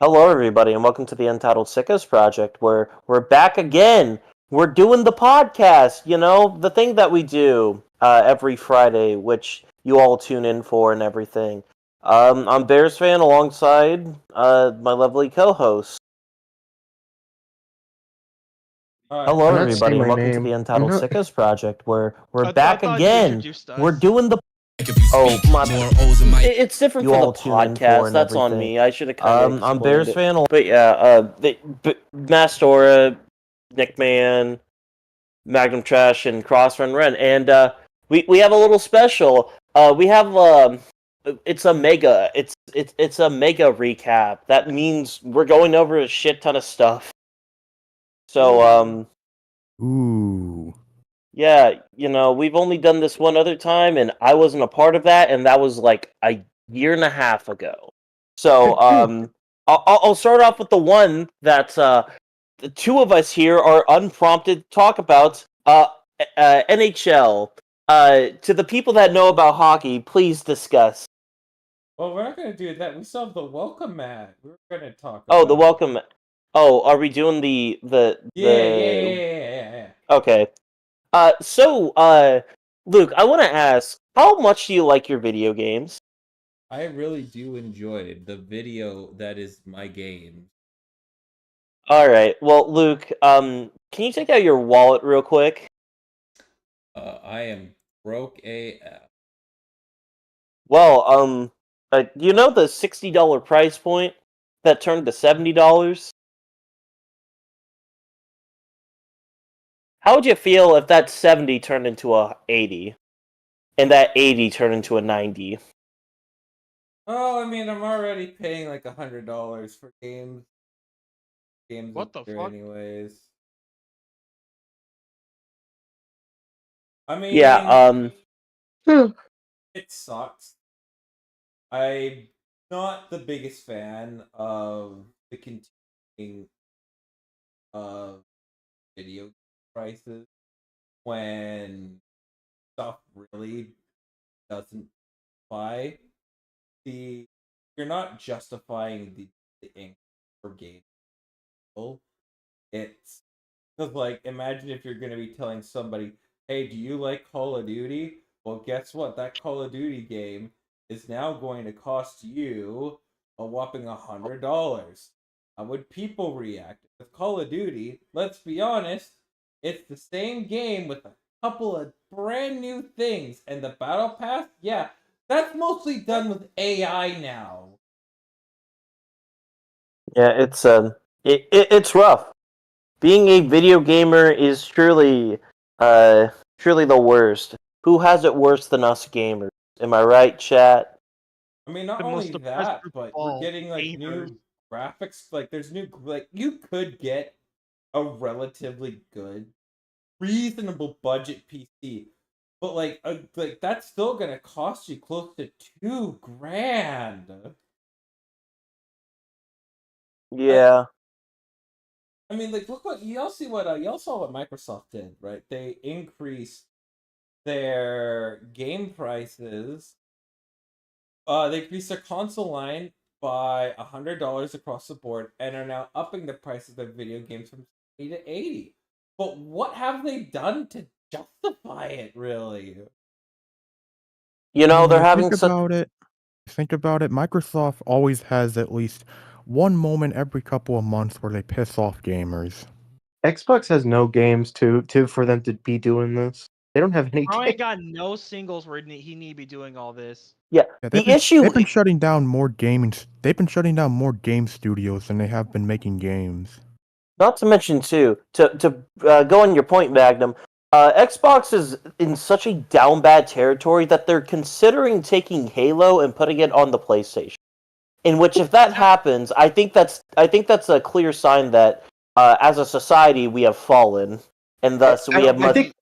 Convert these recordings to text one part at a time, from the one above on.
Hello, everybody, and welcome to the Untitled Sickos Project, where we're back again. We're doing the podcast, the thing that we do every Friday, which you all tune in for and everything. I'm Bears fan alongside my lovely co-host. Hello, I'm not saying everybody, and my welcome to the name. I'm Untitled not. Sickos Project, where we're I back thought you again. introduced us. We're doing the. Oh my. It's different You for the all tune in for podcast. and That's on everything. me. I should have kind of I'm explained Bears it. fan. But yeah, MaskedAura, Nickman, Magnum Trash, and Crossrun Ren, and we have a little special. We have it's a mega. It's a mega recap. That means we're going over a shit ton of stuff. So Ooh. yeah, we've only done this one other time, and I wasn't a part of that, and that was like a year and a half ago. So, I'll start off with the one that the two of us here are unprompted to talk about. NHL. To the people that know about hockey, please discuss. Well, we're not going to do that. We still have the welcome mat. We're going to talk Oh, about the welcome. Oh, are we doing the? Yeah. Okay. Luke, I want to ask, how much do you like your video games? I really do enjoy the video that is my game. All right. Well, Luke, can you take out your wallet real quick? I am broke AF. Well, you know the $60 price point that turned to $70? How would you feel if that 70 turned into a 80, and that 80 turned into a 90? Oh, I mean, I'm already paying like $100 for games. What the fuck? Anyways. I mean, Yeah, it sucks. I'm not the biggest fan of the continuing of video prices when stuff really doesn't buy you're not justifying the ink for game. It's because, like, imagine if you're going to be telling somebody, hey, do you like Call of Duty? Well, guess what? That Call of Duty game is now going to cost you a whopping $100. How would people react? With Call of Duty, let's be honest, it's the same game with a couple of brand new things. And the Battle Pass, yeah, that's mostly done with AI now. yeah, it's rough. Being a video gamer is truly the worst. Who has it worse than us gamers? Am I right, chat? I mean, not The only most depressed that, group but of we're all, getting like gamers. new graphics. Like, there's new, like, you could get a relatively good, reasonable budget PC, but like that's still gonna cost you close to $2,000. Yeah. I mean, like, look what y'all see. What y'all saw what Microsoft did, right? They increased their game prices. They increased their console line by $100 across the board, and are now upping the price of their video games from 70 to 80. But what have they done to justify it, really? They're having Think about it. Microsoft always has at least one moment every couple of months where they piss off gamers. Xbox has no games to for them to be doing this. They don't have any Bro games. ain't got no singles where he need to be doing all this. Yeah, They've been shutting down more gaming. They've been shutting down more game studios than they have been making games. Not to mention, too, to go on your point, Magnum, Xbox is in such a down bad territory that they're considering taking Halo and putting it on the PlayStation. In which, if that happens, I think that's a clear sign that, as a society, we have fallen, and thus we have much. I think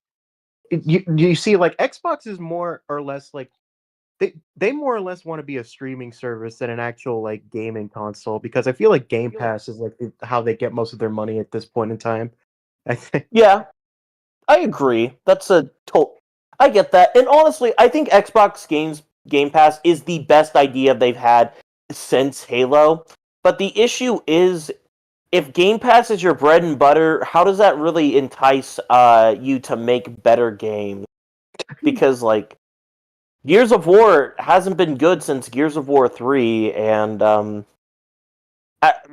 you see, like, Xbox is more or less like they more or less want to be a streaming service than an actual like gaming console, because I feel like Game Pass is like how they get most of their money at this point in time. I think. Yeah, I agree. I get that, and honestly, I think Xbox Game Pass is the best idea they've had since Halo. But the issue is, if Game Pass is your bread and butter, how does that really entice you to make better games? Because, like, Gears of War hasn't been good since Gears of War 3, and,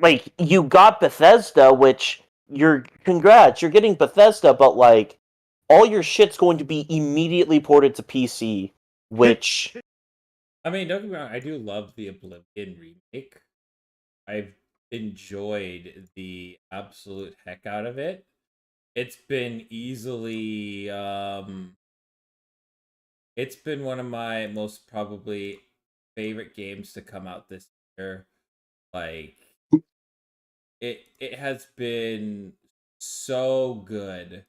like, you got Bethesda, which, congrats, you're getting Bethesda, but, like, all your shit's going to be immediately ported to PC, which... I mean, don't get me wrong, I do love the Oblivion remake. I've enjoyed the absolute heck out of it. It's been easily it's been one of my most probably favorite games to come out this year. Like it has been so good.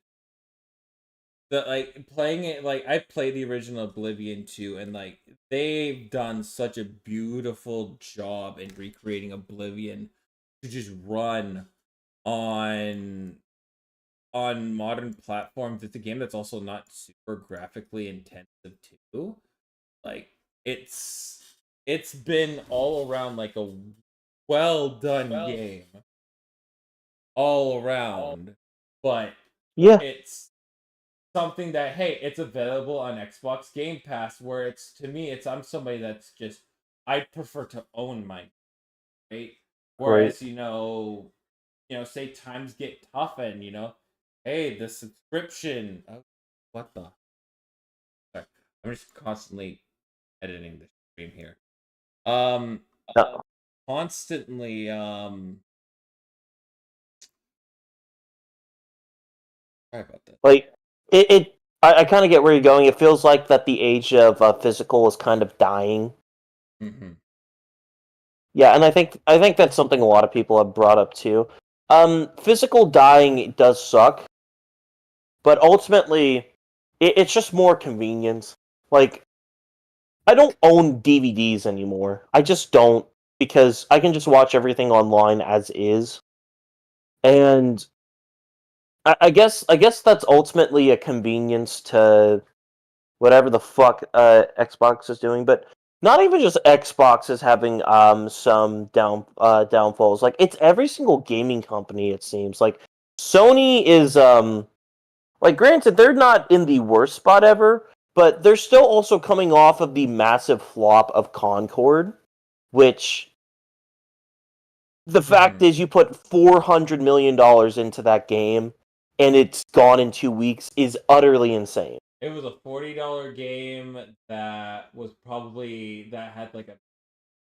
Like playing it, like I played the original Oblivion 2, and like they've done such a beautiful job in recreating Oblivion to just run on modern platforms. It's a game that's also not super graphically intensive too. Like it's been all around like a well done game all around, but Yeah. it's something that, hey, it's available on Xbox Game Pass, where it's, to me, it's, I'm somebody that's just, I prefer to own my, right? Whereas, say times get tough and, hey, the subscription, what the, sorry, I'm just constantly editing the stream here. Constantly, sorry about that. Like, I kind of get where you're going. It feels like that the age of physical is kind of dying. Mm-hmm. Yeah, and I think that's something a lot of people have brought up too. Physical dying does suck, but ultimately, it's just more convenience. Like, I don't own DVDs anymore. I just don't, because I can just watch everything online as is. And I guess that's ultimately a convenience to whatever the fuck Xbox is doing, but not even just Xbox is having some downfalls. Like, it's every single gaming company, it seems. Like, Sony is like, granted, they're not in the worst spot ever, but they're still also coming off of the massive flop of Concord, which the fact is, you put $400 million into that game and it's gone in 2 weeks is utterly insane. It was a $40 game that was probably, that had like a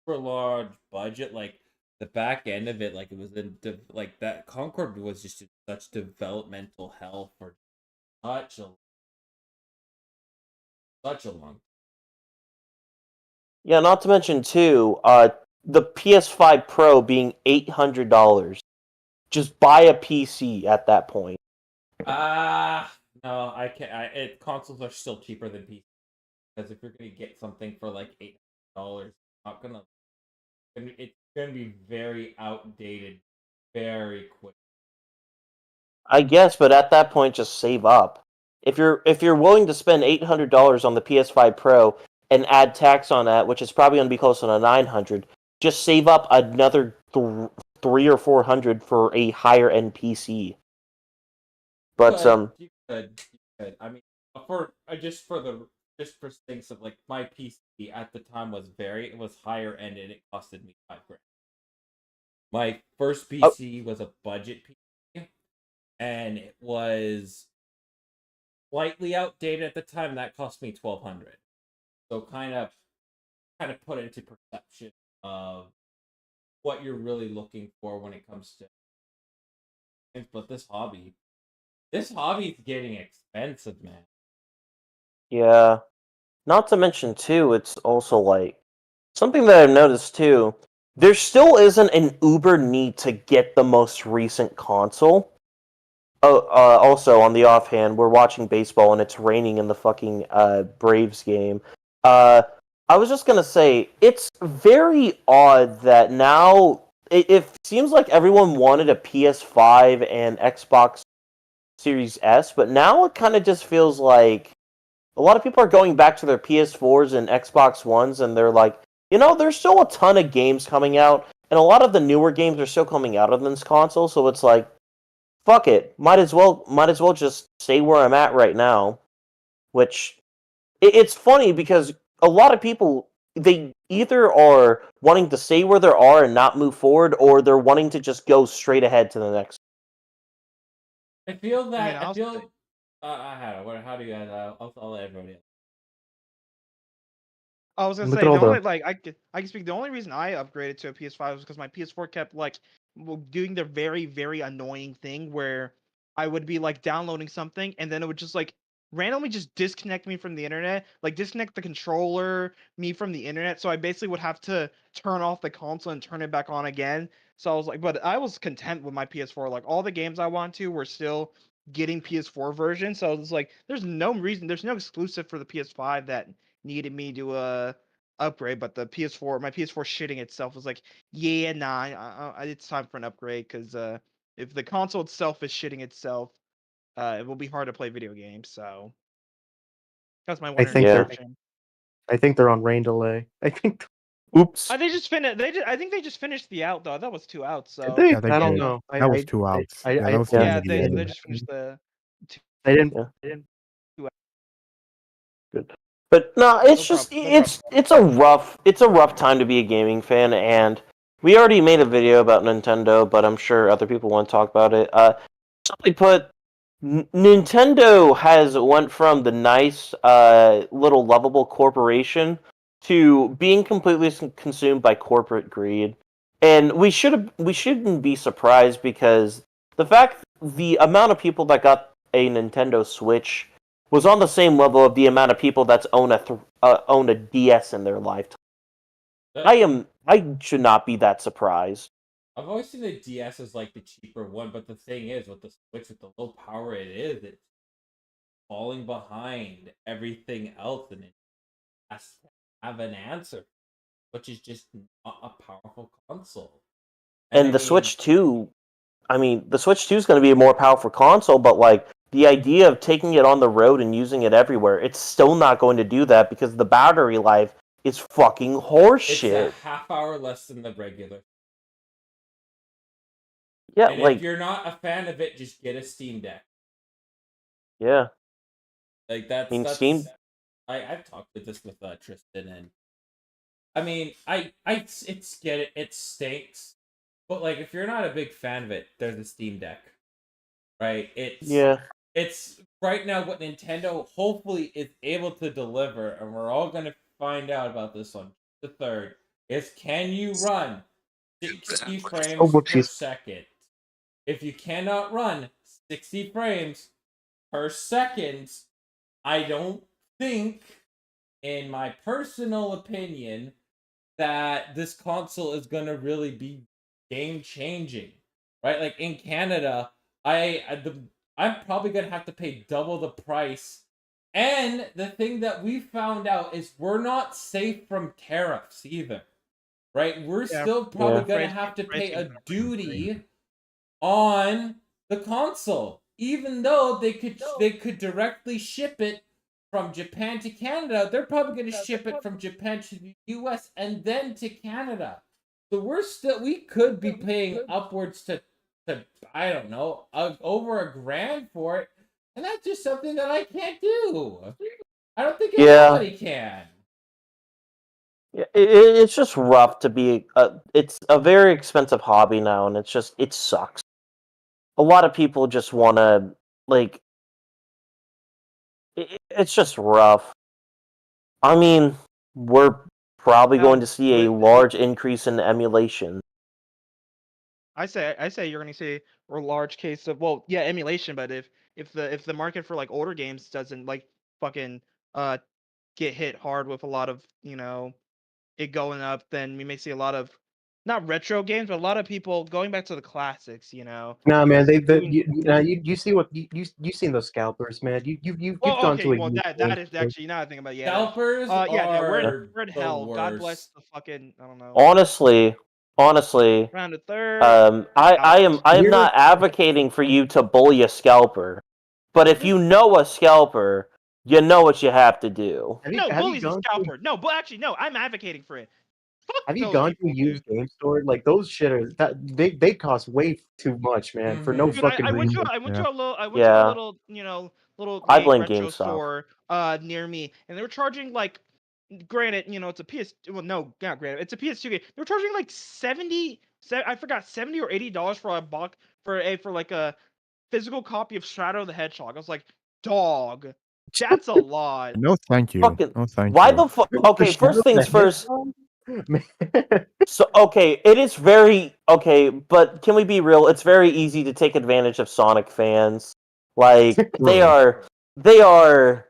super large budget. Like the back end of it, like it was in like that Concord was just in such developmental hell for such a long. Yeah, not to mention too, the PS5 Pro being $800. Just buy a PC at that point. No, I can't. Consoles are still cheaper than PC, because if you're gonna get something for like $800, not gonna. It's gonna be very outdated, very quick. I guess, but at that point, just save up. If you're willing to spend $800 on the PS5 Pro and add tax on that, which is probably going to be close to $900, just save up another $300 or $400 for a higher end PC. But you could. I mean, for things of like my PC at the time was higher end, and it costed me $5,000. My first PC was a budget PC, and it was slightly outdated at the time. That cost me $1,200. So kind of put it into perception of what you're really looking for when it comes to. But this hobby is getting expensive, man. yeah, not to mention too, it's also like something that I've noticed too. There still isn't an uber need to get the most recent console. Oh, also on the offhand, we're watching baseball and it's raining in the fucking Braves game. I was just gonna say, it's very odd that now it seems like everyone wanted a PS5 and Xbox Series S, but now it kind of just feels like a lot of people are going back to their PS4s and Xbox Ones, and they're like, there's still a ton of games coming out, and a lot of the newer games are still coming out on this console, so it's like, fuck it, might as well just stay where I'm at right now. Which it's funny because a lot of people, they either are wanting to stay where they are and not move forward, or they're wanting to just go straight ahead to the next. I feel that I'll say- how do you guys? I'll let everybody. I was gonna Look say at all the only the- like I can speak. The only reason I upgraded to a PS5 was because my PS4 kept like doing the very very annoying thing where I would be like downloading something and then it would just like randomly just disconnect me from the internet, like disconnect the controller, me from the internet. So I basically would have to turn off the console and turn it back on again. So I was like, but I was content with my PS4. Like all the games I want to were still getting PS4 version. So it's like there's no reason, there's no exclusive for the PS5 that needed me to upgrade, but the PS4, my PS4 shitting itself was like, yeah, nah, it's time for an upgrade because if the console itself is shitting itself, it will be hard to play video games. So that's my one think they're- option. I think they're on rain delay. I think. Oops. They just finished. I think they just finished the out though. That was 2 outs. So Did they? Yeah, they I don't did. know. That was 2 outs. Yeah, that was the yeah, end of the game. they just finished the. They didn't. Yeah. They didn't. But no, it's No just problem, no it's a rough time to be a gaming fan, and we already made a video about Nintendo, but I'm sure other people want to talk about it. Simply put, Nintendo has went from the nice, little lovable corporation to being completely consumed by corporate greed, and we shouldn't be surprised because the amount of people that got a Nintendo Switch was on the same level of the amount of people that's own a DS in their lifetime. I should not be that surprised. I've always seen the DS as like the cheaper one, but the thing is, with the Switch, with the low power it is, it's falling behind everything else, and it has to have an answer, which is just not a powerful console. And the Switch 2, the Switch 2 is going to be a more powerful console, but like the idea of taking it on the road and using it everywhere, it's still not going to do that because the battery life is fucking horseshit. It's a half hour less than the regular. Yeah, And like if you're not a fan of it, just get a Steam Deck. yeah. Like that's. Steam. I've talked with this with Tristan, and I get it. It stinks, but like if you're not a big fan of it, there's a Steam Deck, right? It's right now what Nintendo hopefully is able to deliver, and we're all gonna find out about this on the 3rd. Is can you run 60 frames per second? If you cannot run 60 frames per second, I don't think, in my personal opinion, that this console is gonna really be game changing, right? Like in Canada, I'm probably gonna have to pay double the price. And the thing that we found out is we're not safe from tariffs either, right? We're still probably gonna have to pay a duty on the console, even though they could directly ship it from Japan to Canada. They're probably going to ship it from Japan to the US and then to Canada. So we could be paying upwards to I don't know, over $1,000 for it, and that's just something that I can't do. I don't think anybody can. Yeah, it's just rough to be. It's a very expensive hobby now, and it sucks. A lot of people just want to like. It's just rough. We're probably going to see a large increase in emulation. I say you're gonna see a large case of emulation, but if the market for like older games doesn't like fucking get hit hard with a lot of it going up, then we may see a lot of not retro games, but a lot of people going back to the classics. Nah, man. You see what you seen those scalpers, man. You've gone to a. That is actually now I think about Scalpers we're in the hell. worst. God bless the fucking I don't know. Honestly, Round of third. I am not advocating for you to bully a scalper, but if you know a scalper, you know what you have to do. No, bully's a scalper. No, but actually, no, I'm advocating for it. Have you those gone to people, a used dude. game store? Like those shit are that they cost way too much, man, for no Mhm. Dude, fucking I went to reason. I went Yeah. to a little Yeah. little I blame retro GameStop. store near me, and they were charging like, granted, it's a PS. Well, no, not granted, it's a PS2 game. They were charging like I forgot, $70 or $80 for a box for like a physical copy of Shadow the Hedgehog. I was like, dog, that's a lot. No, thank you. Fucking. No, thank Why you. the fuck? For Okay, Shadow first things the first. Hedgehog? Man. So okay, it is very okay, but can we be real? It's very easy to take advantage of Sonic fans. Like True. they are.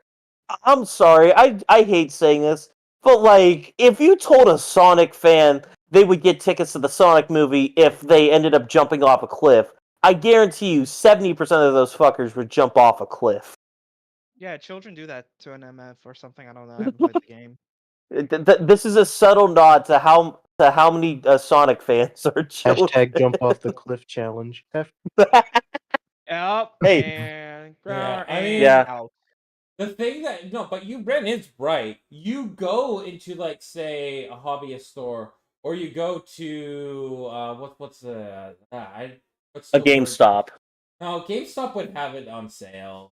I'm sorry, I hate saying this, but like if you told a Sonic fan they would get tickets to the Sonic movie if they ended up jumping off a cliff, I guarantee you 70% of those fuckers would jump off a cliff. Yeah, children do that to an MF or something. I don't know. I haven't played the game. This is a subtle nod to how many Sonic fans are children. Hashtag jump off the cliff challenge. Yep, Hey. and Yeah, I mean, Yeah. out. the thing that no, but Ren is right. You go into like say a hobbyist store, or you go to what's the what's A the word? GameStop. No, GameStop would have it on sale.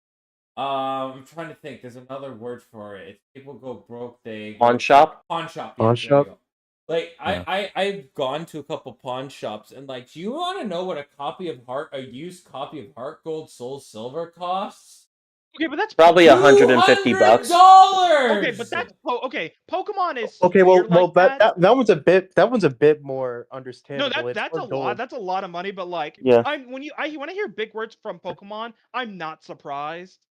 I'm trying to think. There's another word for it. If people go broke, they Pawn shop? Pawn shop. Pawn Yes, there you shop? go. Like Yeah. I've gone to a couple pawn shops and like, do you want to know what a used copy of Heart Gold Soul Silver costs? Okay, but that's Probably Pokemon. $150. Okay, but that's okay. Pokemon is Okay, weird like that. that one's a bit more No, understandable. It's that's for a lot. gold. That's a lot of money. But like, Yeah. when I hear big words from Pokemon, I'm not surprised.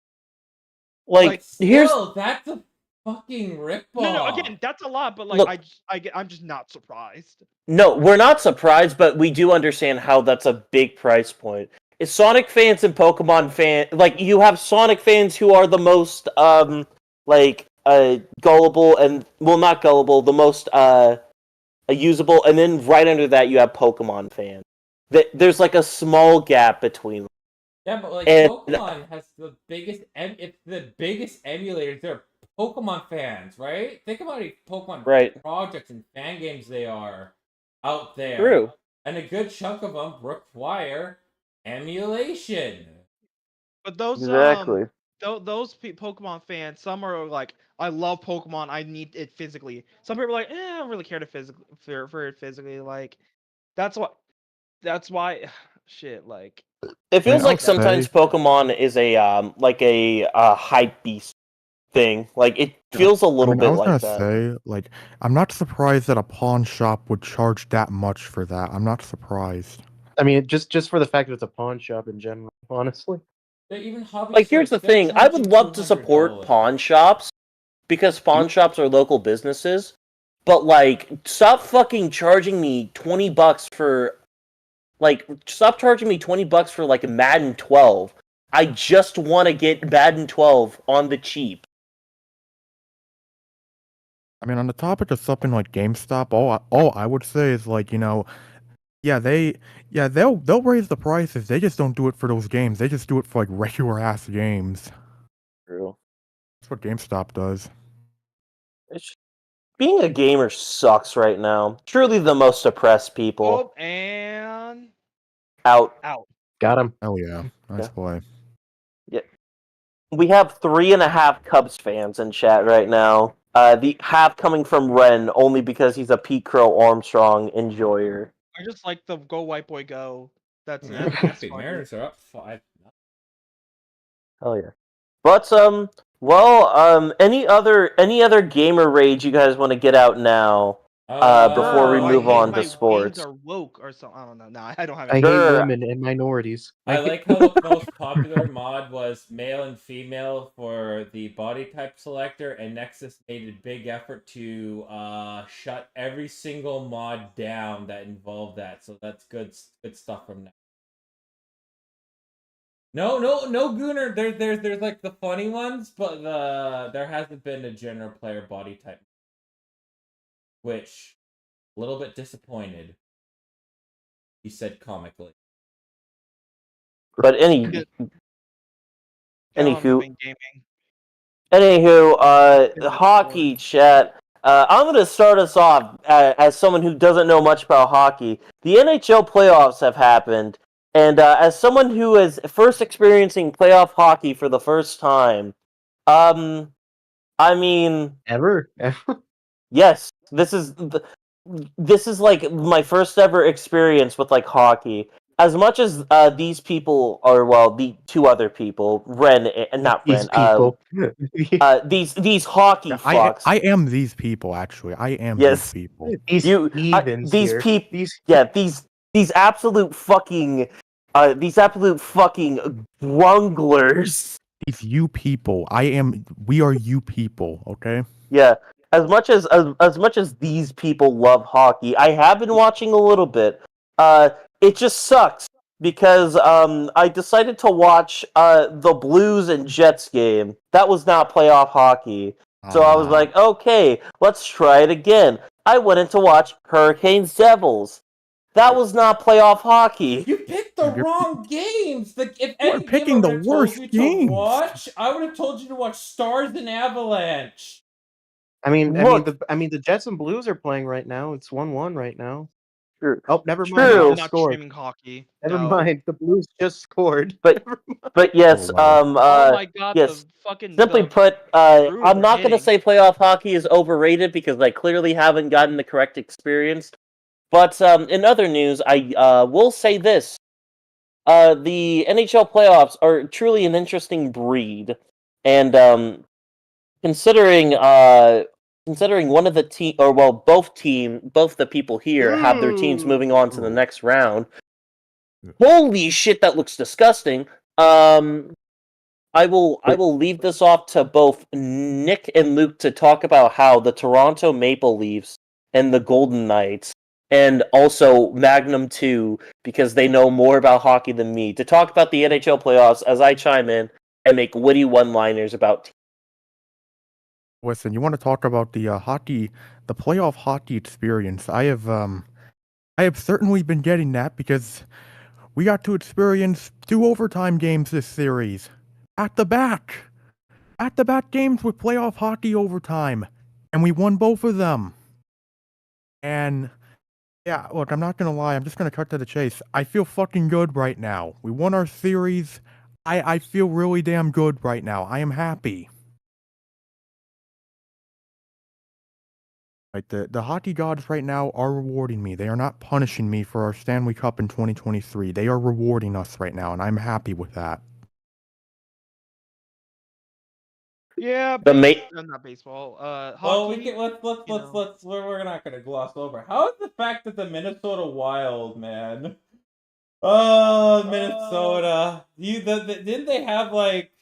Like here's Still, that's a fucking ripoff. No. Again, that's a lot. But like, Look. I'm just not surprised. No, we're not surprised, but we do understand how that's a big price point. Is Sonic fans and Pokemon fans like you have Sonic fans who are the most gullible and well not gullible, the most usable, and then right under that you have Pokemon fans. There's like a small gap between them. Yeah, but like And- Pokemon has the biggest it's the biggest emulators. They're Pokemon fans, right? Think about how Pokemon Right. projects and fan games they are out there. True. And a good chunk of them require emulation. But those Exactly. Pokemon fans, some are like, I love Pokemon, I need it physically. Some people are like, I don't really care to for it physically. Like, that's why, shit. Like, It feels I'll like sometimes say- Pokemon is a hype beast thing. Like it feels a little I bit was like gonna that. say, like, I'm not surprised that a pawn shop would charge that much for that. I'm not surprised. I mean, just for the fact that it's a pawn shop in general, honestly. They even hobby Like here's the stores, they're thing, I would charging love to support $200. pawn shops because pawn shops are local businesses, but like stop fucking charging me $20 for stop charging me $20 for like a Madden 12. I just want to get Madden 12 on the cheap. I mean, on the topic of something like GameStop, all I would say is like, yeah, they'll raise the prices. They just don't do it for those games. They just do it for like regular ass games. True. That's what GameStop does. Being a gamer sucks right now. Truly the most oppressed people. oh, and Out. Got him. Hell yeah, nice Yeah. play. We have 3.5 Cubs fans in chat right now. The half coming from Ren only because he's a Pete Crow Armstrong enjoyer. I just like the Go White Boy Go. That's I'm it. happy. Fine. Mariners are up 5. Hell yeah. But any other gamer rage you guys want to get out now? Before we I move hate on my to sports. games are woke or something. I don't know. No, I don't have I any. hate Sure. women and minorities. I like how the most popular mod was male and female for the body type selector, and Nexus made a big effort to shut every single mod down that involved that. So that's good stuff from Nexus. No, Gooner. There's like the funny ones, but there hasn't been a general player body type, which a little bit disappointed. He said comically. But Get on anywho, moving gaming. hockey chat. I'm going to start us off as someone who doesn't know much about hockey. The NHL playoffs have happened, and as someone who is first experiencing playoff hockey for the first time, I mean, Ever? yes, this is like my first ever experience with like hockey. As much as these people are, well, the two other people, not These Ren, people. these hockey fucks. I am these people, actually. I am these Yes. people. These heathens These here. people, These yeah, these absolute fucking, grunglers. These you people. We are you people, okay? Yeah, as much as these people love hockey, I have been watching a little bit. It just sucks because I decided to watch the Blues and Jets game. That was not playoff hockey. So I was like, okay, let's try it again. I went in to watch Hurricanes Devils. That was not playoff hockey. You picked the wrong games. If We're any game picking I the would have told worst you games. to watch, I would have told you to watch Stars and Avalanche. the Jets and Blues are playing right now. It's 1-1 right now. True. Oh, never mind. True. They I'm just not scored. streaming hockey. Never No. mind. The Blues just scored. But but yes, Oh, wow. Oh my god, yes. the fucking Simply the put, Bruins I'm are not going to hitting. say playoff hockey is overrated because I clearly haven't gotten the correct experience. But in other news, I will say this: the NHL playoffs are truly an interesting breed, and considering considering one of the team, or well, both the people here have their teams moving on to the next round. Holy shit, that looks disgusting. I will leave this off to both Nick and Luke to talk about how the Toronto Maple Leafs and the Golden Knights, and also Magnum 2, because they know more about hockey than me, to talk about the NHL playoffs as I chime in and make witty one-liners about. Listen, you want to talk about the the playoff hockey experience? I have certainly been getting that because we got to experience 2 overtime games this series. At the back games with playoff hockey overtime, and we won both of them. And yeah, look, I'm not gonna lie, I'm just gonna cut to the chase. I feel fucking good right now. We won our series. I feel really damn good right now. I am happy. Like the hockey gods right now are rewarding me. They are not punishing me for our Stanley Cup in 2023. They are rewarding us right now, and I'm happy with that. Yeah, not baseball. Hockey. Well, we can you know. let's we're not gonna gloss over. How is the fact that the Minnesota Wild, man? Oh, Minnesota. Didn't they have like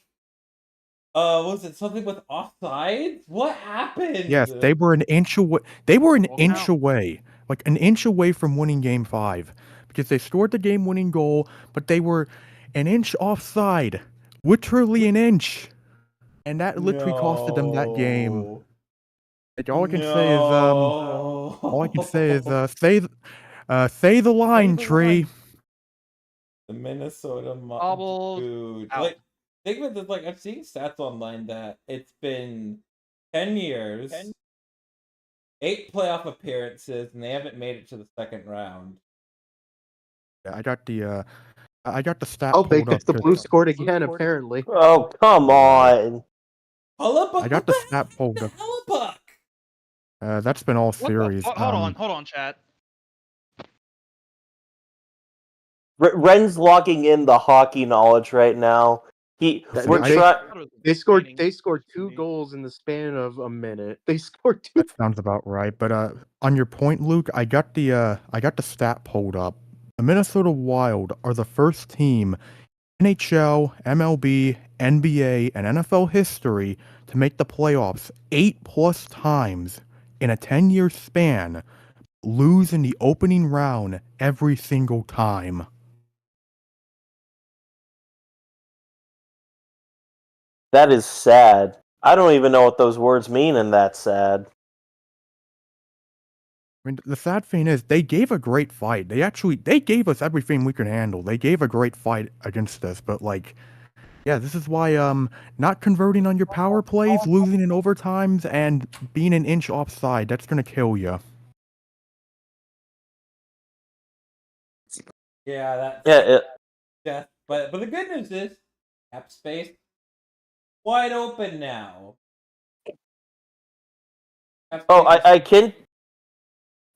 was it something with offsides? What happened? Yes, they were an inch away. They were an Well, inch now- away, like an inch away from winning Game 5, because they scored the game-winning goal, but they were an inch offside, literally an inch, and that literally costed them that game. Like, all I can say is say the line, the Tree. line. The Minnesota Bobbles dude. out. Like think of it, like I've seen stats online that it's been 10 years, 8 playoff appearances, and they haven't made it to the second round. Yeah, I got the stat Oh, pulled up. the Blues scored again, apparently. Oh, come on! Hellebuyck, I got the stat pulled up. Hellebuyck. That's been all What the series. fuck? Hold on, chat. Ren's logging in the hockey knowledge right now. They scored 2 goals in the span of a minute. They scored 2. That sounds about right. But on your point, Luke, I got the stat pulled up. The Minnesota Wild are the first team in NHL, MLB, NBA, and NFL history to make the playoffs 8+ times in a 10-year span, lose in the opening round every single time. That is sad. I don't even know what those words mean, and that's sad. I mean, the sad thing is, they gave a great fight. They gave us everything we could handle. They gave a great fight against us, but like, Yeah, this is why not converting on your power plays, losing in overtimes, and being an inch offside, that's gonna kill you. Yeah, that's Yeah, death. But the good news is, cap space wide open now. Cap oh, space is-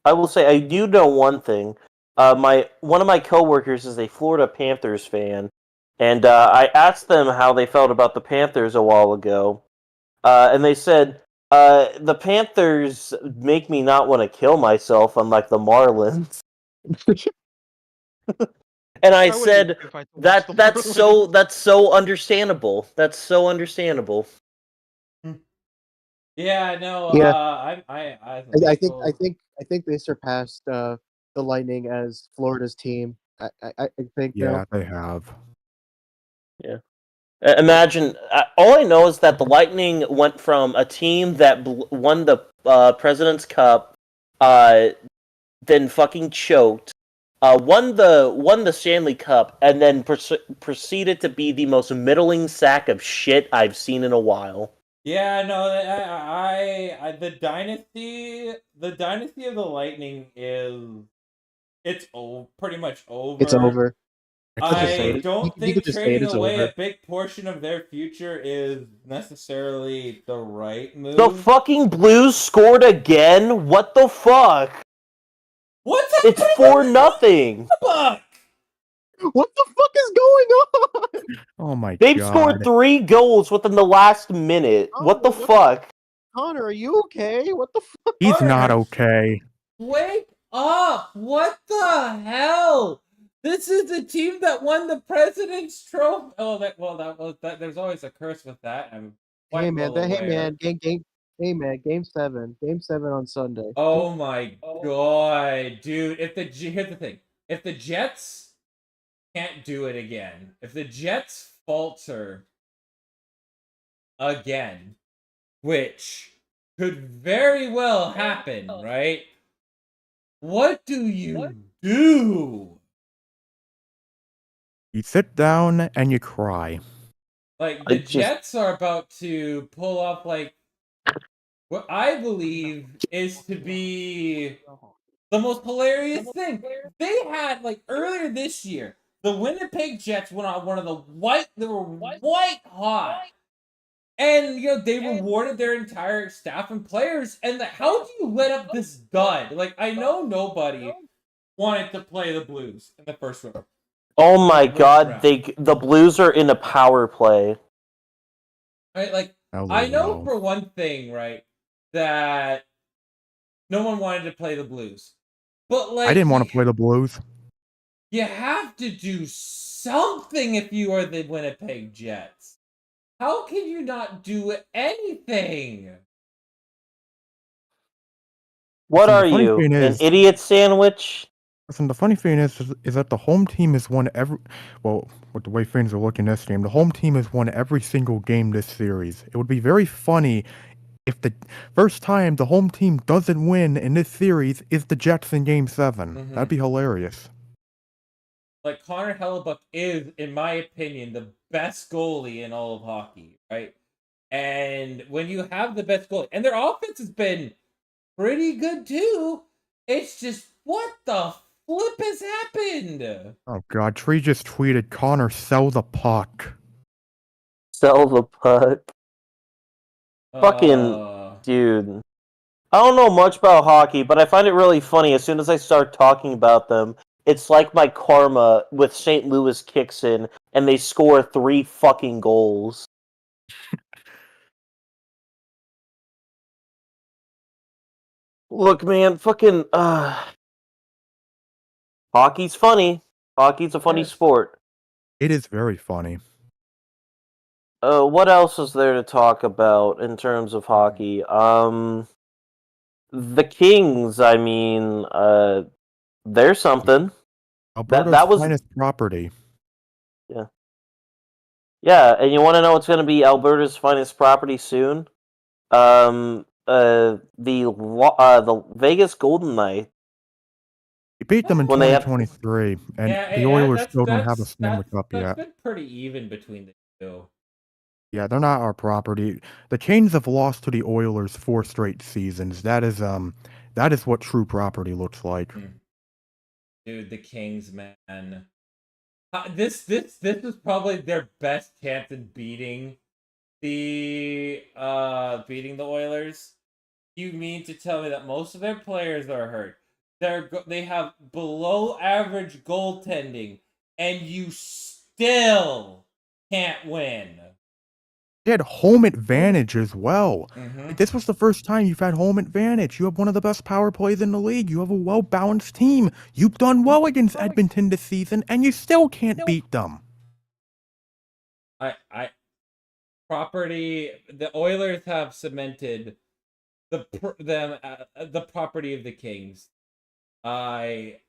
I will say I do know one thing. One of my coworkers is a Florida Panthers fan, and I asked them how they felt about the Panthers a while ago, and they said the Panthers make me not want to kill myself, unlike the Marlins. And I I wouldn't said if I had to watch the that's so understandable. That's so understandable. Yeah, no. Yeah. I I think they surpassed the Lightning as Florida's team. I think now. Yeah, they have. Imagine, all I know is that the Lightning went from a team that won the President's Cup, then fucking choked, won the Stanley Cup, and then proceeded to be the most middling sack of shit I've seen in a while. Yeah, no. The dynasty of the Lightning it's pretty much over. It's over. Let's just say I it. don't You think could just say it, trading it's away over. a big portion of their future is necessarily the right move. The fucking Blues scored again? What the fuck? What's up? It's 4-0. Fuck! What the fuck is going on? Oh my They've god. scored 3 goals within the last minute. What the Oh, fuck? Connor, are you okay? What the fuck? He's Connor, not okay. Wake up! What the hell? This is the team that won the President's Trophy. Oh, that was that. There's always a curse with that. I'm quite Hey man, well aware. game 7 on Sunday. Oh my god, dude! Here's the thing: if the Jets can't do it again, if the Jets falter again, which could very well happen, right? What do you do? You sit down and you cry. Like, the Jets are about to pull off, like, what I believe is to be the most hilarious thing. They had, like, earlier this year, the Winnipeg Jets went on they were white hot. And, you know, they rewarded their entire staff and players. And how do you let up this dud? Like, I know nobody wanted to play the Blues in the first round. Oh my god, the Blues are in a power play. Right, like, LOL. I know for one thing, right, that no one wanted to play the Blues. But, like, I didn't want to play the Blues. you have to do something if you are the Winnipeg Jets. How can you not do anything? What Listen, are the funny you, thing an is- idiot sandwich? Listen, the funny thing is that the home team has won every. Well, with the way things are looking this game, the home team has won every single game this series. It would be very funny if the first time the home team doesn't win in this series is the Jets in Game 7. Mhm. That'd be hilarious. Like, Connor Hellebuck is, in my opinion, the best goalie in all of hockey, right? And when you have the best goalie, and their offense has been pretty good too, it's just, what the flip has happened? Oh god, Tree just tweeted, Connor, sell the puck. Sell the puck. Fucking dude. I don't know much about hockey, but I find it really funny as soon as I start talking about them. It's like my karma with St. Louis kicks in and they score 3 fucking goals. Look, man, fucking hockey's funny. Hockey's a funny Yes. sport. It is very funny. What else is there to talk about in terms of hockey? The Kings, I mean, they're something. Alberta's that was- finest property. Yeah, and you want to know what's going to be Alberta's finest property soon? The Vegas Golden Knights. We beat them in When they have- 2023, and Yeah, the Oilers still don't have a Stanley Cup That's yet. been pretty even between the too. Yeah, they're not our property. The Canes have lost to the Oilers 4 straight seasons. That is what true property looks like. Dude, the Kings, man. This is probably their best chance in beating the Oilers. You mean to tell me that most of their players are hurt? They have below average goaltending, and you still can't win. They had home advantage as well. Mm-hmm. Like, this was the first time you've had home advantage. You have one of the best power plays in the league. You have a well-balanced team. You've done well against Edmonton this season, and you still can't beat them. The Oilers have cemented the property of the Kings. They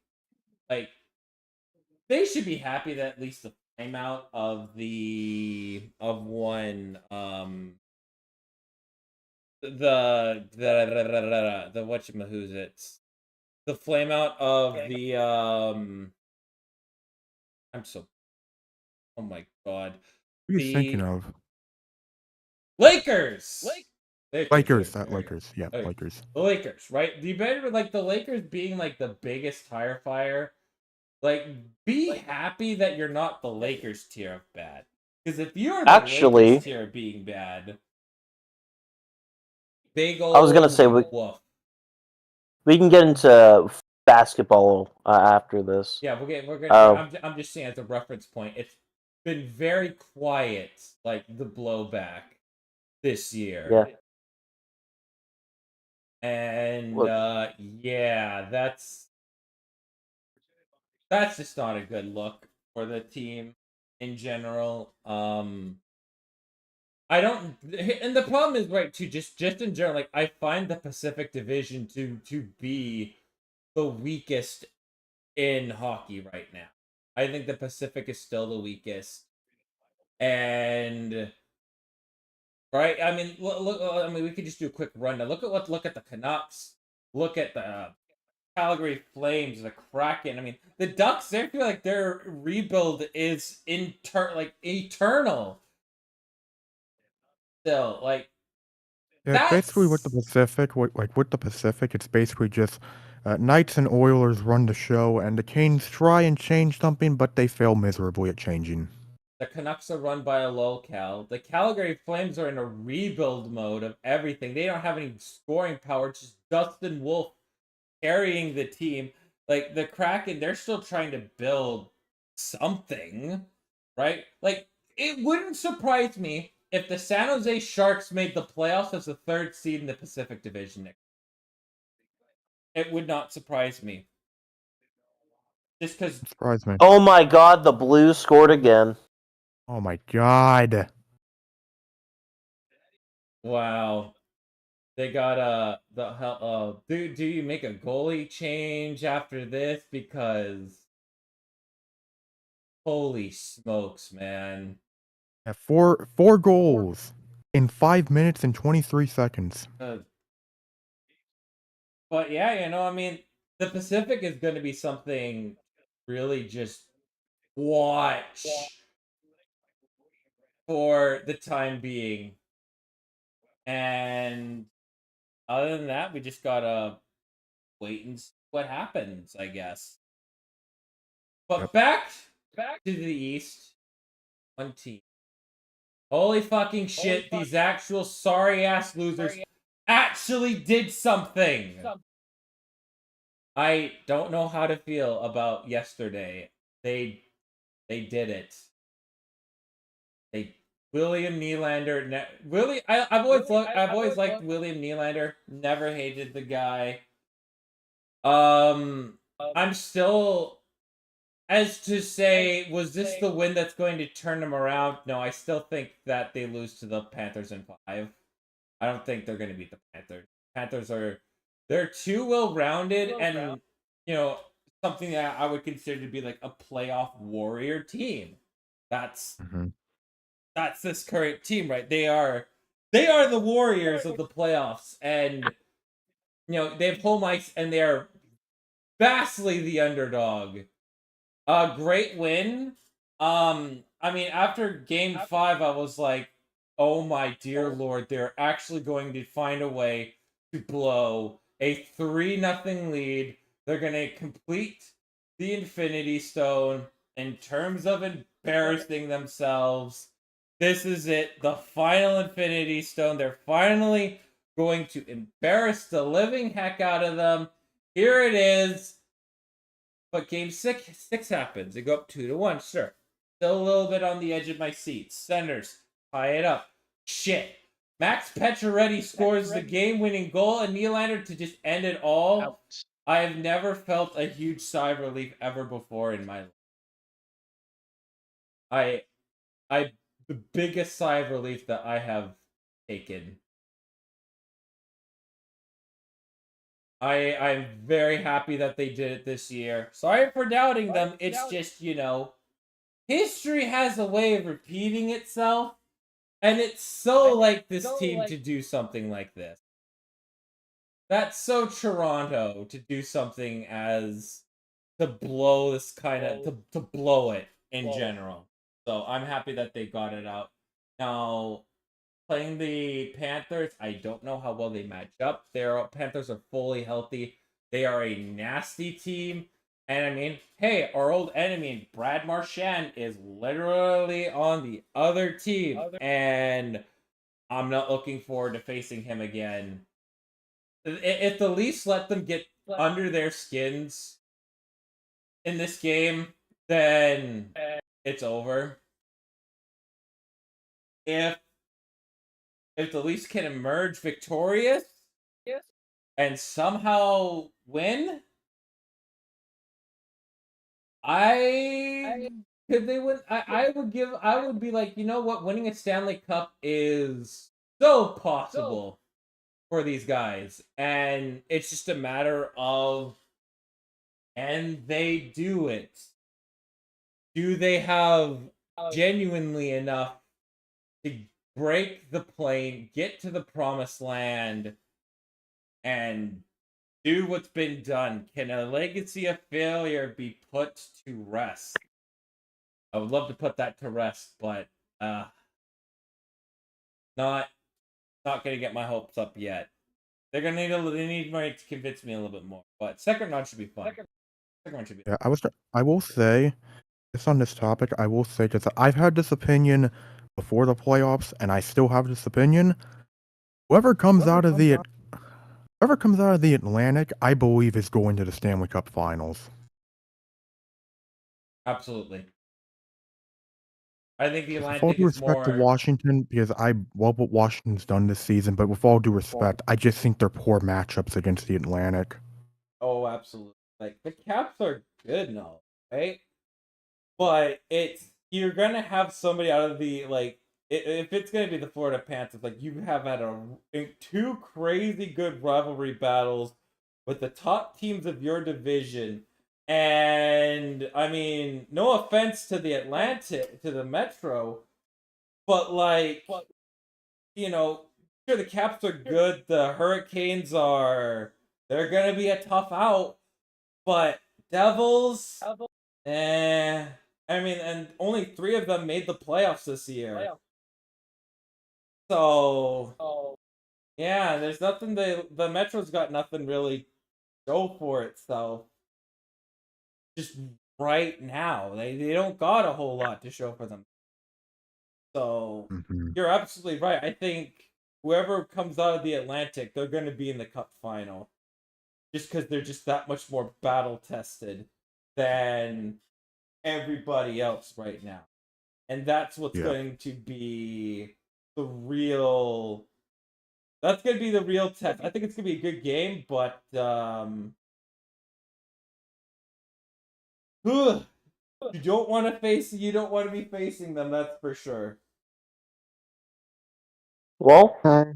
should be happy that at least the flameout of one the whatchamahoots the flameout of the oh my god. What are you thinking of? Lakers. Lakers. Yeah, Okay. Lakers. The Lakers, right? You better the Lakers being the biggest tire fire. Be happy that you're not the Lakers tier of bad. Because if you're the Lakers tier of being bad, big old I was gonna say woof. We can get into basketball after this. Yeah, we're gonna. I'm just saying as a reference point. It's been very quiet, the blowback this year. Yeah. And yeah, that's just not a good look for the team in general. I don't, and the problem is too. Just in general, I find the Pacific Division to be the weakest in hockey right now. I think the Pacific is still the weakest, and right. I mean, look. I mean, we could just do a quick rundown. Look at the Canucks. Look at the Calgary Flames, the Kraken. I mean, the Ducks. They feel like their rebuild is eternal. Still, Yeah, basically with the Pacific, with the Pacific, it's basically just Knights and Oilers run the show, and the Canes try and change something, but they fail miserably at changing. The Canucks are run by a locale. The Calgary Flames are in a rebuild mode of everything. They don't have any scoring power. It's just Dustin Wolf carrying the team. The Kraken, they're still trying to build something, right? It wouldn't surprise me if the San Jose Sharks made the playoffs as the third seed in the Pacific Division. It would not surprise me. Just because. Surprise me. Oh my god, the Blues scored again. Oh my god. Wow. They got do you make a goalie change after this? Because holy smokes, man. Yeah, four goals in 5 minutes and 23 seconds. But yeah, I mean, the Pacific is going to be something really just watch for the time being. And other than that, we just gotta wait and see what happens, I guess. But back to the East. One team. Holy fucking shit, these actual sorry-ass losers actually did something! I don't know how to feel about yesterday. They did it. William Nylander. I've always liked William Nylander. Never hated the guy. I'm still, as to say, was this the win that's going to turn them around? No, I still think that they lose to the Panthers in 5. I don't think they're going to beat the Panthers. Panthers they're too well-rounded and, something that I would consider to be a playoff warrior team. That's this current team, right? They are the Warriors of the playoffs, and they have home ice, and they are vastly the underdog. Great win. I mean, after Game 5, I was like, oh my dear lord, they're actually going to find a way to blow a 3-0 lead. They're going to complete the Infinity Stone in terms of embarrassing themselves. This is it, the final Infinity Stone. They're finally going to embarrass the living heck out of them. Here it is. But Game 6 happens. They go up 2-1, sure. Still a little bit on the edge of my seat. Centers, tie it up. Shit. Max Pacioretty scores the game-winning goal, and Nylander to just end it all. Out. I have never felt a huge sigh of relief ever before in my life. The biggest sigh of relief that I have taken. I'm very happy that they did it this year. Sorry for doubting them. It's just, you know, history has a way of repeating itself, and it's so like this team to do something like this. That's so Toronto to do something as to blow this kind of to blow it in general. So I'm happy that they got it out. Now, playing the Panthers, I don't know how well they match up. Their Panthers are fully healthy. They are a nasty team. And I mean, hey, our old enemy, Brad Marchand, is literally on the other team. And I'm not looking forward to facing him again. If the Leafs let them get under their skins in this game, then it's over. If the Leafs can emerge victorious and somehow win, could they win? I would be like, you know what, winning a Stanley Cup is so possible for these guys. And it's just a matter of, and they do it. Do they have genuinely enough to break the plane, get to the promised land, and do what's been done? Can a legacy of failure be put to rest? I would love to put that to rest, but not gonna get my hopes up yet. They're gonna they need money to convince me a little bit more. But second round should be fun. Second round should be. Yeah, I will say, just on this topic, I will say that I've had this opinion before the playoffs, and I still have this opinion. Whoever comes out of the Atlantic, I believe is going to the Stanley Cup Finals. Absolutely. I think the With all Atlantic due is respect to more. Washington, because I love what Washington's done this season, but with all due respect, I just think they're poor matchups against the Atlantic. Oh, absolutely. Like, the Caps are good and all, right? But you're gonna have somebody out of the, like, if it's gonna be the Florida Panthers, like, you have had two crazy good rivalry battles with the top teams of your division. And I mean, no offense to the Atlantic, to the Metro, but like, you know, sure, the Caps are good. The Hurricanes they're gonna be a tough out, but Devils, I mean, and only 3 of them made the playoffs this year. So, yeah, there's nothing. The Metro's got nothing really go for itself. Just right now, they don't got a whole lot to show for them. So you're absolutely right. I think whoever comes out of the Atlantic, they're going to be in the Cup final, just because they're just that much more battle tested than everybody else right now. And that's what's going to be the real. That's going to be the real test. I think it's going to be a good game, but you don't want to be facing them. That's for sure. Well, Hi,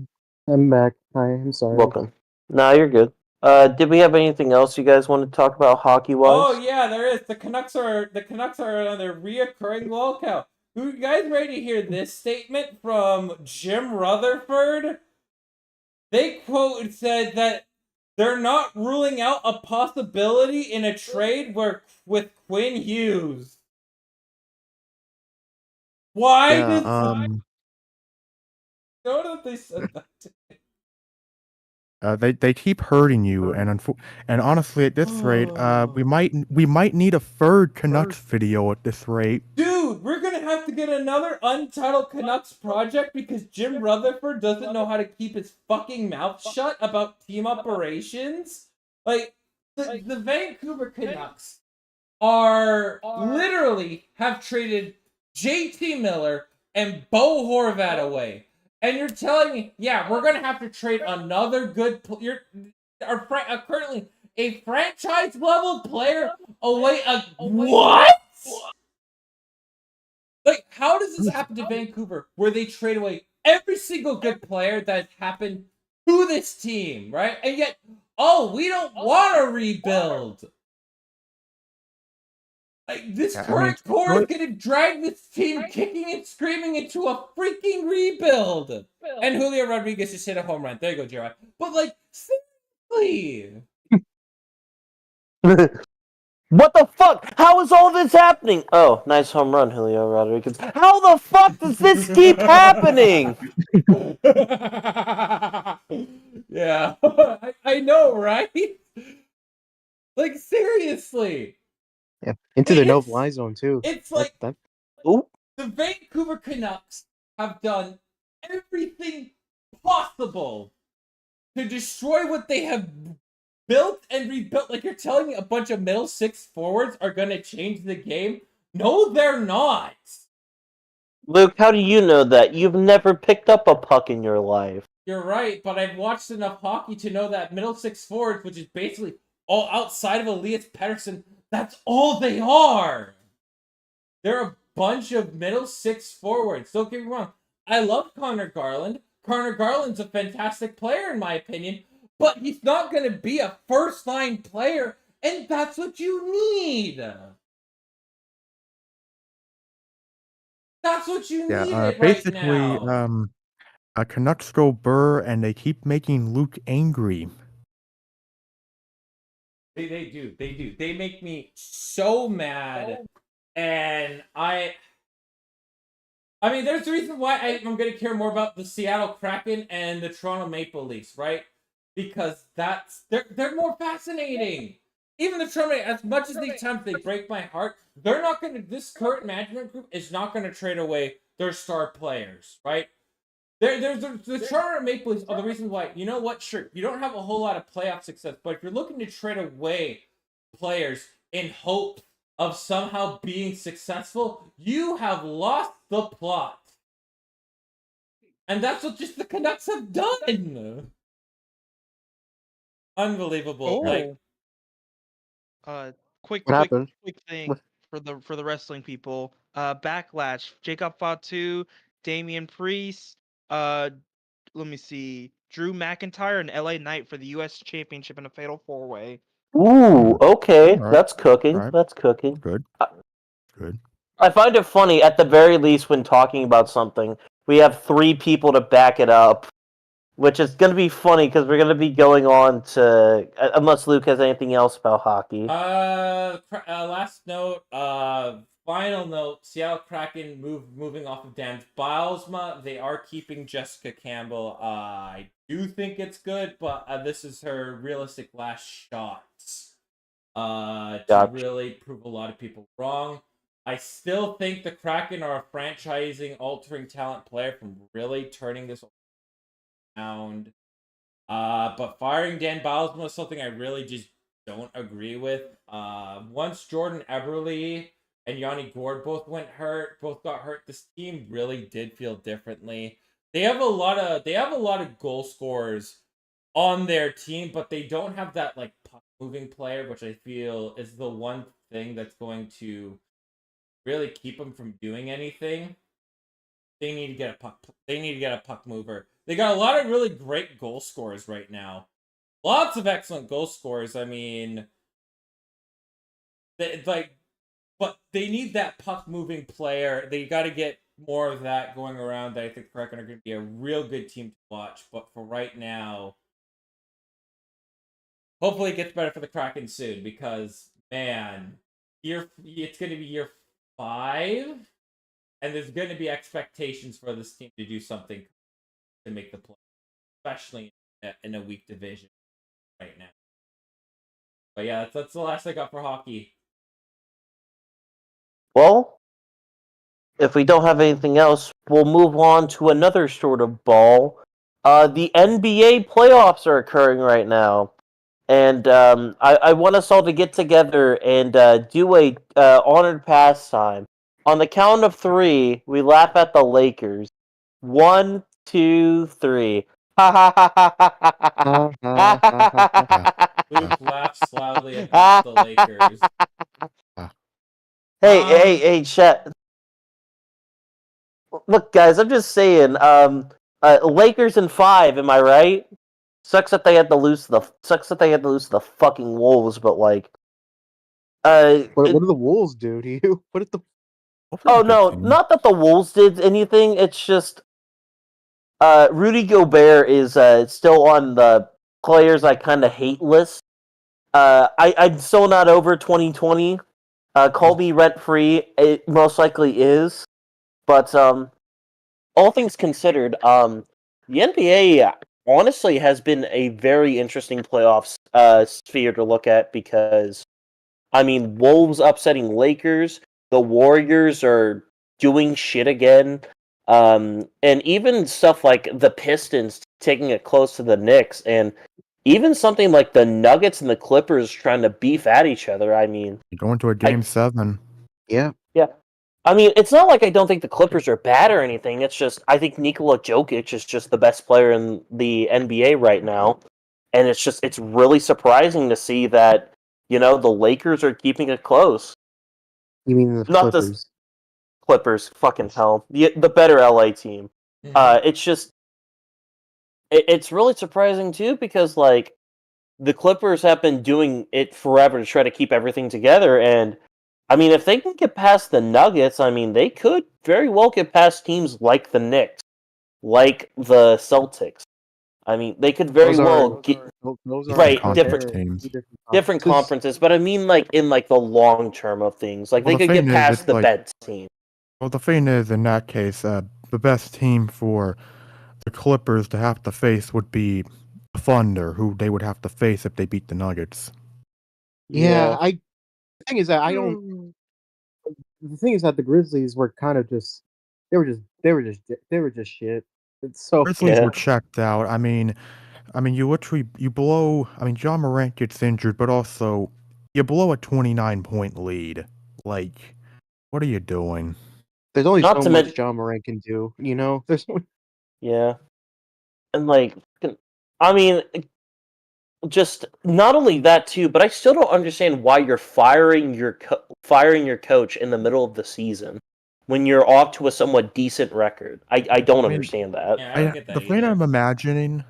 I'm back. Hi, I'm sorry. welcome. No, you're good. Did we have anything else you guys want to talk about hockey-wise? Oh yeah, there is. The Canucks are on their reoccurring lockout. You guys ready to hear this statement from Jim Rutherford? They said that they're not ruling out a possibility in a trade with Quinn Hughes. Why Yeah, did know that they said that? they keep hurting you, and honestly, at this rate, we might need a third Canucks video at this rate. Dude, we're gonna have to get another Untitled Canucks project because Jim Rutherford doesn't know how to keep his fucking mouth shut about team operations. Like, the Vancouver Canucks are literally have traded JT Miller and Bo Horvat away. And you're telling me, yeah, we're gonna have to trade another good currently a franchise level player away. What? Like, how does this happen to Vancouver, where they trade away every single good player that happened to this team, right? And yet, oh, we don't want to rebuild. Like, this current core is going to drag this team kicking and screaming into a freaking rebuild. And Julio Rodriguez just hit a home run. There you go, Gerard. But, like, seriously. What the fuck? How is all this happening? Oh, nice home run, Julio Rodriguez. How the fuck does this keep happening? Yeah, I know, right? Like, seriously. Yeah, into the no-fly zone too. It's like Ooh. the Vancouver Canucks have done everything possible to destroy what they have built and rebuilt. Like, you're telling me a bunch of middle six forwards are going to change the game? No, they're not. Luke, how do you know that? You've never picked up a puck in your life. You're right, but I've watched enough hockey to know that middle six forwards, which is basically all outside of Elias Pettersson, that's all they are. They're a bunch of middle six forwards. Don't get me wrong. I love Connor Garland. Connor Garland's a fantastic player, in my opinion, but he's not going to be a first-line player, and that's what you need. That's what you need right basically, now. Canucks go Burr, and they keep making Luke angry. They do. They make me so mad, and I mean, there's a reason why I'm going to care more about the Seattle Kraken and the Toronto Maple Leafs, right? Because they're more fascinating. Even the Toronto, as much as these times they break my heart, they're not going to. This current management group is not going to trade away their star players, right? There's the Toronto Maple Leafs are the reason why. You know what? Sure, you don't have a whole lot of playoff success, but if you're looking to trade away players in hope of somehow being successful, you have lost the plot. And that's what just the Canucks have done. Unbelievable. Like, quick thing What? for the wrestling people. Backlash. Jacob Fatu, Damian Priest, let me see, Drew McIntyre and LA Knight for the US Championship in a fatal 4-way. Ooh, okay. Alright, That's cooking. alright. That's cooking. Good. Good. I find it funny, at the very least, when talking about something, we have 3 people to back it up. Which is going to be funny because we're going to be going on to, unless Luke has anything else about hockey. Last note, final note, Seattle Kraken moving off of Dan Bilesma. They are keeping Jessica Campbell. I do think it's good, but this is her realistic last shot to really prove a lot of people wrong. I still think the Kraken are a franchising altering talent player from really turning this around. But firing Dan Bilesma was something I really just don't agree with. Once Jordan Eberle and Yanni Gourde both got hurt, this team really did feel differently. They have a lot of goal scorers on their team, but they don't have that like puck moving player, which I feel is the one thing that's going to really keep them from doing anything. They need to get a puck. They need to get a puck mover. They got a lot of really great goal scorers right now. Lots of excellent goal scorers. I mean, but they need that puck moving player. They got to get more of that going around. I think Kraken are going to be a real good team to watch. But for right now, hopefully it gets better for the Kraken soon because man, it's going to be year 5 And there's going to be expectations for this team to do something to make the play, especially in a weak division right now. But yeah, that's the last I got for hockey. Well, if we don't have anything else, we'll move on to another sort of ball. The NBA playoffs are occurring right now. And I want us all to get together and do a honored pastime. On the count of 3, we laugh at the Lakers. 1, 2, 3. Ha ha ha ha ha ha ha. Luke laughs loudly about the Lakers. Hey, chat. Look, guys, I'm just saying. Lakers in 5. Am I right? Sucks that they had to lose to the fucking Wolves, but like, What do the Wolves do to you? What did the oh no, not that the Wolves did anything. It's just Rudy Gobert is still on the players I kind of hate list. I'm still not over 2020. Call me rent free. It most likely is, but all things considered, the NBA honestly has been a very interesting playoffs sphere to look at because, I mean, Wolves upsetting Lakers, the Warriors are doing shit again, and even stuff like the Pistons taking it close to the Knicks, and even something like the Nuggets and the Clippers trying to beef at each other. I mean, Going to a game 7. Yeah. yeah. I mean, it's not like I don't think the Clippers are bad or anything. It's just I think Nikola Jokic is just the best player in the NBA right now, and it's really surprising to see that the Lakers are keeping it close. You mean the Not the Clippers? Clippers, fucking hell, the better LA team. It's just it's really surprising too because like the Clippers have been doing it forever to try to keep everything together, and I mean, if they can get past the Nuggets, I mean, they could very well get past teams like the Knicks, like the Celtics. I mean, they could very well get Those are right conference very teams. different conferences, but I mean, like in like the long term of things, like Well, they the could get thing is, past it's the like, best team. well, the thing is, in that case, the best team for the Clippers to have to face would be the Thunder, who they would have to face if they beat the Nuggets. Yeah, the thing is that I don't. The thing is that the Grizzlies were kind of just. They were just shit. It's so. Grizzlies Yeah. were checked out. I mean, you blow. I mean, John Morant gets injured, but also you blow a 29-point lead. Like, what are you doing? There's only Not so to much mention, John Morant can do. You know, there's. yeah, and like, I mean, just not only that too, but I still don't understand why you're firing your coach in the middle of the season when you're off to a somewhat decent record. I don't understand that. Yeah, I don't get that The thing either. I'm imagining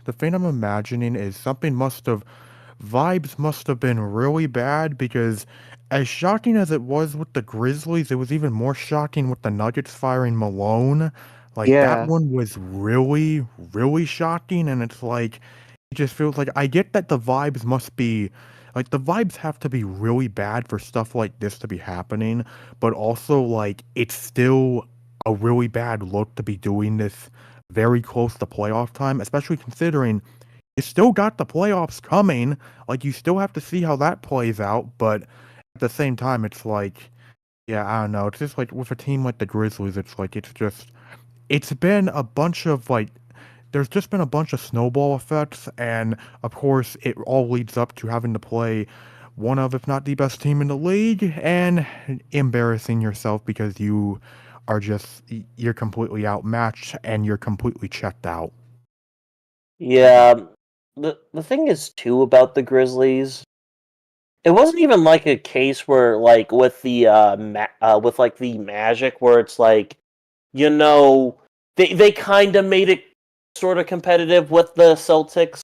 is vibes must have been really bad because as shocking as it was with the Grizzlies, it was even more shocking with the Nuggets firing Malone. Like that Yeah. one was really, really shocking, and it's like it just feels like I get that the vibes must be like the vibes have to be really bad for stuff like this to be happening, but also like it's still a really bad look to be doing this very close to playoff time, especially considering you still got the playoffs coming. Like, you still have to see how that plays out, but at the same time, it's like, yeah, I don't know. It's just like with a team like the Grizzlies, it's like, it's been a bunch of like, there's just been a bunch of snowball effects, and of course, it all leads up to having to play one of, if not the best team in the league, and embarrassing yourself because you're completely outmatched and you're completely checked out. Yeah, the thing is too about the Grizzlies, it wasn't even like a case where like with the with like the Magic where it's like they kind of made it sort of competitive with the Celtics,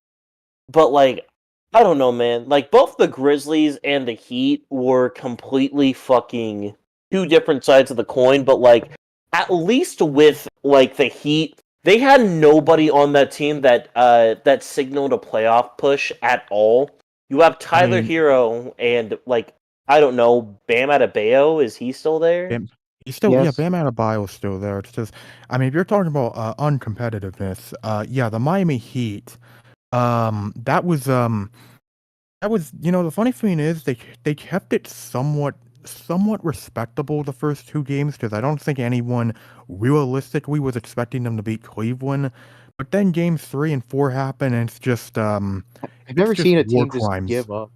but like I don't know, man. Like both the Grizzlies and the Heat were completely fucking two different sides of the coin, but like at least with like the Heat, they had nobody on that team that signaled a playoff push at all. You have Tyler mean, Hero and like I don't know, Bam Adebayo, is he still there? He's still, Yes. Bam Adebayo is still there. It's just, I mean, if you're talking about uncompetitiveness, the Miami Heat, that was, the funny thing is they kept it somewhat respectable the first two games because I don't think anyone realistically was expecting them to beat Cleveland. But then games 3 and 4 happen, and it's just I've never just seen a war team just crimes. give up.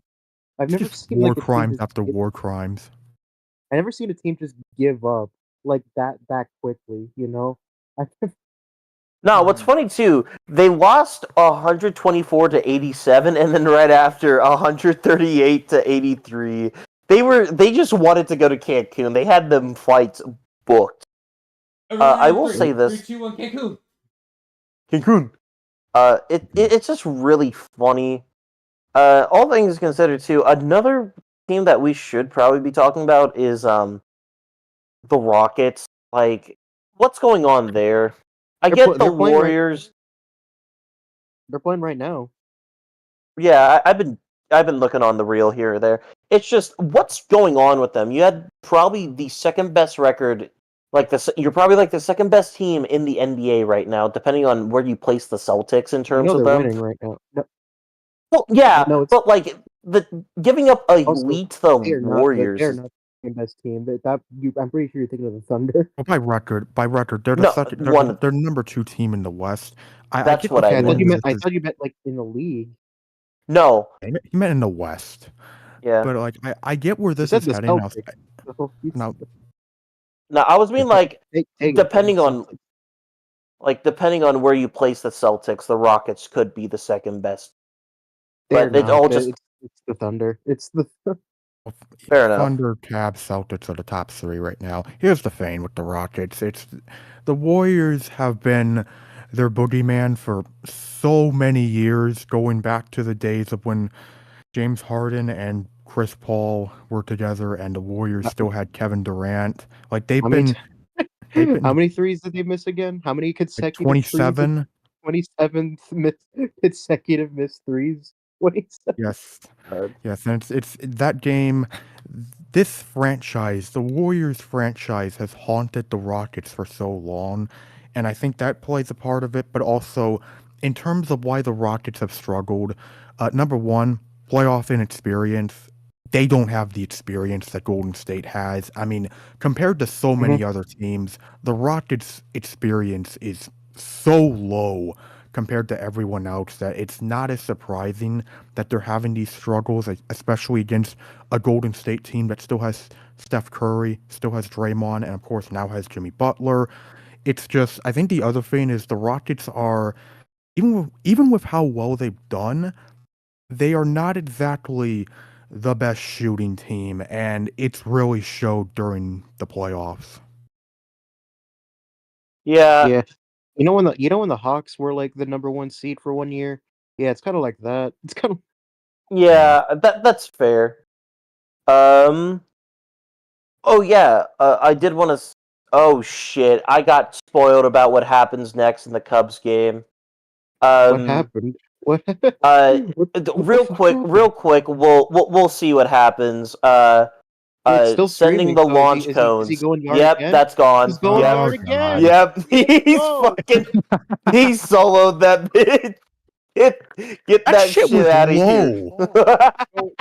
I've It's never just seen war like a team crimes just after war crimes. I never seen a team just give up like that quickly, you know? No, what's funny too, they lost 124 to 87, and then right after 138 to 83. They just wanted to go to Cancun. They had them flights booked. I will say this. 3, 2, 1, Cancun. Cancun. It's just really funny. All things considered too, another team that we should probably be talking about is the Rockets. Like, what's going on there? I get the Warriors. They're playing right now. Yeah, I've been looking on the reel here or there. It's just what's going on with them. You had probably the second best record, you're probably like the second best team in the NBA right now, depending on where you place the Celtics in You terms know of they're them. winning right now. No, Well, yeah, no, it's but like giving up a also lead to the they are Warriors. not the second best team. I'm pretty sure you're thinking of the Thunder. Well, by record, they're No, they're number 2 team in the West. I That's get what the I Okay, meant. feeling I this thought you meant like in the league. No, he meant in the West. yeah. But like I get where You this said is the heading. Celtics. So Now, No, I was mean like Taegan depending said on depending on where you place the Celtics, the Rockets could be the second best. they're But it's not. all just It's the Thunder. It's the fair enough. Thunder, Cavs, Celtics are the top 3 right now. Here's the thing with the Rockets. It's the Warriors have been their boogeyman for so many years, going back to the days of when James Harden and Chris Paul were together and the Warriors still had Kevin Durant. Like how many how many threes did they miss again? How many like consecutive threes? 27. 27 consecutive missed threes. 27. Yes. Yes, and it's that game. This franchise, the Warriors franchise, has haunted the Rockets for so long, and I think that plays a part of it. But also, in terms of why the Rockets have struggled, number one, playoff inexperience. They don't have the experience that Golden State has. I mean, compared to so many other teams, the Rockets' experience is so low compared to everyone else that it's not as surprising that they're having these struggles, especially against a Golden State team that still has Steph Curry, still has Draymond, and of course now has Jimmy Butler. It's just, I think the other thing is the Rockets are, even with how well they've done, they are not exactly the best shooting team, and it's really showed during the playoffs. Yeah, Yeah. You know when the Hawks were like the number 1 seed for 1 year? Yeah, it's kind of like that. It's kind of yeah, that's fair. Oh yeah, I did want to. Oh shit, I got spoiled about what happens next in the Cubs game. what happened. What? Real quick, we'll see what happens. It's still Sending streaming. the So launch is cones. he going yard Yep, again? that's gone. He's going Yep. yard Oh, again. God. Yep, he's go. fucking. He soloed that bitch. Get that shit was shit out of here.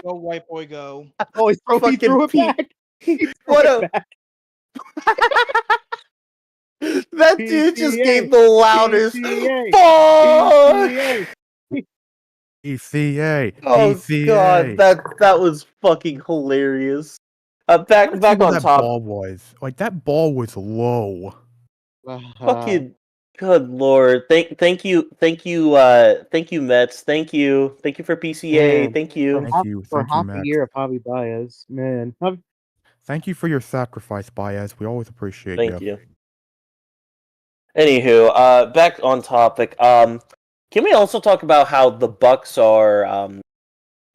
Go white boy, go. Oh, he Fucking threw it Pete. back. He threw What it a back. that dude just PCA. gave the loudest PCA. fuck. ECA. Oh god, that was fucking hilarious. Back on that top. ball was. Like, that ball was low. Fucking good lord. Thank you, Mets. Thank you for PCA. Man, Thank you. for half a Matt. year of Javi Baez, man. Thank you for your sacrifice, Baez. We always appreciate Thank you. Anywho, back on topic. Can we also talk about how the Bucks are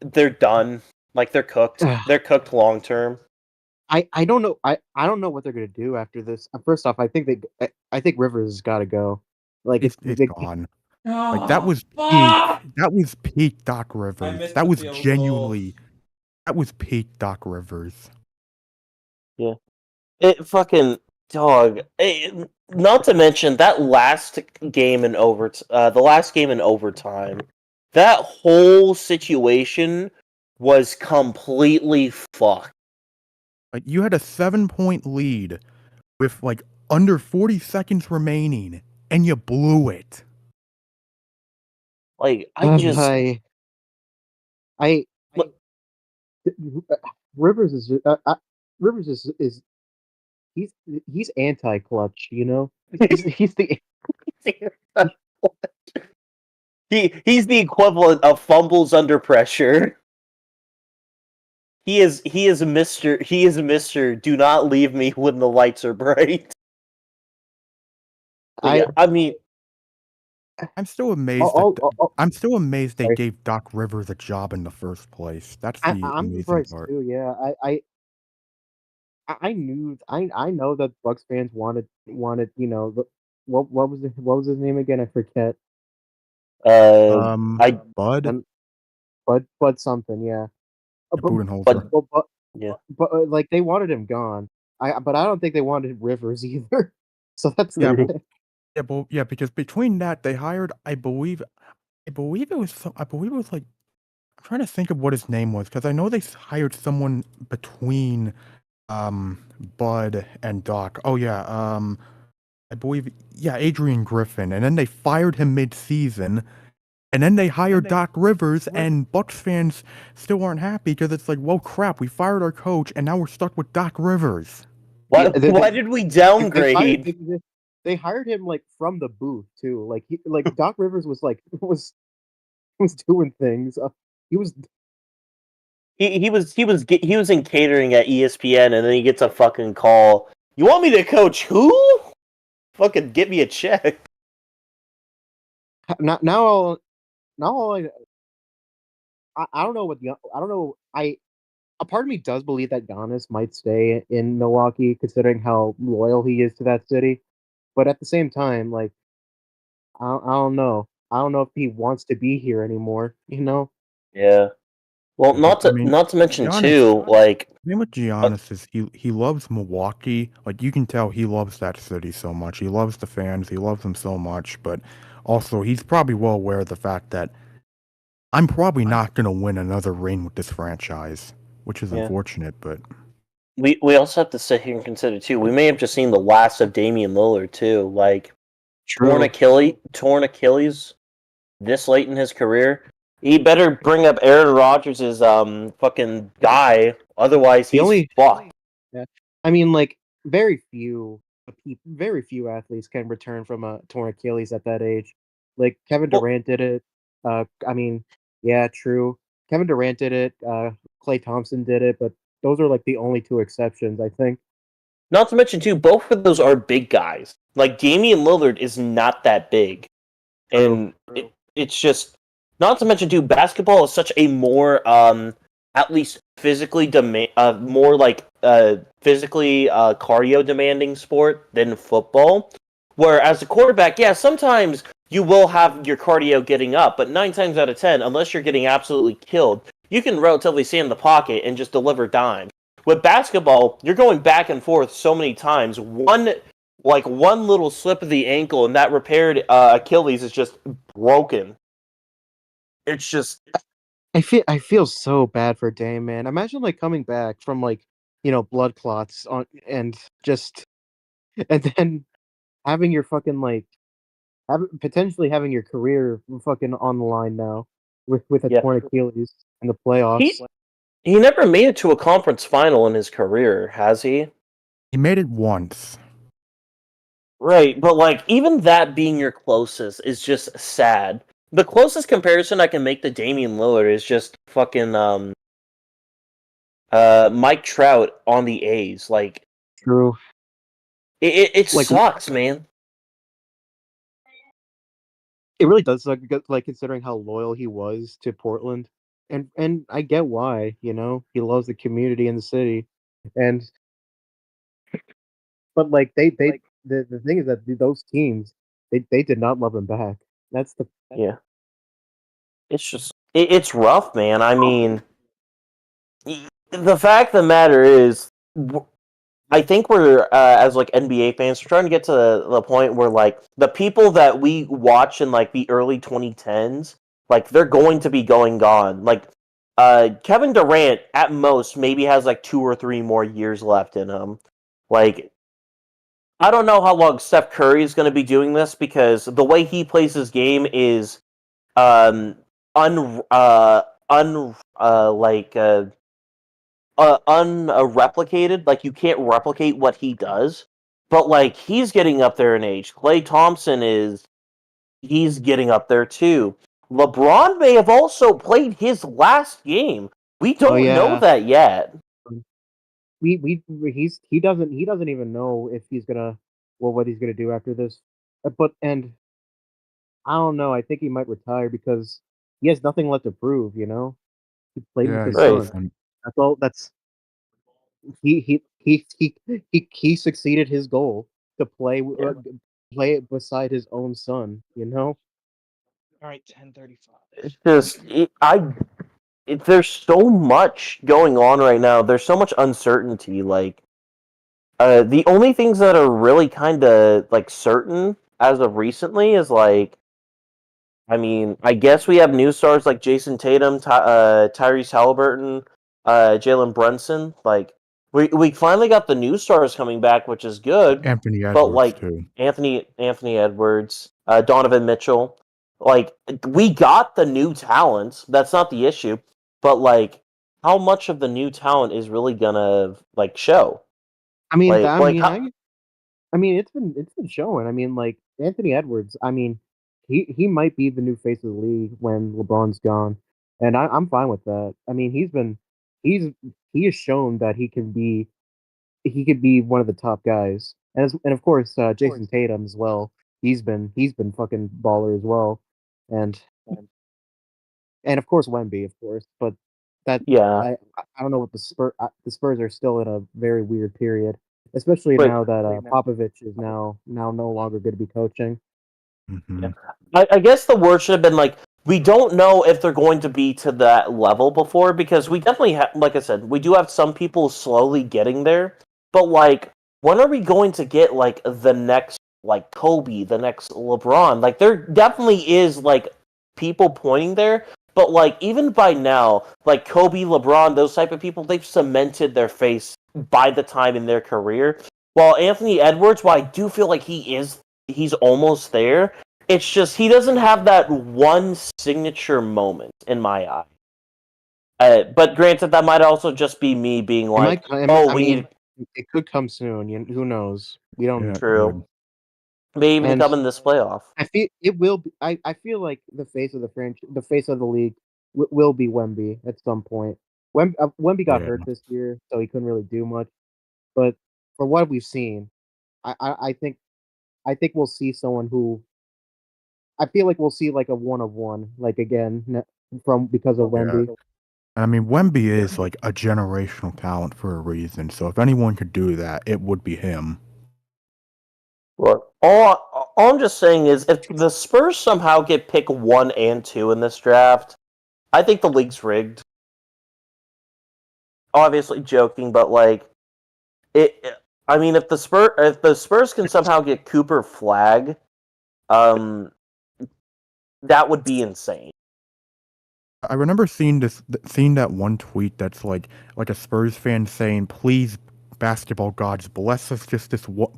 they're done? Like they're cooked. They're cooked long term. I don't know. I don't know what they're gonna do after this. First off, I think Rivers has got to go. Like It's they, gone. Oh, Like, that was fuck! peak. That was peak Doc Rivers. missed That the was field genuinely. That was peak Doc Rivers. Yeah. It fucking dog. Not to mention that last game in the last game in overtime. That whole situation was completely fucked. Like you had a 7-point lead with like under 40 seconds remaining, and you blew it. Like I Look- Rivers is Rivers is he's anti-clutch, you know. He's the he's the equivalent of fumbles under pressure. He is Mr. Do not leave me when the lights are bright. I mean, I'm still amazed. I'm still amazed they sorry. gave Doc Rivers a job in the first place. That's the I'm amazing surprised part. too. Yeah, I know that Bucks fans wanted what was his name again? I forget. I Bud Um, Bud something. Yeah. Budenholzer. yeah. But like they wanted him gone. But I don't think they wanted Rivers either. So that's Yeah, the but, yeah, because between that they hired, I believe it was like, I'm trying to think of what his name was because I know they hired someone between Bud and Doc. Oh yeah, I believe, yeah, Adrian Griffin, and then they fired him mid-season, and then they hired Doc Rivers, and Bucks fans still aren't happy because it's like, well, crap, we fired our coach, and now we're stuck with Doc Rivers. Why Yeah, why did we they downgrade? they hired him like from the booth too. Like Doc Rivers was like was doing things. He was He was in catering at ESPN, and then he gets a fucking call. You want me to coach who? Fucking get me a check. now all I don't know I don't know a part of me does believe that Giannis might stay in Milwaukee considering how loyal he is to that city, but at the same time, like I don't know. I don't know if he wants to be here anymore. You know. Yeah. Well, But I mean, not to mention Giannis, too, like the thing with Giannis is he loves Milwaukee. Like you can tell he loves that city so much. He loves the fans. He loves them so much. But also, he's probably well aware of the fact that I'm probably not going to win another ring with this franchise, which is Yeah. unfortunate. But we also have to sit here and consider too. We may have just seen the last of Damian Lillard too. Like torn Achilles this late in his career. He better bring up Aaron Rodgers' fucking guy, otherwise he's fucked. Yeah. I mean, like very few athletes can return from a torn Achilles at that age. Like Kevin Well- Durant did it. I mean, yeah, true. Kevin Durant did it. Klay Thompson did it, but those are like the only two exceptions, I think. Not to mention too, both of those are big guys. Like Damian Lillard is not that big, and it's just not to mention too. Basketball is such a more at least physically more like physically cardio demanding sport than football. Where as a quarterback, yeah, sometimes you will have your cardio getting up, but 9 times out of 10, unless you're getting absolutely killed, you can relatively stay in the pocket and just deliver dimes. With basketball, you're going back and forth so many times. One little slip of the ankle and that repaired Achilles is just broken. It's just I feel so bad for Dame, man. Imagine like coming back from like, blood clots on and just and then having your fucking like potentially having your career fucking on the line now with a torn Achilles in the playoffs. He never made it to a conference final in his career, has he? he made it once. Right, but like even that being your closest is just sad. The closest comparison I can make to Damian Lillard is just fucking Mike Trout on the A's. Like True. it Like, sucks, man. it really does suck because, like, considering how loyal he was to Portland, and I get why. He loves the community and the city, and but like the thing is that those teams they did not love him back. That's the Yeah. It's just it's rough, man. I mean, the fact of the matter is I think we're as like NBA fans, we're trying to get to the point where like the people that we watch in like the early 2010s, like they're going to be gone. Like Kevin Durant at most maybe has like 2 or 3 more years left in him. Like I don't know how long Steph Curry is going to be doing this because the way he plays his game is um un un like unreplicated. Like you can't replicate what he does. But like he's getting up there in age. Klay Thompson he's getting up there too. LeBron may have also played his last game. We don't know yeah. that yet. He doesn't even know if he's gonna what he's gonna do after this. And I don't know. I think he might retire because he has nothing left to prove. He played with Yeah, he his Right. son. That's all. That's he succeeded his goal to play it beside his own son. All right, 10:35. It's just there's so much going on right now. There's so much uncertainty. Like the only things that are really kind of like certain as of recently is like I mean, I guess we have new stars like Jason Tatum, Tyrese Halliburton, Jalen Brunson. Like we finally got the new stars coming back, which is good. Anthony But Edwards like too. Anthony Edwards, Donovan Mitchell, like we got the new talent. That's not the issue. But like, how much of the new talent is really gonna like show? I mean, Like I like mean, how, I mean, it's been showing. I mean, like Anthony Edwards. I mean, he might be the new face of the league when LeBron's gone, and I'm fine with that. I mean, he's he has shown that he could be one of the top guys, and of course Jason Tatum as well. He's been fucking baller as well, and and of course Wemby, of course. But that yeah. I don't know what the Spurs are still in a very weird period, especially Wait, now that Popovich is now no longer going to be coaching. Hmm. I guess the word should have been like we don't know if they're going to be to that level before because we definitely have, like I said, we do have some people slowly getting there. But like, when are we going to get like the next like Kobe, the next LeBron? Like, there definitely is like people pointing there. But like, even by now, like Kobe, LeBron, those type of people, they've cemented their face by the time in their career. While Anthony Edwards, while I do feel like he's almost there. It's just he doesn't have that one signature moment in my eye. But granted, that might also just be me being It like, might. "Oh, I we mean, need it could come soon. Who knows? We don't. Yeah, it true, could. maybe even And come in this playoff." I feel it will. I feel like the face of the league, will be Wemby at some point. Wemby got Yeah. hurt this year, so he couldn't really do much. But for what we've seen, I think we'll see someone who I feel like we'll see like a one of one, like again from because of Yeah. Wemby. I mean, Wemby is like a generational talent for a reason. So if anyone could do that, it would be him. Look, all I'm just saying is, if the Spurs somehow get pick 1 and 2 in this draft, I think the league's rigged. Obviously, joking, but like I mean, if the Spurs can somehow get Cooper Flag, um, that would be insane. I remember seeing that one tweet that's like a Spurs fan saying, "Please, basketball gods, bless us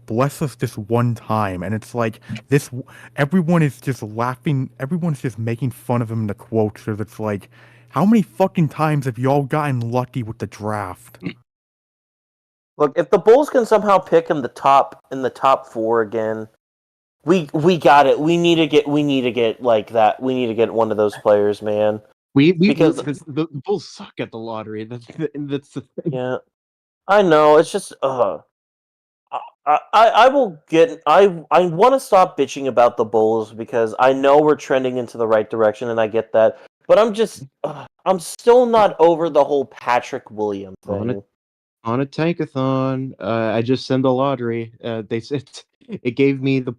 bless us this one time." And it's like this, everyone is just laughing. Everyone's just making fun of him in the quotes. So it's like, how many fucking times have y'all gotten lucky with the draft? Look, if the Bulls can somehow pick in the top 4 again, we got it. We need to get like that. We need to get one of those players, man. Because the Bulls suck at the lottery. That's the thing. yeah, I know. It's just I will get I want to stop bitching about the Bulls because I know we're trending into the right direction and I get that, but I'm still not over the whole Patrick Williams On a thing. on a tankathon, I just sent the lottery. They said it gave me the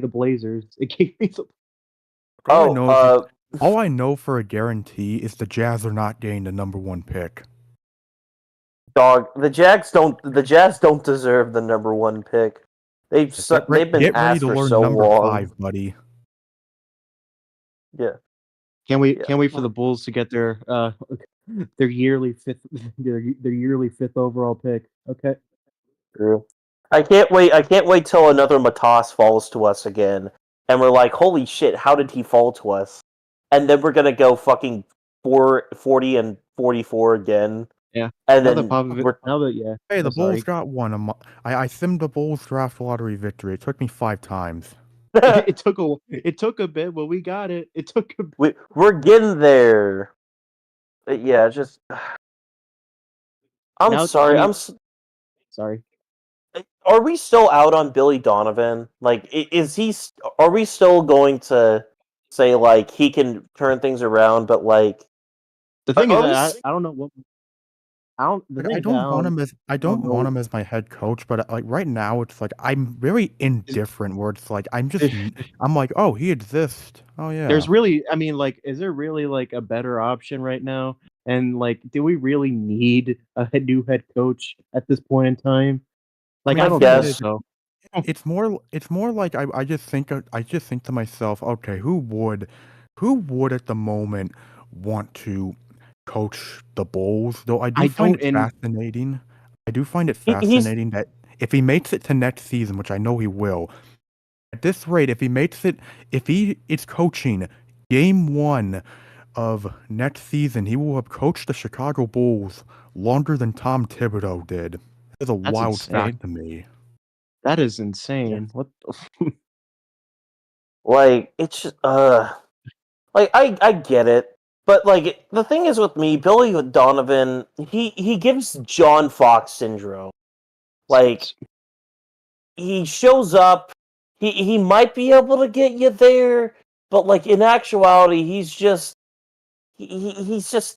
Blazers. It gave me the All I know for a guarantee is the Jazz are not getting the #1 pick. Dog, the Jazz don't deserve the number 1 pick. They've been Get ready asked to for learn so number long. 5, buddy. Yeah. Can't wait Yeah. for the Bulls to get their yearly their yearly 5th overall pick. Okay. True. I can't wait till another Matas falls to us again, and we're like, holy shit, how did he fall to us? And then we're gonna go fucking 40 and 44 again. Yeah. And Now then that Hey, the Bulls sorry. got one. I simmed the Bulls draft lottery victory. It took me 5 times. It took a bit, but we got it. It took a we're getting there. Yeah, just I'm Now, sorry. I mean, sorry. Are we still out on Billy Donovan? Like, is he? Are we still going to say like he can turn things around? But like, The thing is are we? that I don't know what I don't. The Like, thing I is that don't want him as I don't want know. him as my head coach, but like right now it's like I'm very indifferent. Where it's like I'm like, oh, he exists. Oh yeah. There's really, I mean, like, is there really like a better option right now? And like, do we really need a new head coach at this point in time? Like, mean, I the don't thing think guess. so. It's more like I just think to myself, okay, who would at the moment want to coach the Bulls? Though I do I find don't, it and fascinating. I do find it He's fascinating that if he makes it to next season, which I know he will, at this rate, if he is coaching game 1 of next season, he will have coached the Chicago Bulls longer than Tom Thibodeau did. That is a that's wild insane. fact to me. That is insane. What? like it's just, like I get it, but like the thing is with me, Billy Donovan, he gives John Fox syndrome. Like he shows up, he might be able to get you there, but like in actuality, he's just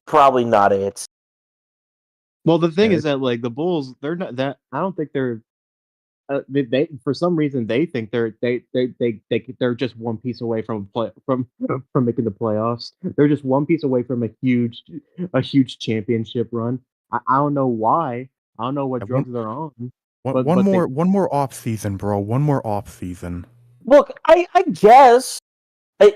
probably not it. Well, the thing Yeah, is that like the Bulls, they're not that. I don't think they're. They for some reason they think they're just one piece away from from making the playoffs. They're just one piece away from a huge championship run. I don't know why. I don't know what one, drugs they're on. one, But one they more one more off season, bro. One more off season. Look, I guess I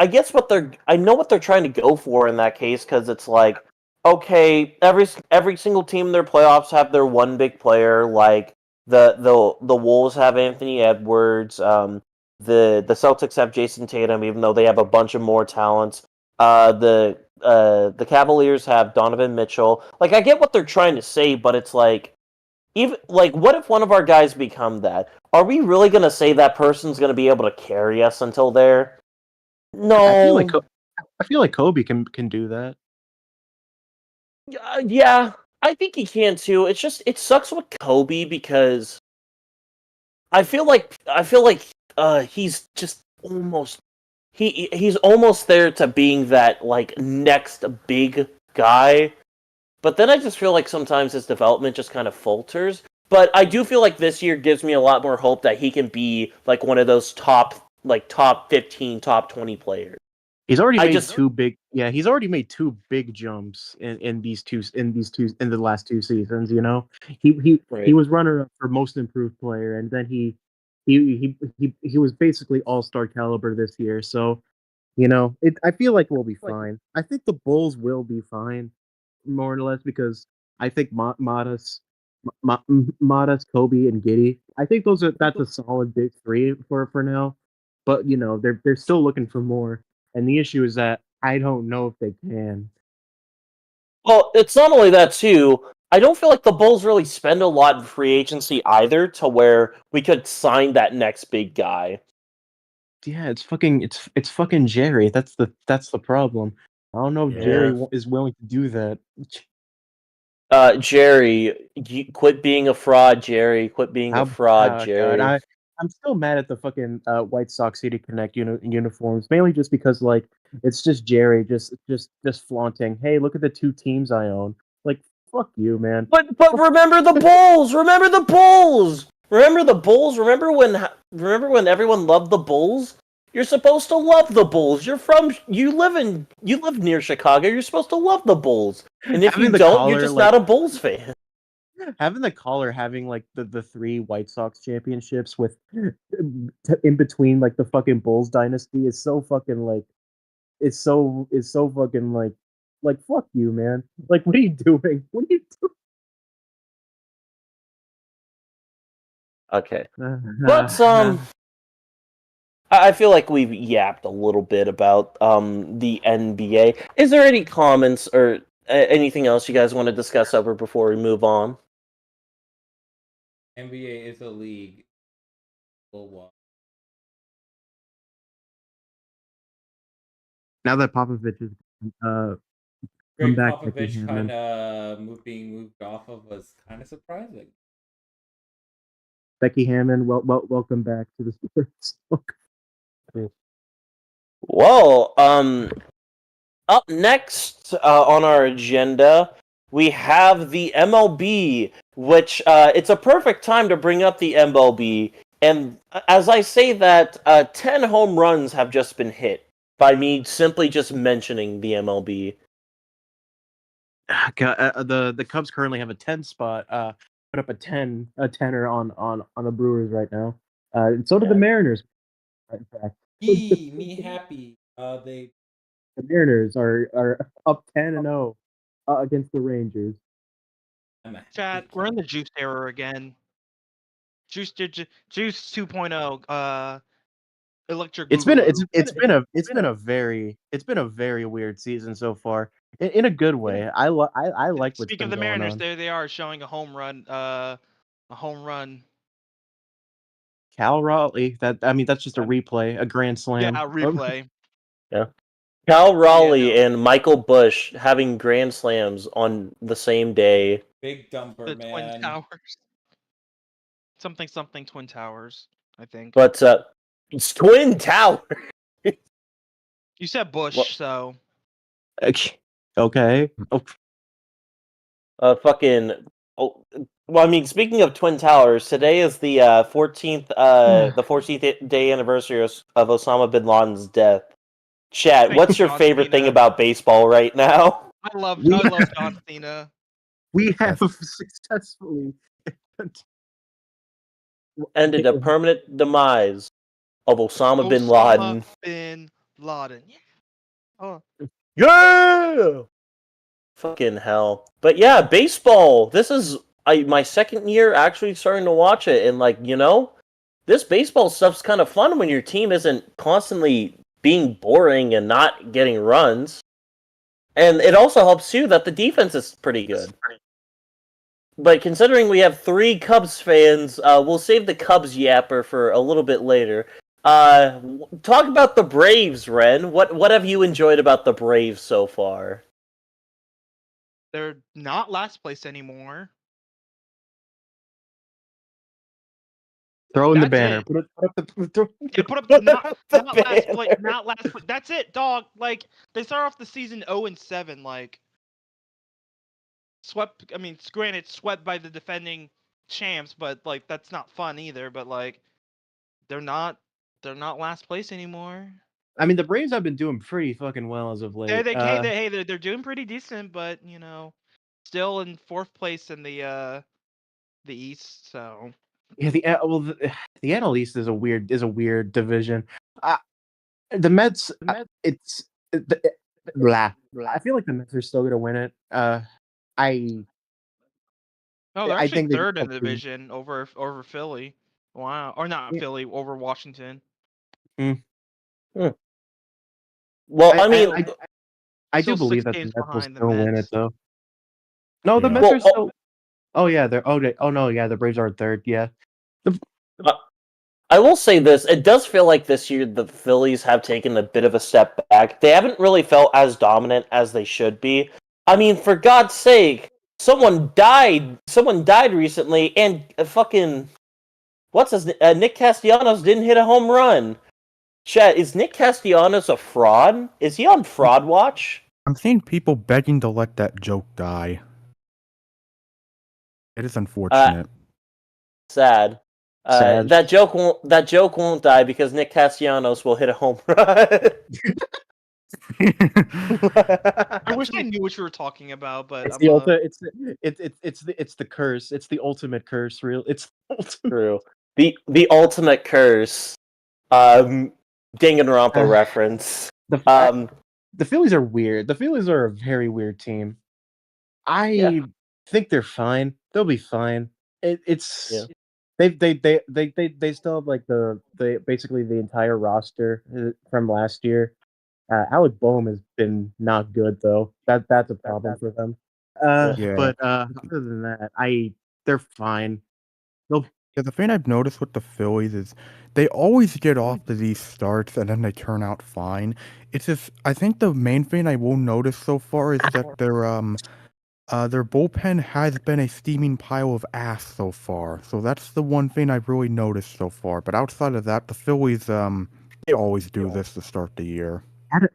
guess what I know what they're trying to go for in that case, because it's like, okay, every single team in their playoffs have their one big player. Like the Wolves have Anthony Edwards. The Celtics have Jason Tatum, even though they have a bunch of more talents. The Cavaliers have Donovan Mitchell. Like, I get what they're trying to say, but it's like, even like, what if one of our guys become that? Are we really gonna say that person's gonna be able to carry us until there? No. I feel like Kobe can do that. Yeah, I think he can too. It's just it sucks with Kobe because I feel like he's just almost he's almost there to being that like next big guy. But then I just feel like sometimes his development just kind of falters. But I do feel like this year gives me a lot more hope that he can be like one of those top 15, top 20 players. He's already I made just- two big. Yeah, he's already made two big jumps in the last 2 seasons. You know, he was runner up for most improved player, and then he was basically all-star caliber this year. So, you know, I feel like we'll be fine. I think the Bulls will be fine, more or less, because I think Modest, Kobe, and Giddy. I think that's a solid big three for now. But you know, they're still looking for more. And the issue is that I don't know if they can. Well, it's not only that too. I don't feel like the Bulls really spend a lot in free agency either, to where we could sign that next big guy. Yeah, it's fucking Jerry. That's the problem. I don't know if Jerry is willing to do that. Jerry, quit being a fraud, Jerry. Quit being a fraud, Jerry. God, I'm still mad at the fucking White Sox City Connect uniforms, mainly just because like it's just Jerry just flaunting. Hey, look at the two teams I own. Like, fuck you, man. But remember the Bulls. Remember the Bulls. Remember the Bulls. Remember when everyone loved the Bulls? You're supposed to love the Bulls. You live near Chicago. You're supposed to love the Bulls. And if Having you the don't, you're collar, just like- not a Bulls fan. Having the caller having like the 3 White Sox championships with in between like the fucking Bulls dynasty is so fucking like it's so fucking like fuck you, man. Like what are you doing? What are you Okay. doing? But I feel like we've yapped a little bit about the NBA. Is there any comments or anything else you guys want to discuss over before we move on? NBA is a league. We'll watch. Now that Popovich is Greg back, Becky Popovich Hammond. kind of being moved off of was kind of surprising. Becky Hammond, welcome back to the Spurs. Well, up next on our agenda, we have the MLB, which it's a perfect time to bring up the MLB. And as I say that, 10 home runs have just been hit by me simply just mentioning the MLB. The Cubs currently have a 10 spot. Put up a tenner on the Brewers right now. And so did the Mariners. In fact, Me happy. The Mariners are up 10-0 against the Rangers. I'm a happy Chat, we're in the Juice era again. Juice 2.0. Electric. It's been Boogaloo. a very weird season so far. In a good way. I like what's Speaking been of the going Mariners, on. there they are showing a home run. A home run. Cal Raleigh. That's just a replay, a grand slam. Yeah, replay. Cal Raleigh no. and Michael Bush having grand slams on the same day. big dumper, The man. Twin Towers. Something Twin Towers, I think. But it's Twin Tower. You said Bush, Well- so Okay. Oh, Fucking. Oh, well, I mean, speaking of Twin Towers, today is the 14th day anniversary of Osama bin Laden's death. Chat, Thank what's you, your John favorite thing Cena. about baseball right now? I love We- John Cena. we have successfully Ended a permanent demise of Osama bin Osama Laden. bin Laden. Yeah. Oh, Yeah! Fucking hell. But yeah, baseball. This is my second year actually starting to watch it, and this baseball stuff's kind of fun when your team isn't constantly being boring and not getting runs. And it also helps too that the defense is pretty good. But considering we have 3 Cubs fans, we'll save the Cubs yapper for a little bit later. Talk about the Braves, Ren. What have you enjoyed about the Braves so far? they're not last place anymore. throw in the That's banner. it. Put up the Yeah, put up Put not up the last place. banner. Not last place. That's it, dog. Like they start off the season 0-7. Like swept. I mean, granted, swept by the defending champs, but like that's not fun either. But like they're not last place anymore. I mean, the Braves have been doing pretty fucking well as of late. They're doing pretty decent, but still in 4th place in the East. So Yeah, the NL East is a weird division. The Mets, blah. I feel like the Mets are still gonna win it. they're I actually think they 3rd in just the have to- division over Philly. Wow, or not Yeah. Philly, over Washington. Well, I mean, I do Still believe 6 that the games Mets will behind the still win Mets. it though. No, the Yeah. Mets Well, are still. Oh yeah, they're. Oh no, yeah, the Braves are 3rd. Yeah, I will say this: it does feel like this year the Phillies have taken a bit of a step back. They haven't really felt as dominant as they should be. I mean, for God's sake, someone died. Someone died recently, and fucking Nick Castellanos didn't hit a home run. Chat, is Nick Castellanos a fraud? Is he on fraud watch? I'm seeing people begging to let that joke die. It is unfortunate. Sad. Sad. That joke won't die because Nick Castellanos will hit a home run. I wish I knew what you were talking about, but It's I'm the ultimate. It's the curse. It's the ultimate curse. Real. It's the ultimate. True. The ultimate curse. Danganronpa reference. The Phillies are weird. The Phillies are a very weird team. I think they're fine. They'll be fine. It's Yeah. they still have like the basically the entire roster from last year. Alec Boehm has been not good though. That's a problem for them. Yeah. But other than that, they're fine. They'll Yeah, the thing I've noticed with the Phillies is they always get off to these starts and then they turn out fine. It's just I think the main thing I will notice so far is that their bullpen has been a steaming pile of ass so far. So that's the one thing I've really noticed so far. But outside of that, the Phillies they always do this to start the year.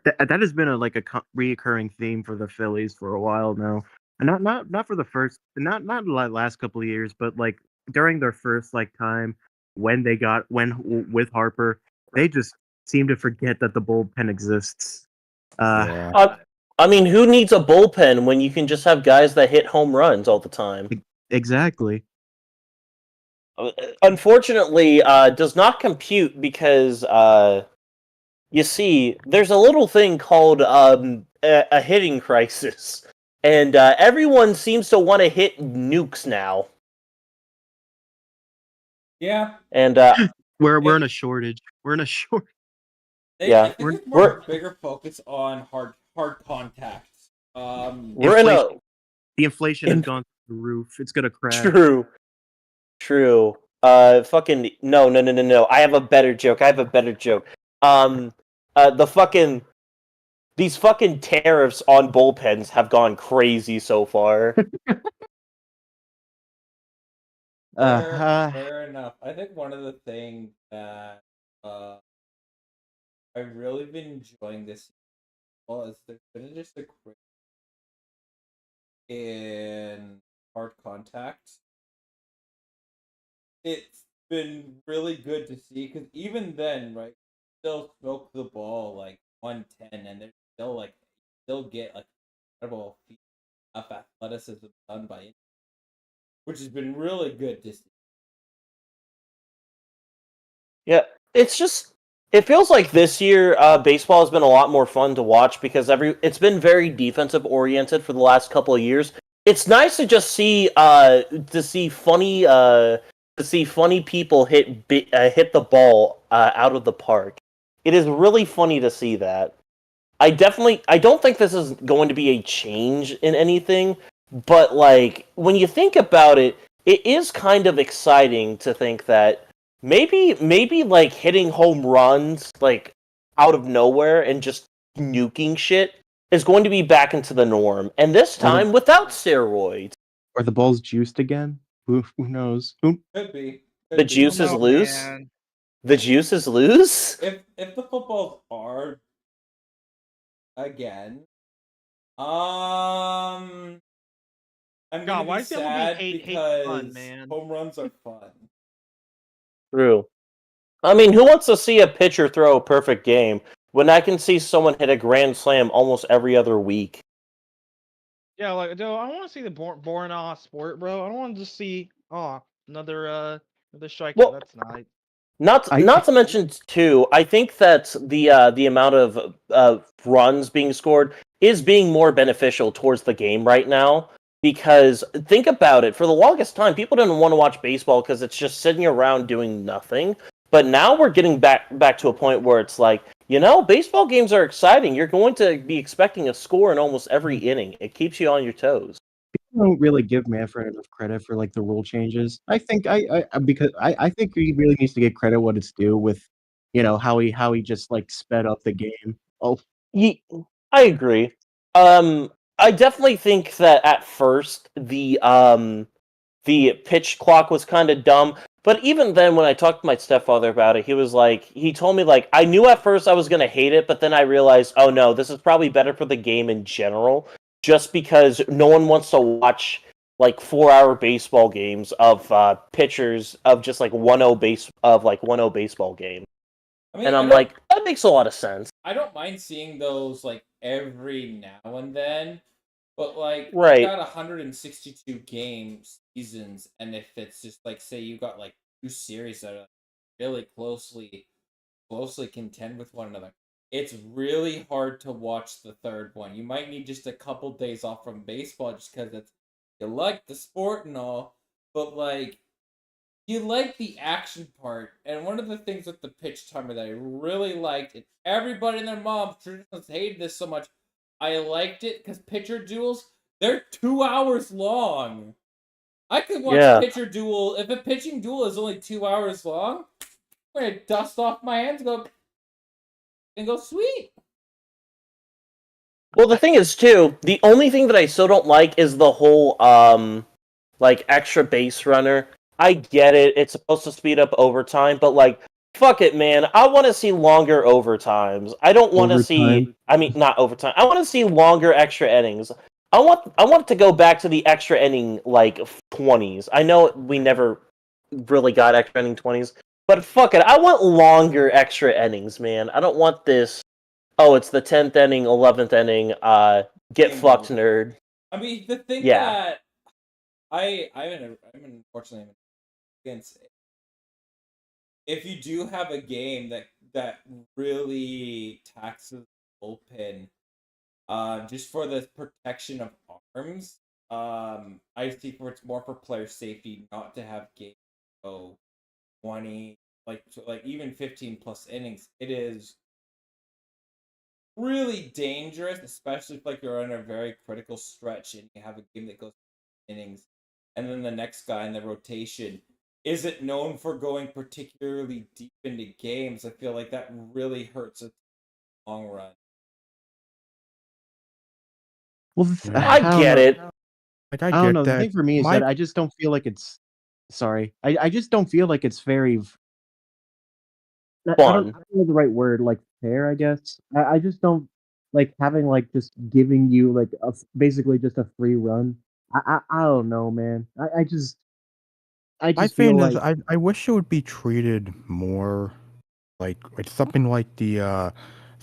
that has been a reoccurring theme for the Phillies for a while now. And not for the first not the last couple of years, but like during their first time when with Harper, they just seem to forget that the bullpen exists. Yeah. I mean, who needs a bullpen when you can just have guys that hit home runs all the time? Exactly. Unfortunately, does not compute because you see, there's a little thing called a hitting crisis, and everyone seems to want to hit nukes now. Yeah. And We're in a shortage. We're in a short. Yeah. I think it's more We're- of a bigger focus on hard contact. we're in a The inflation has gone through the roof. It's gonna crash. True. Fucking no. I have a better joke. These fucking tariffs on bullpens have gone crazy so far. Fair enough. I think one of the things that I've really been enjoying this is there's been just a quick in hard contact. It's been really good to see because even then, right, still smoke the ball 110, and they're still get incredible feat of athleticism done by, which has been really good to see. Yeah, it feels like this year baseball has been a lot more fun to watch because it's been very defensive oriented for the last couple of years. It's nice to just see funny people hit the ball out of the park. It is really funny to see that. I don't think this is going to be a change in anything, but when you think about it, it is kind of exciting to think that maybe hitting home runs out of nowhere and just nuking shit is going to be back into the norm, and this time without steroids. Are the balls juiced again? Who knows? Could be. The juice is loose. Man. The juice is loose. If the footballs are again, I'm gonna why be does everyone sad hate because fun, man? home runs are fun. True. I mean, who wants to see a pitcher throw a perfect game when I can see someone hit a grand slam almost every other week? Yeah, dude, I want to see the boring sport, bro. I don't want to just see another strikeout. Well, That's not. Not to mention too, I think that the amount of runs being scored is being more beneficial towards the game right now. Because think about it, for the longest time, people didn't want to watch baseball because it's just sitting around doing nothing. But now we're getting back to a point where it's like, baseball games are exciting. You're going to be expecting a score in almost every inning. It keeps you on your toes. People don't really give Manfred enough credit for the rule changes. I think I think he really needs to get credit what it's due with, how he just sped up the game. Oh, I agree. I definitely think that at first the pitch clock was kind of dumb, but even then, when I talked to my stepfather about it, he told me I knew at first I was gonna hate it, but then I realized, oh no, this is probably better for the game in general, just because no one wants to watch like 4-hour baseball games of pitchers of just like 1-0 baseball game. I mean, And I'm like, that makes a lot of sense. I don't mind seeing those like every now and then, but like Right. you got 162 game seasons, and if it's just like say you got like 2 series that are really closely contend with one another, it's really hard to watch the third one. You might need just a couple days off from baseball just because it's you like the sport and all, but like you like the action part. And one of the things with the pitch timer that I really liked, and everybody and their moms traditionalists hated this so much, I liked it because pitcher duels, they're 2 hours long. I could watch pitcher duel. If a pitching duel is only 2 hours long, I'm gonna dust off my hands and go sweet. Well, the thing is, too, the only thing that I still don't like is the whole, like, extra base runner. I get it, it's supposed to speed up overtime, but, like, fuck it, man. I want to see longer overtimes. I don't want to see, I mean, not overtime. I want to see longer extra innings. I want to go back to the extra inning, like, 20s. I know we never really got extra inning 20s, but fuck it. I want longer extra innings, man. I don't want this, oh, it's the 10th inning, 11th inning, get fucked, nerd. I mean, the thing that I'm unfortunately against, if you do have a game that really taxes the bullpen, just for the protection of arms, I think it's more for player safety not to have games go 20, like even 15 plus innings. It is really dangerous, especially if like you're on a very critical stretch and you have a game that goes innings, and then the next guy in the rotation isn't known for going particularly deep into games. I feel like that really hurts a long run. Well, I get it. Like, I don't know. The that. thing for me is that I just don't feel like it's. Sorry, I just don't feel like it's very. I don't know the right word, like fair, I guess. I just don't like having like just giving you like basically just a free run. I don't know, man. I just My feel thing like is, I wish it would be treated more like something like the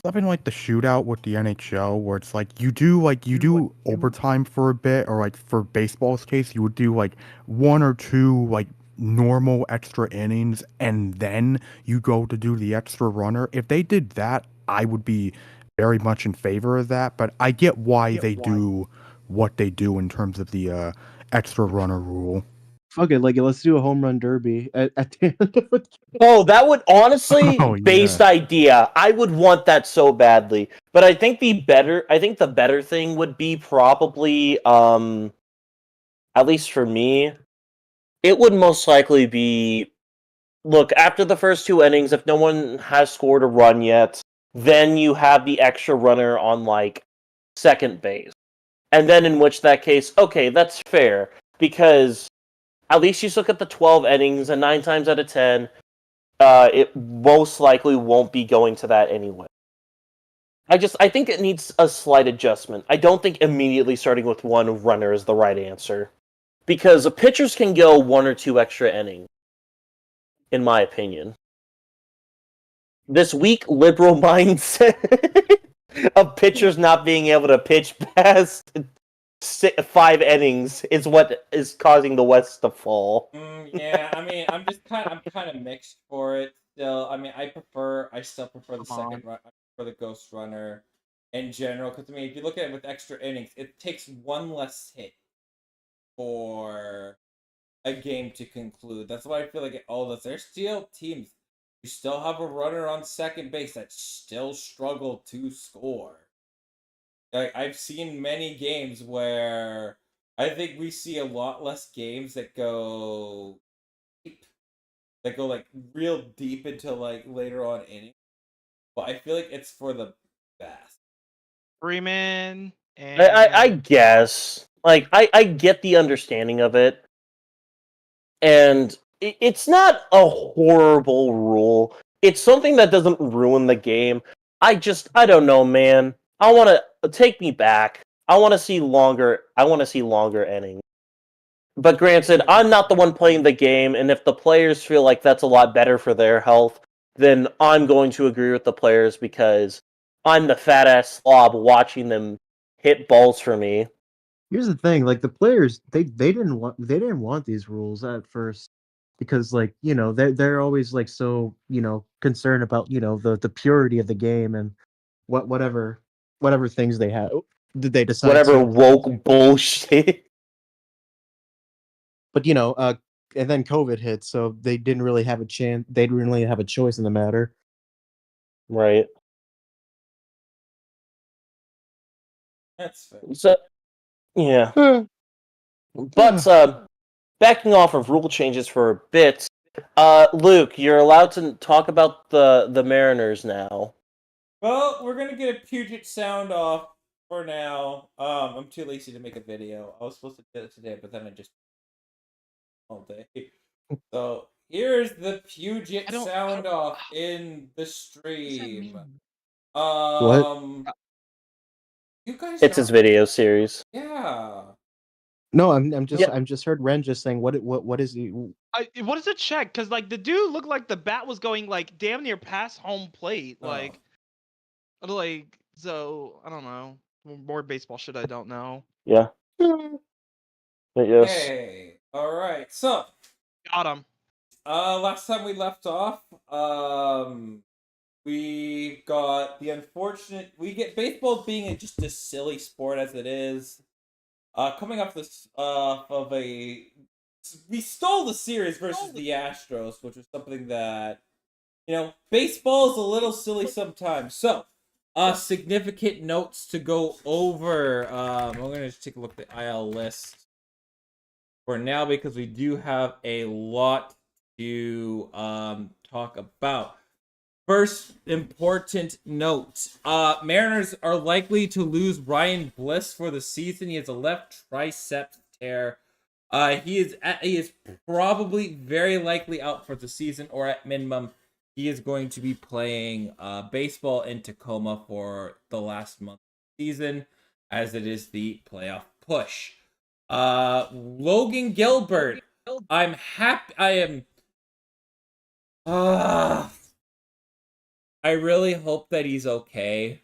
shootout with the NHL, where it's like you do overtime for a bit, or like for baseball's case, you would do like 1 or 2 like normal extra innings, and then you go to do the extra runner. If they did that, I would be very much in favor of that. But I get why they do what they do in terms of the extra runner rule. fuck it, like let's do a home run derby at the end of it. Oh, that would honestly, Oh, based yeah. idea. I would want that so badly. But I think the better thing would be probably, at least for me, it would most likely be, look, after the first 2 innings, if no one has scored a run yet, then you have the extra runner on, like, second base. And then in which that case, okay, that's fair. Because at least you look at the 12 innings, and 9 times out of 10, it most likely won't be going to that anyway. I think it needs a slight adjustment. I don't think immediately starting with 1 runner is the right answer. Because pitchers can go 1 or 2 extra innings, in my opinion. This weak liberal mindset of pitchers not being able to pitch past 5 innings is what is causing the West to fall. Yeah, I mean, I'm kind of mixed for it still. I mean, I still prefer the second run, for the ghost runner in general. Because I mean, if you look at it with extra innings, it takes 1 less hit for a game to conclude. That's why I feel like all this. There's still teams. You still have a runner on second base that still struggle to score. Like I've seen many games where I think we see a lot less games that go deep, that go like real deep into like later on innings. But I feel like it's for the best. Freeman and I guess. Like, I get the understanding of it. And it's not a horrible rule. It's something that doesn't ruin the game. I don't know, man. I want to take me back. I want to see longer innings. But granted, I'm not the one playing the game, and if the players feel like that's a lot better for their health, then I'm going to agree with the players because I'm the fat ass slob watching them hit balls for me. Here's the thing, like the players, they didn't want these rules at first because like they're always like so concerned about the purity of the game and whatever things they have did they decide Whatever to. woke bullshit. But and then COVID hit, so they didn't really have a chance. They didn't really have a choice in the matter. Right. That's fair. So, yeah. But backing off of rule changes for a bit, Luke, you're allowed to talk about the Mariners now. Well, we're gonna get a Puget sound off for now. I'm too lazy to make a video. I was supposed to do it today, but then I just all day. So here's the Puget sound off in the stream. What? You guys. It's his video series. Yeah. No, I'm just Yeah. I'm just heard Ren just saying what is he? What is a check? Because like the dude looked like the bat was going like damn near past home plate. Like so I don't know. More baseball shit I don't know. Yeah. Yes. Hey. All right. So. Got him. Last time we left off, we got the unfortunate. We get baseball being just a silly sport as it is. Coming off this of a, we stole the series versus the Astros, which was something that baseball is a little silly sometimes. So, significant notes to go over. I'm gonna just take a look at the IL list for now because we do have a lot to talk about. First important note. Mariners are likely to lose Ryan Bliss for the season. He has a left tricep tear. He is probably very likely out for the season, or at minimum, he is going to be playing baseball in Tacoma for the last month of the season, as it is the playoff push. Logan Gilbert. I'm happy. I really hope that he's okay.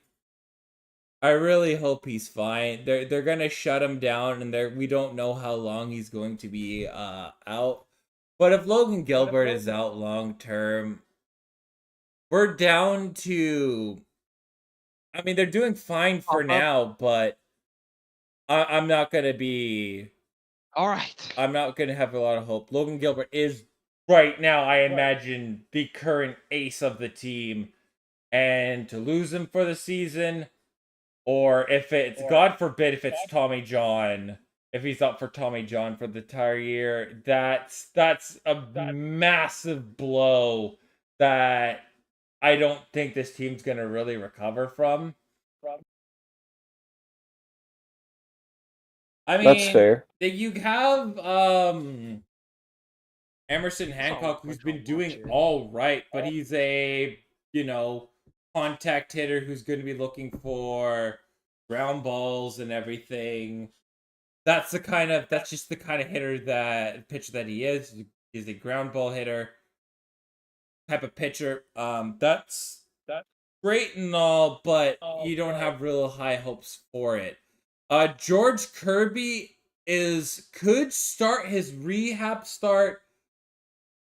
I really hope he's fine. They're gonna shut him down, and we don't know how long he's going to be out. But if Logan Gilbert is out long term, we're down to. I mean, they're doing fine for now, but I'm not gonna be. All right. I'm not gonna have a lot of hope. Logan Gilbert is right now, I imagine, the current ace of the team. And to lose him for the season, or if it's, God forbid, if it's Tommy John, if he's up for Tommy John for the entire year, that's a massive blow that I don't think this team's going to really recover from. I mean, That's fair. You have Emerson Hancock, who's been doing all right, but he's a, contact hitter who's going to be looking for ground balls and everything. That's just the kind of pitcher that he is. He's a ground ball hitter type of pitcher. That's great and all, but you don't have real high hopes for it. George Kirby could start his rehab start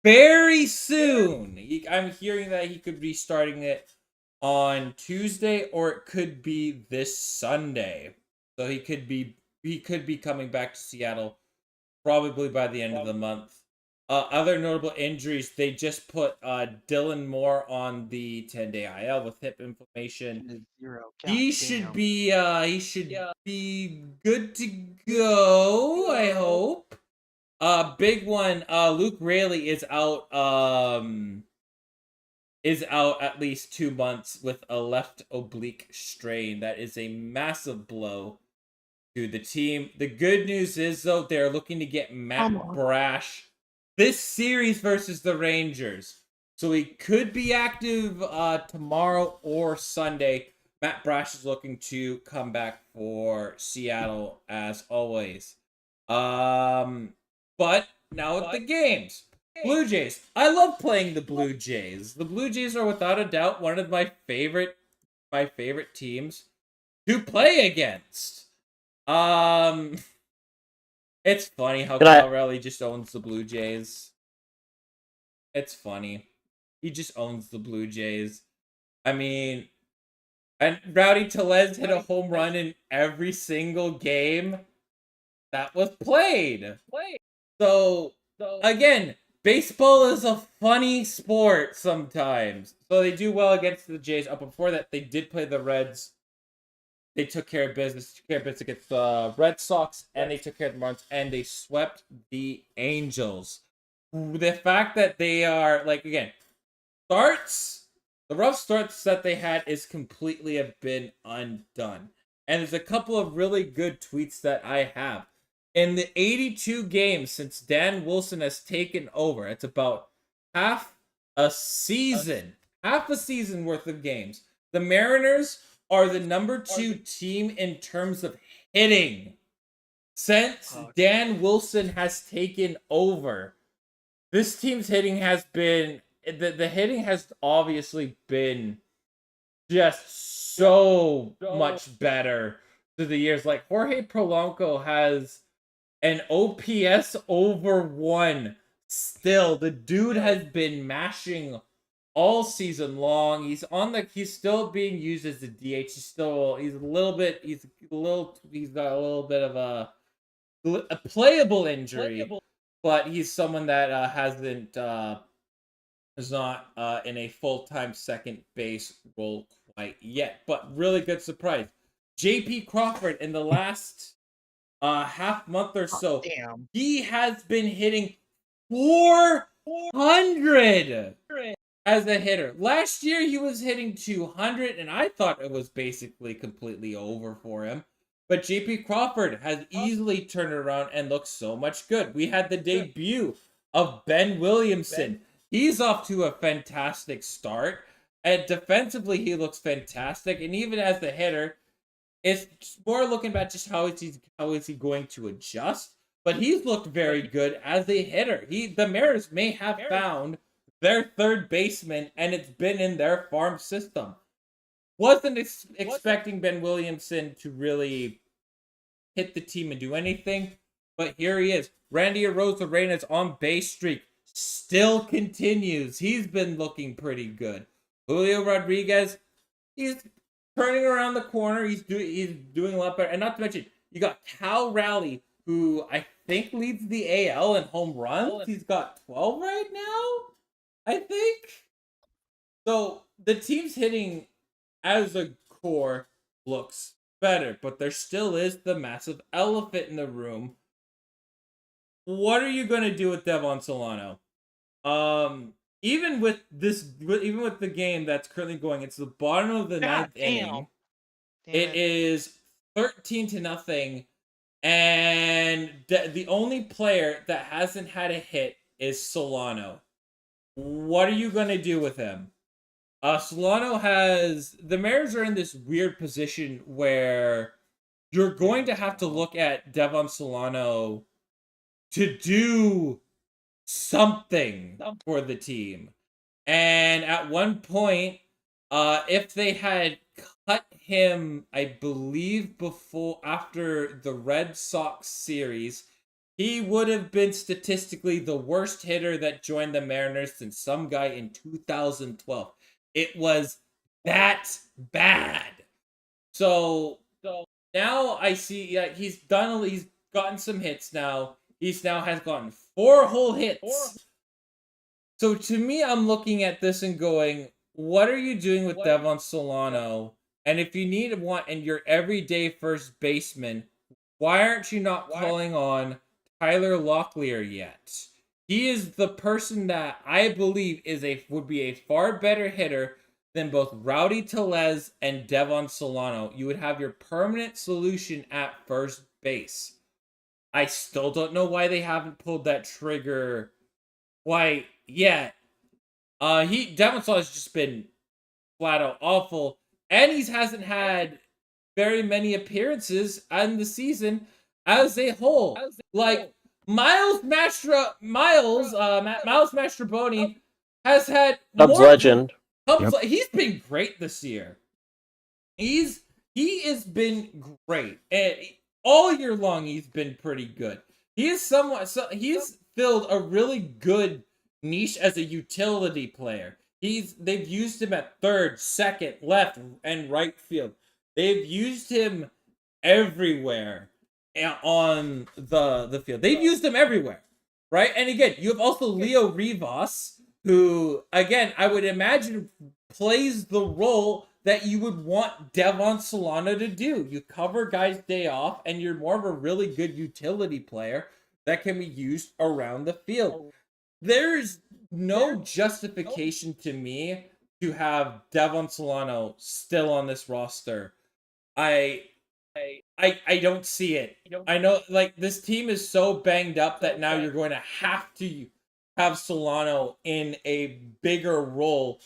very soon. I'm hearing that he could be starting it on Tuesday, or it could be this Sunday. So he could be coming back to Seattle probably by the end of the month. Other notable injuries, they just put Dylan Moore on the 10-day IL with hip inflammation. He should be good to go, I hope. Big one, Luke Raley is out at least 2 months with a left oblique strain. That is a massive blow to the team. The good news is, though, they're looking to get Matt Brash this series versus the Rangers. So he could be active tomorrow or Sunday. Matt Brash is looking to come back for Seattle as always. But now with the games. Blue Jays. I love playing the Blue Jays. The Blue Jays are without a doubt one of my favorite teams to play against. It's funny how Cal Raleigh just owns the Blue Jays. It's funny. He just owns the Blue Jays. I mean, and Rowdy Tellez hit a home run in every single game that was played. So, again, baseball is a funny sport sometimes. So they do well against the Jays. Before that, they did play the Reds. They took care of business against the Red Sox, and they took care of the Marlins, and they swept the Angels. The fact that they are, like, again, the rough starts that they had is completely have been undone. And there's a couple of really good tweets that I have. In the 82 games since Dan Wilson has taken over, it's about half a season worth of games. The Mariners are the number 2 team in terms of hitting since Dan Wilson has taken over. This team's hitting has been the hitting has obviously been just so much better through the years. Like Jorge Polanco has an OPS over 1 still. The dude has been mashing all season long. He's still being used as the DH. He's got a little bit of a playable injury, but he's someone that is not in a full-time second base role quite yet. But really good surprise. JP Crawford in the last half month or so, he has been hitting 400 as a hitter. Last year he was hitting 200, and I thought it was basically completely over for him. But JP Crawford has easily turned around and looks so much good. We had the debut of Ben Williamson. He's off to a fantastic start. And defensively, he looks fantastic. And even as the hitter, it's more looking at just how is he going to adjust. But he's looked very good as a hitter. The Mariners may have found their third baseman, and it's been in their farm system. Wasn't expecting Ben Williamson to really hit the team and do anything, but here he is. Randy Arozarena's on base streak still continues. He's been looking pretty good. Julio Rodriguez, he's turning around the corner. He's doing a lot better. And not to mention, you got Cal Raleigh, who I think leads the AL in home runs. He's got 12 right now, I think. So the team's hitting as a core looks better, but there still is the massive elephant in the room. What are you going to do with Devon Solano? Even with the game that's currently going, it's the bottom of the ninth inning. It is 13-0, and the only player that hasn't had a hit is Solano. What are you going to do with him? Solano the Mariners are in this weird position where you're going to have to look at Devon Solano to do something for the team. And at one point, if they had cut him, I believe after the Red Sox series, he would have been statistically the worst hitter that joined the Mariners since some guy in 2012. It was that bad. So now I see he's gotten some hits now. He's now has gotten 4 whole hits. So to me, I'm looking at this and going, what are you doing with Devon Solano? And if you need one and your everyday first baseman, why aren't you not calling on Tyler Locklear yet? He is the person that I believe would be a far better hitter than both Rowdy Tellez and Devon Solano. You would have your permanent solution at first base. I still don't know why they haven't pulled that trigger quite yet. Devon Solano has just been flat out awful, and he hasn't had very many appearances in the season as a whole. Miles Mastroboni has had Cubs more legend. He's been great this year. He has been great, and all year long he's been pretty good. He's filled a really good niche as a utility player. They've used him at third, second, left, and right field. They've used him everywhere on the field. They've used him everywhere, right? And again, you have also Leo Rivas, who, again, I would imagine plays the role that you would want Devon Solano to do. You cover guys' day off, and you're more of a really good utility player that can be used around the field. There's no justification to me to have Devon Solano still on this roster. I don't see it. I know, like, this team is so banged up that now you're going to have Solano in a bigger role.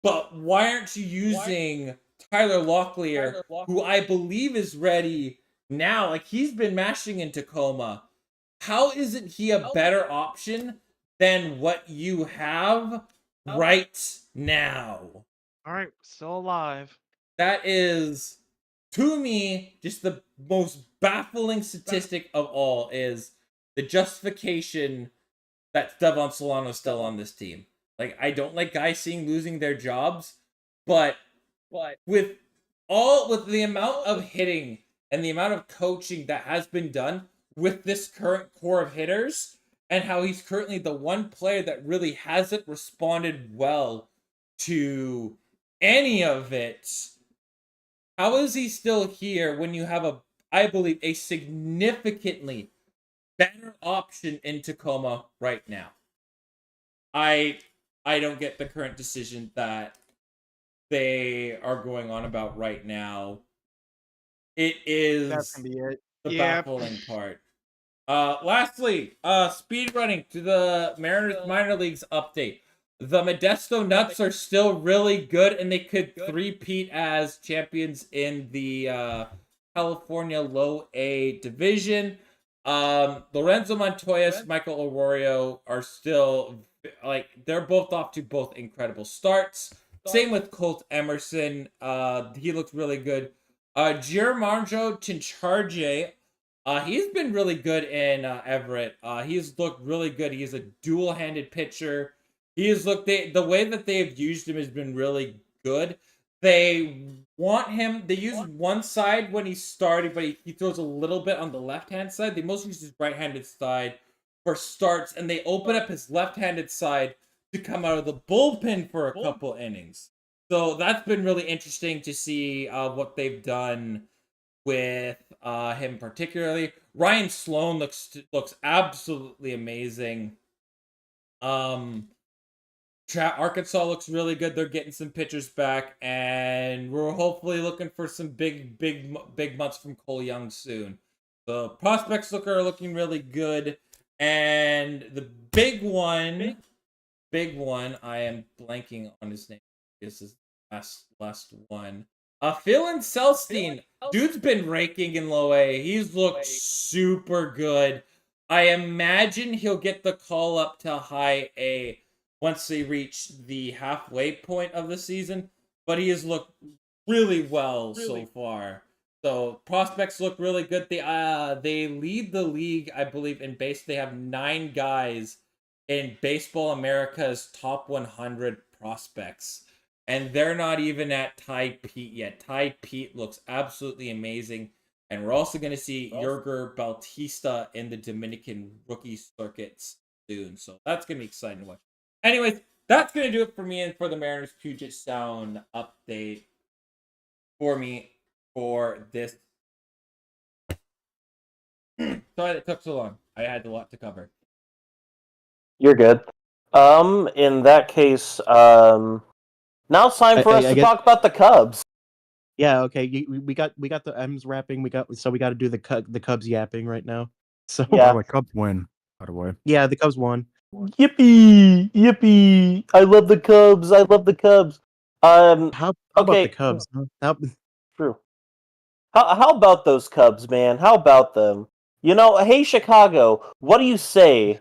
But why aren't you using Tyler Locklear, who I believe is ready now? Like, he's been mashing in Tacoma. How isn't he a better option than what you have right now? All right, still alive. That is, to me, just the most baffling statistic of all is the justification that Devon Solano is still on this team. Like, I don't like guys losing their jobs, but with the amount of hitting and the amount of coaching that has been done with this current core of hitters, and how he's currently the one player that really hasn't responded well to any of it, how is he still here when you have I believe, a significantly better option in Tacoma right now? I don't get the current decision that they are going on about right now. It is That's gonna be it. the Yeah. baffling part. Lastly, speed running to the Mariners minor leagues update. The Modesto Nuts are still really good, and they could three-peat as champions in the California Low A division. Lorenzo Montoya, Michael Arroyo are still, like, they're both off to both incredible starts. Same with Colt Emerson. He looks really good. Gianmarco Cincharge, he's been really good in Everett. He's looked really good. He's a dual-handed pitcher. The way that they have used him has been really good. They use one side when he's starting, but he throws a little bit on the left-hand side. They mostly use his right-handed side for starts, and they open up his left-handed side to come out of the bullpen for a couple innings. So that's been really interesting to see what they've done with him particularly. Ryan Sloan looks absolutely amazing. Arkansas looks really good. They're getting some pitchers back, and we're hopefully looking for some big months from Cole Young soon. The prospects are looking really good, and the big one, I am blanking on his name. This is last one. Phelan Selstein, dude's been raking in low A. He's looked super good. I imagine he'll get the call up to high A once they reach the halfway point of the season, but he has looked really well so far. So prospects look really good. They lead the league, I believe, in base. They have 9 guys in Baseball America's top 100 prospects, and they're not even at Ty Pete yet. Ty Pete looks absolutely amazing, and we're also going to see Yerger Bautista in the Dominican rookie circuits soon. So that's going to be exciting to watch. Anyways, that's going to do it for me and for the Mariners Puget Sound update for me for this. Sorry that took so long. I had a lot to cover. You're good. In that case, now it's time for us to talk about the Cubs. Yeah, okay. We got the M's rapping. We got to do the Cubs yapping right now. So By Yeah. the way, Cubs win. By the way, yeah, the Cubs won. Yippee! Yippee! I love the Cubs. I love the Cubs. How about okay. the Cubs? Huh? True. How about those Cubs, man? How about them? Hey Chicago, what do you say?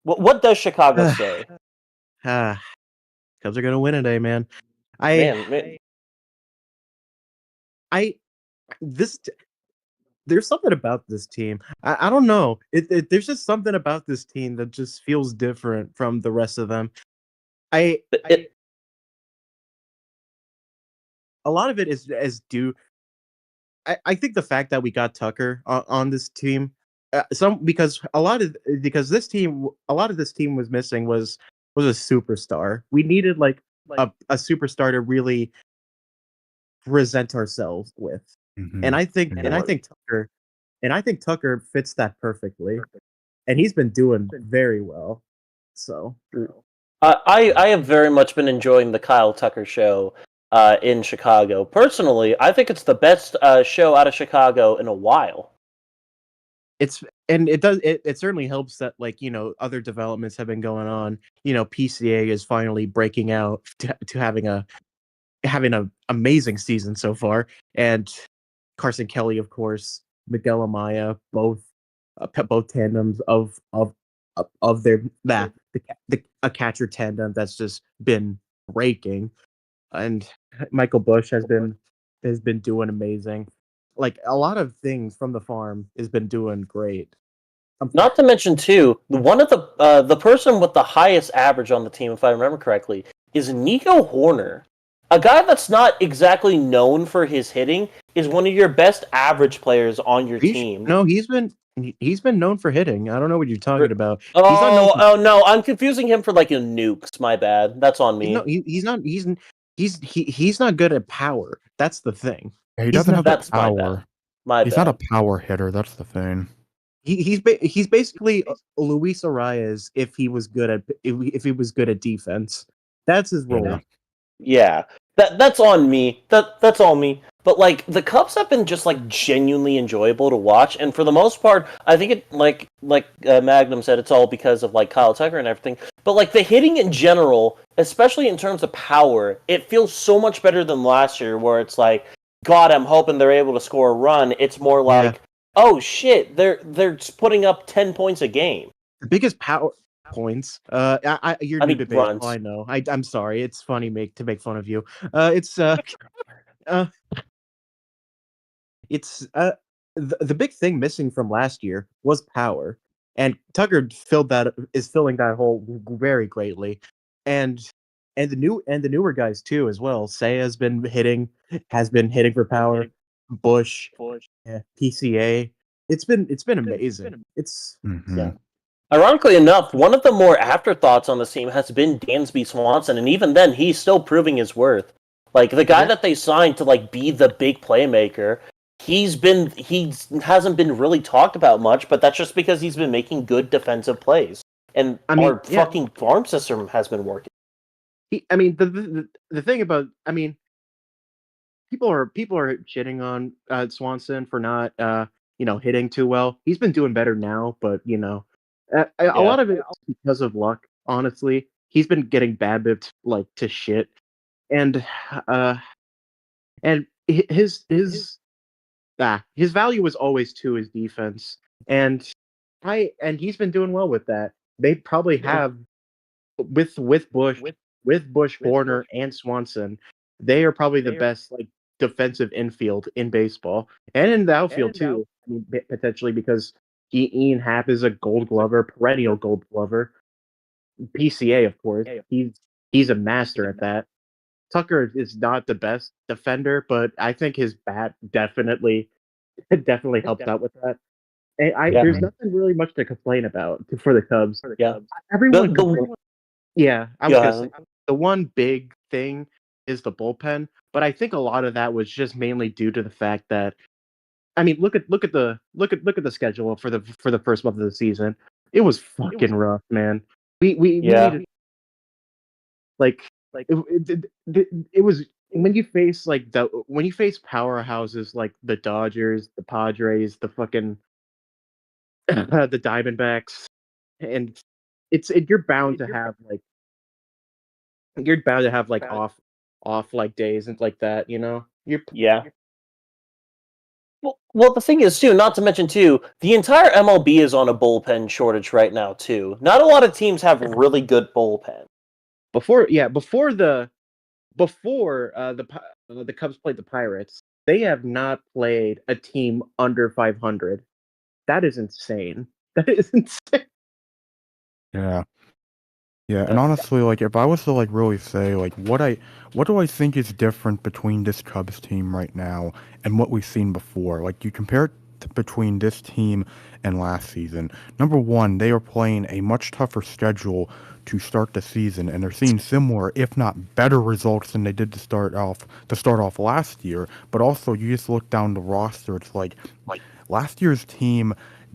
What does Chicago say? Cubs are gonna win today, man. Man, I this there's something about this team. I don't know. There's just something about this team that just feels different from the rest of them. A lot of it is due. I think the fact that we got Tucker on this team, because a lot of this team was missing was a superstar. We needed like a superstar to really present ourselves with, and Mhm. I think Yeah. and I think Tucker and I think Tucker fits that perfectly, and he's been doing very well. So I have very much been enjoying the Kyle Tucker show in Chicago. Personally, I think it's the best show out of Chicago in a while. it certainly helps that other developments have been going on. PCA is finally breaking out to having a amazing season so far, and Carson Kelly, of course, Miguel Amaya, both tandems of their a catcher tandem that's just been raking, and Michael Bush has been doing amazing. Like a lot of things from the farm has been doing great. Not to mention, too, one of the person with the highest average on the team, if I remember correctly, is Nico Horner. A guy that's not exactly known for his hitting is one of your best average players on your team. No, he's been known for hitting. I don't know what you're talking about. He's not known. Oh no, I'm confusing him for like a Nukes. My bad. That's on me. He's not good at power. That's the thing. He He's doesn't not. have the That's my bad. power. My He's bad. not a power hitter. That's the thing. He's basically Luis Arias if he was good at if he was good at defense. That's his role. Yeah. Yeah, that's on me. That's on me. But like the Cubs have been just like genuinely enjoyable to watch, and for the most part, I think it like Magnum said, it's all because of like Kyle Tucker and everything. But like the hitting in general, especially in terms of power, it feels so much better than last year, where it's like, God, I'm hoping they're able to score a run. It's more like, oh shit, they're putting up 10 points a game. The biggest power points. You're I new mean, to baseball. runs. I know. I'm sorry. It's funny to make fun of you. It's uh, it's the big thing missing from last year was power, and Tucker is filling that hole very greatly, and the newer guys too as well. Say has been hitting for power. Bush, yeah, PCA. It's been amazing. It's Mhm. yeah. Ironically enough, one of the more afterthoughts on the team has been Dansby Swanson, and even then, he's still proving his worth. Like the guy that they signed to like be the big playmaker, he hasn't been really talked about much, but that's just because he's been making good defensive plays, and I mean, our fucking farm system has been working. the thing about people are shitting on Swanson for not hitting too well. He's been doing better now, but a lot of it is because of luck. Honestly, he's been getting bad bipped like to shit, and uh and his value was always to his defense, and he's been doing well with that. They probably have with Bush, Horner, and Swanson. They are probably the best like defensive infield in baseball, and in the outfield too. I mean, potentially because Ian Happ is a Gold Glover, perennial Gold Glover. PCA, of course, he's a master at that. Tucker is not the best defender, but I think his bat definitely helped out with that. And there's nothing really much to complain about for the Cubs. Yeah, Everyone the Yeah, I was gonna yeah. say the one big thing is the bullpen, but I think a lot of that was just mainly due to the fact that I mean, look at the schedule for the first month of the season. It was fucking rough, man. We Yeah. needed like it was when you face when you face powerhouses like the Dodgers, the Padres, the fucking the Diamondbacks, and you're bound to have off like days and like that, you know. Yeah. Well, the thing is, too, not to mention, too, the entire MLB is on a bullpen shortage right now, too. Not a lot of teams have really good bullpen. Before the Cubs played the Pirates, they have not played a team under 500. That is insane. That is insane. Yeah. Yeah, and honestly, like if I was to like really say like what do I think is different between this Cubs team right now and what we've seen before? Like you compare it between this team and last season. Number one, they are playing a much tougher schedule to start the season, and they're seeing similar, if not better, results than they did to start off last year. But also, you just look down the roster. It's like last year's team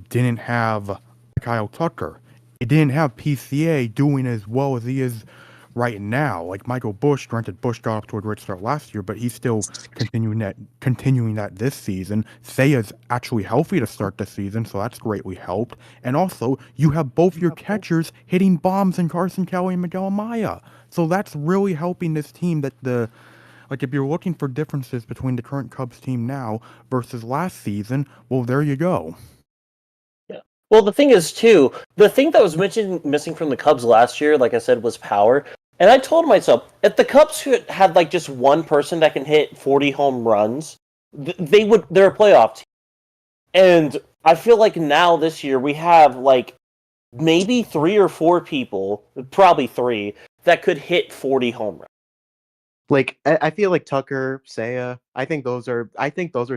didn't have Kyle Tucker. It didn't have PCA doing as well as he is right now. Like Michael Bush, granted Bush got off to a great start last year, but he's still continuing that this season. Seiya's actually healthy to start the season, so that's greatly helped. And also, you have both your catchers hitting bombs in Carson Kelly and Miguel Amaya. So that's really helping this team like if you're looking for differences between the current Cubs team now versus last season, well there you go. Well, the thing is, too, the thing that was missing from the Cubs last year, like I said, was power. And I told myself, if the Cubs had like just one person that can hit 40 home runs, they're a playoff team. And I feel like now this year we have like maybe 3 or 4 people, probably 3, that could hit 40 home runs. Like I feel like Tucker, Seiya, I think those are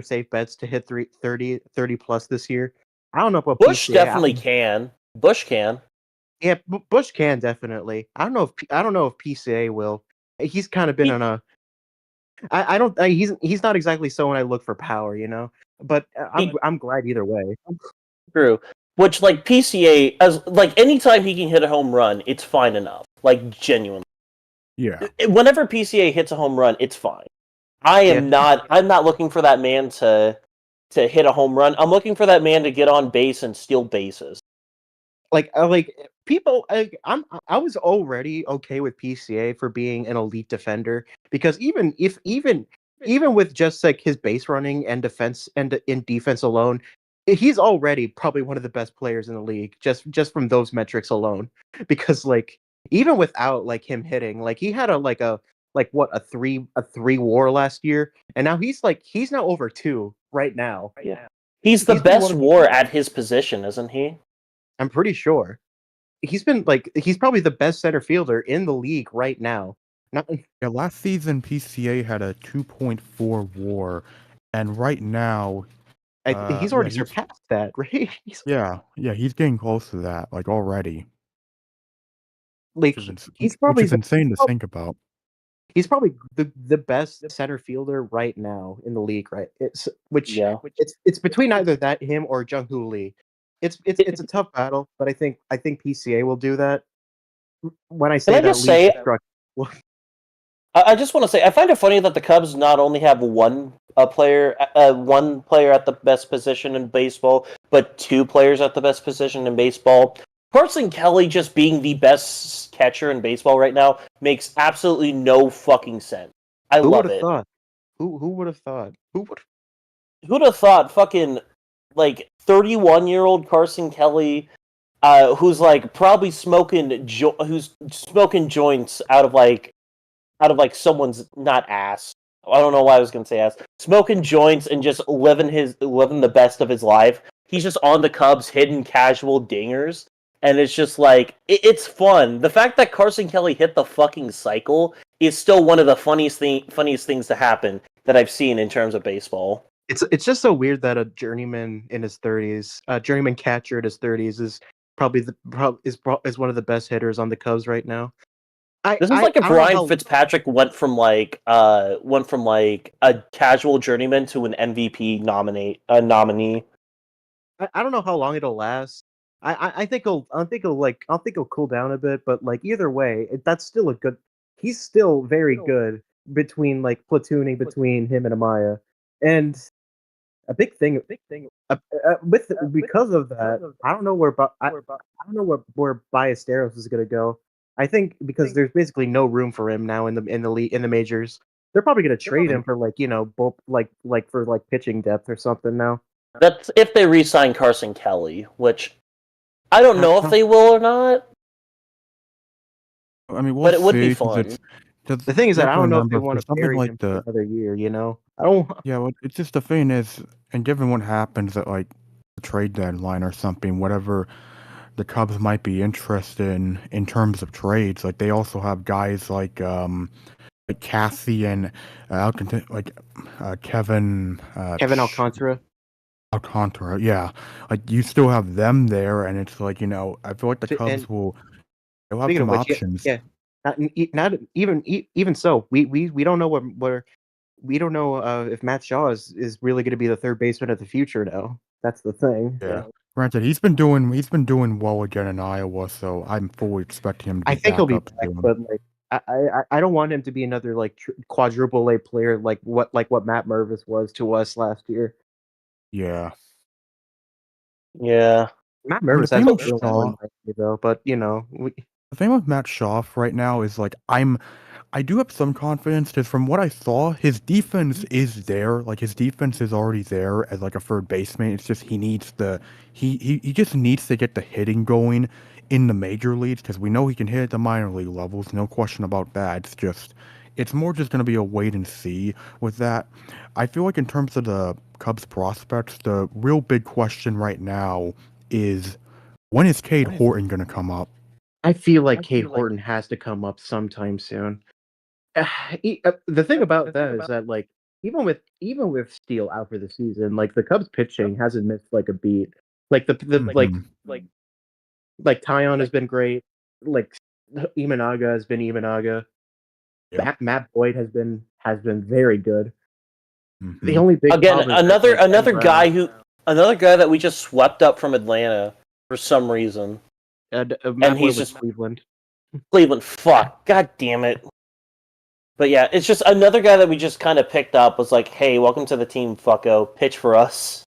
safe bets to hit 30 plus this year. I don't know about Bush PCA. definitely can. Bush can. Yeah, Bush can definitely. I don't know if PCA will. He's kind of been on a. I don't. He's not exactly someone I look for power, you know. But I'm glad either way. True. Which like PCA as like anytime he can hit a home run, it's fine enough. Like genuinely. Yeah. Whenever PCA hits a home run, it's fine. I'm not looking for that man to hit a home run. I'm looking for that man to get on base and steal bases. Like people, I was already okay with PCA for being an elite defender because even with just like his base running and defense and in defense alone, he's already probably one of the best players in the league just from those metrics alone. Because like even without like him hitting, like he had a 3 WAR last year, and now he's now over 2 right now. Yeah. He's the best WAR at his position, isn't he? I'm pretty sure. He's probably the best center fielder in the league right now. Yeah, last season PCA had a 2.4 WAR, and right now he's already surpassed that, right? He's getting close to that, like already. Like which is insane to think about. He's probably the best center fielder right now in the league, right? It's between either him or Jung-Hoo Lee. It's a tough battle, but I think PCA will do that. When I say I just want to say I find it funny that the Cubs not only have one player at the best position in baseball, but 2 players at the best position in baseball. Carson Kelly just being the best catcher in baseball right now makes absolutely no fucking sense. I love it. Thought? Who would have thought? Who'd have thought fucking like 31-year-old Carson Kelly, who's like probably smoking joints out of like someone's not ass. I don't know why I was gonna say ass. Smoking joints and just living the best of his life. He's just on the Cubs hitting casual dingers. And it's just like, it's fun. The fact that Carson Kelly hit the fucking cycle is still one of the funniest things to happen that I've seen in terms of baseball. It's just so weird that a journeyman in his 30s, a journeyman catcher in his 30s is probably is one of the best hitters on the Cubs right now. This is like if Ryan Fitzpatrick went from like a casual journeyman to an MVP nominee. I don't know how long it'll last. I think he'll cool down a bit, but like either way, that's still a good. He's still very good between like platooning between him and Amaya, and a big thing because of that. I don't know where Ballesteros is gonna go. I think because there's basically no room for him now in the majors. They're probably gonna trade him for both for pitching depth or something now. That's if they re-sign Carson Kelly, which I don't know if they will or not. I mean, we'll But it would see. be 'cause fun. The thing is you that have I to don't know if they remember want for to something bury like him for another year. I don't. yeah, well, it's just the thing is, and given what happens at like the trade deadline or something, whatever the Cubs might be interested in terms of trades, like they also have guys like Cassie and Kevin Kevin Alcantara. Alcantara, yeah, like you still have them there, and it's like I feel like the Cubs And they'll have speaking of some which, options. yeah. Not even so. We don't know where we don't know if Matt Shaw is really going to be the third baseman of the future now. That's the thing. Yeah. Granted, he's been doing well again in Iowa, so I'm fully expecting him to I be think he'll back be up back, soon. but I don't want him to be another quadruple A player like what Matt Mervis was to us last year. Yeah. Yeah. Matt I mean, the Mervis thing has with been Shaw, though, but the thing with Matt Shaw right now is like I do have some confidence because from what I saw, his defense is there. Like his defense is already there as like a third baseman. It's just he just needs to get the hitting going in the major leagues because we know he can hit at the minor league levels. No question about that. It's more just going to be a wait and see with that. I feel like in terms of the Cubs prospects, the real big question right now is when is Cade Horton going to come up? I feel like Cade Horton has to come up sometime soon. The thing about that is that even with Steele out for the season, like the Cubs pitching hasn't missed like a beat. Like the Mhm. like Tyon has been great. Like Imanaga has been Imanaga. Yep. Matt Boyd has been very good. The Mhm. only big Again, problem is that, another guy that we just swept up from Atlanta for some reason. Matt Boyd he's was just- Cleveland. Cleveland, fuck, god damn it. But yeah, it's just another guy that we just kind of picked up. Was like, hey, welcome to the team, fucko. Pitch for us.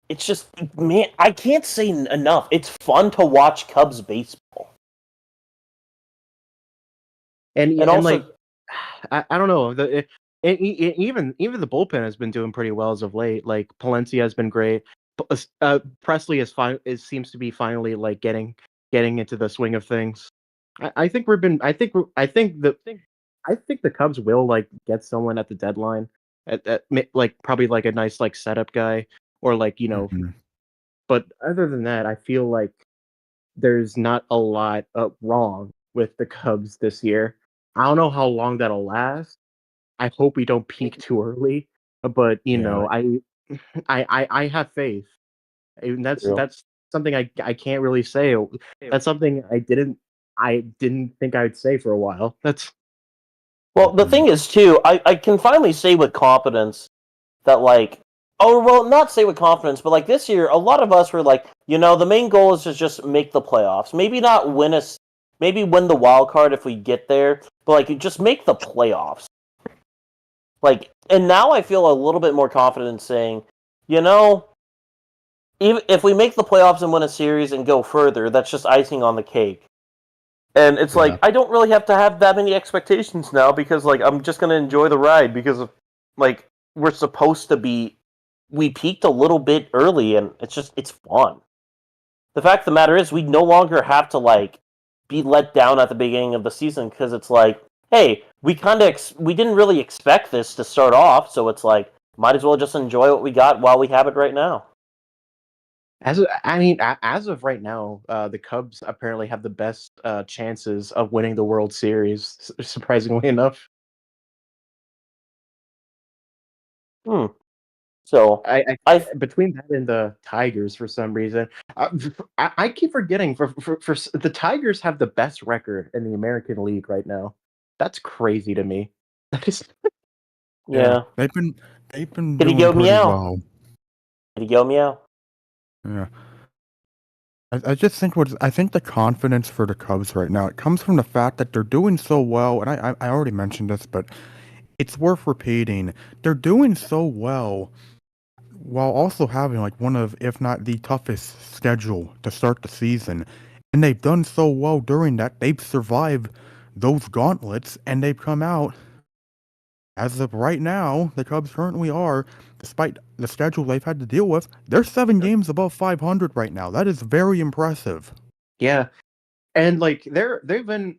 It's just, man, I can't say enough. It's fun to watch Cubs baseball. And also, like, I don't know. Even the bullpen has been doing pretty well as of late. Like Palencia has been great. Presley seems to be finally like getting into the swing of things. I think the Cubs will like get someone at the deadline at like probably like a nice like setup guy or like Mhm. But other than that, I feel like there's not a lot wrong with the Cubs this year. I don't know how long that'll last. I hope we don't peak too early, but Yeah. I have faith. And that's True. something I can't really say. That's something I didn't think I'd say for a while. That's well, the thing is too, I can finally say with confidence that like, oh well, not say with confidence, but like this year, a lot of us were like, the main goal is to just make the playoffs. Maybe not maybe win the wild card if we get there, but like just make the playoffs. Like, and now I feel a little bit more confident saying, even if we make the playoffs and win a series and go further, that's just icing on the cake. And it's like, I don't really have to have that many expectations now because, like, I'm just going to enjoy the ride because, like, we're supposed to be. We peaked a little bit early and it's fun. The fact of the matter is, we no longer have to, like, be let down at the beginning of the season because it's like, hey, we we didn't really expect this to start off, so it's like, might as well just enjoy what we got while we have it right now. as of right now, the Cubs apparently have the best chances of winning the World Series. Surprisingly enough, So I between that and the Tigers, for some reason, I keep forgetting for the Tigers have the best record in the American League right now. That's crazy to me. That is yeah. They've been Did he doing go pretty meow? well. Did he go meow? Yeah. I just think I think the confidence for the Cubs right now, it comes from the fact that they're doing so well, and I already mentioned this, but it's worth repeating. They're doing so well while also having like one of, if not the toughest schedule to start the season. And they've done so well during that. They've survived those gauntlets, and they've come out. As of right now, the Cubs currently are, despite the schedule they've had to deal with, they're 7 games above 500 right now. That is very impressive. Yeah, and like they're the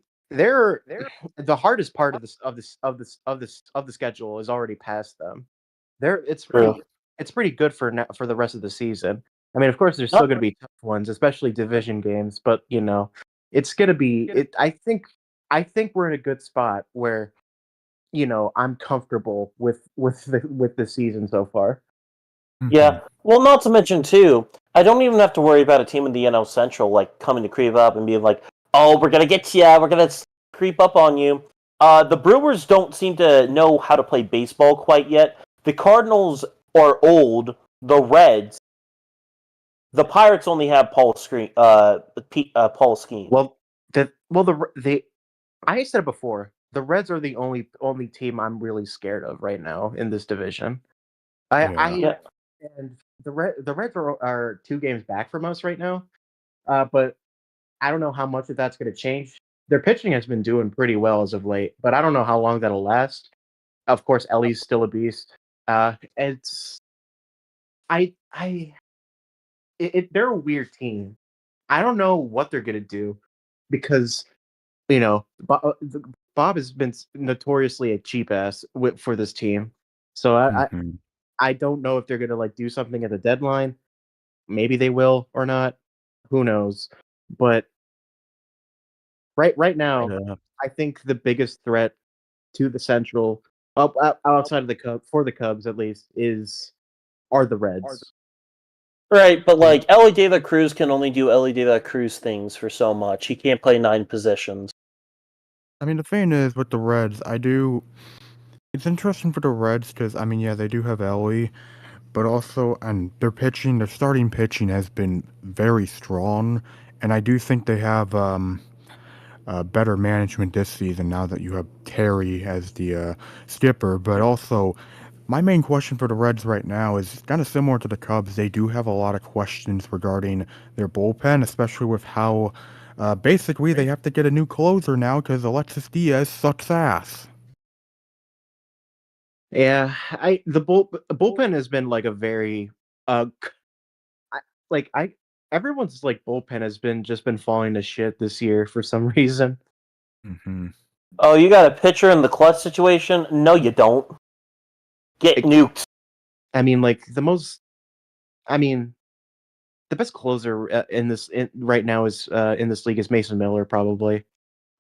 hardest part of the schedule is already past them. True. It's pretty good for the rest of the season. I mean, of course, there's still going to be tough ones, especially division games. But it's going to be. I think we're in a good spot where I'm comfortable with the season so far. Yeah. Well, not to mention too, I don't even have to worry about a team in the NL Central like coming to creep up and being like, "Oh, we're gonna get you. We're gonna creep up on you." The Brewers don't seem to know how to play baseball quite yet. The Cardinals are old. The Reds, the Pirates only have Paul Skeen. Well, I said it before. The Reds are the only team I'm really scared of right now in this division. Yeah. And the Reds are 2 games back from us right now. But I don't know how much of that's going to change. Their pitching has been doing pretty well as of late, but I don't know how long that'll last. Of course, Ellie's still a beast. It's they're a weird team. I don't know what they're gonna do because Bob has been notoriously a cheap ass for this team. So I don't know if they're gonna like do something at the deadline. Maybe they will or not. Who knows? But right now, Yeah. I think the biggest threat to the Central, outside of the the Cubs at least, are the Reds. Right, but like Ellie De La Cruz can only do Ellie De La Cruz things for so much. He can't play 9 positions. I mean, the thing is, with the Reds, it's interesting for the Reds because, I mean, yeah, they do have Ellie, but also, and their starting pitching has been very strong, and I do think they have better management this season now that you have Terry as the skipper, but also, my main question for the Reds right now is kind of similar to the Cubs. They do have a lot of questions regarding their bullpen, especially with how basically they have to get a new closer now because Alexis Diaz sucks ass. Yeah, bullpen has been like a very like I everyone's like bullpen has been falling to shit this year for some reason. Mm-hmm. Oh, you got a pitcher in the clutch situation? No, you don't. Get nuked. I mean, the best closer right now is in this league is Mason Miller probably.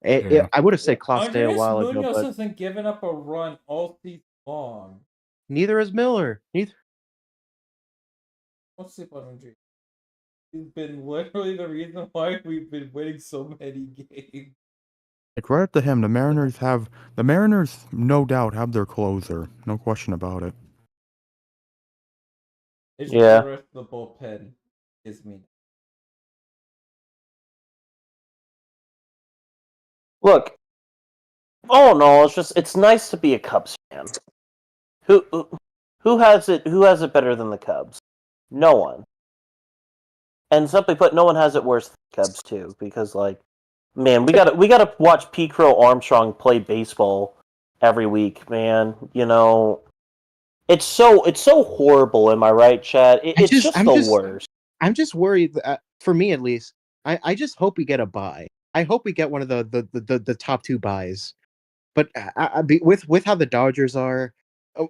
I would have said Clase a while ago, Munoz but hasn't given up a run all season long. neither is Miller. Neither. What's the on G? He's been literally the reason why we've been winning so many games. Like, credit to him, the Mariners no doubt have their closer, no question about it. It's Yeah. just the rest of the bullpen is mean. Look, oh no, it's nice to be a Cubs fan. Who has it better than the Cubs? No one. And simply put, no one has it worse than the Cubs too, because like, man, we gotta watch P. Crow Armstrong play baseball every week, man. It's so horrible. Am I right, Chad? It's just the worst. I'm just worried. For me, at least, I just hope we get a bye. I hope we get one of the top 2 buys. But with how the Dodgers are,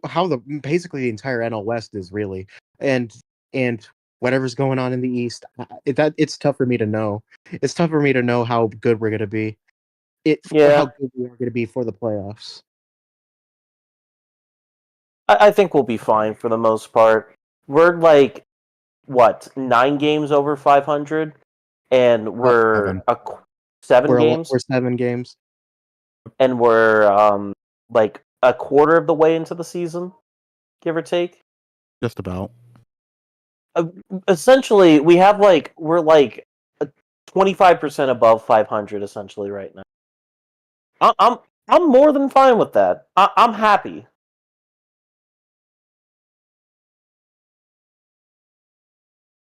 how basically the entire NL West is really, and whatever's going on in the East, it's tough for me to know. It's tough for me to know how good we're gonna be. How good we are gonna be for the playoffs. I think we'll be fine for the most part. We're like, what, 9 games over 500, and we're 7 games. We're 7 games, and we're like a quarter of the way into the season, give or take. Just about. Essentially, we're like 25% above 500 essentially right now. I'm more than fine with that. I'm happy.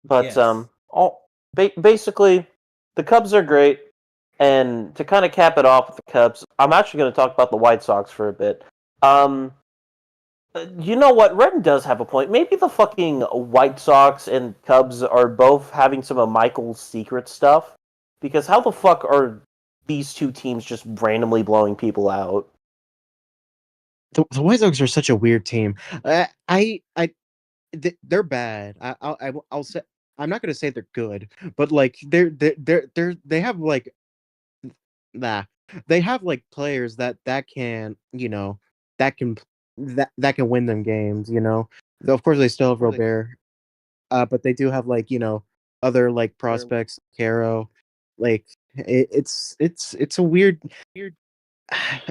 But Yes. basically, the Cubs are great. And to kind of cap it off with the Cubs, I'm actually going to talk about the White Sox for a bit. You know what? Ren does have a point. Maybe the fucking White Sox and Cubs are both having some of Michael's secret stuff. Because how the fuck are these two teams just randomly blowing people out? The White Sox are such a weird team. They're bad. I'll say I'm not gonna say they're good, but like they have like nah, they have like players that can that can win them games. Though, of course they still have Robert, but they do have like other like prospects, Caro, like it's a weird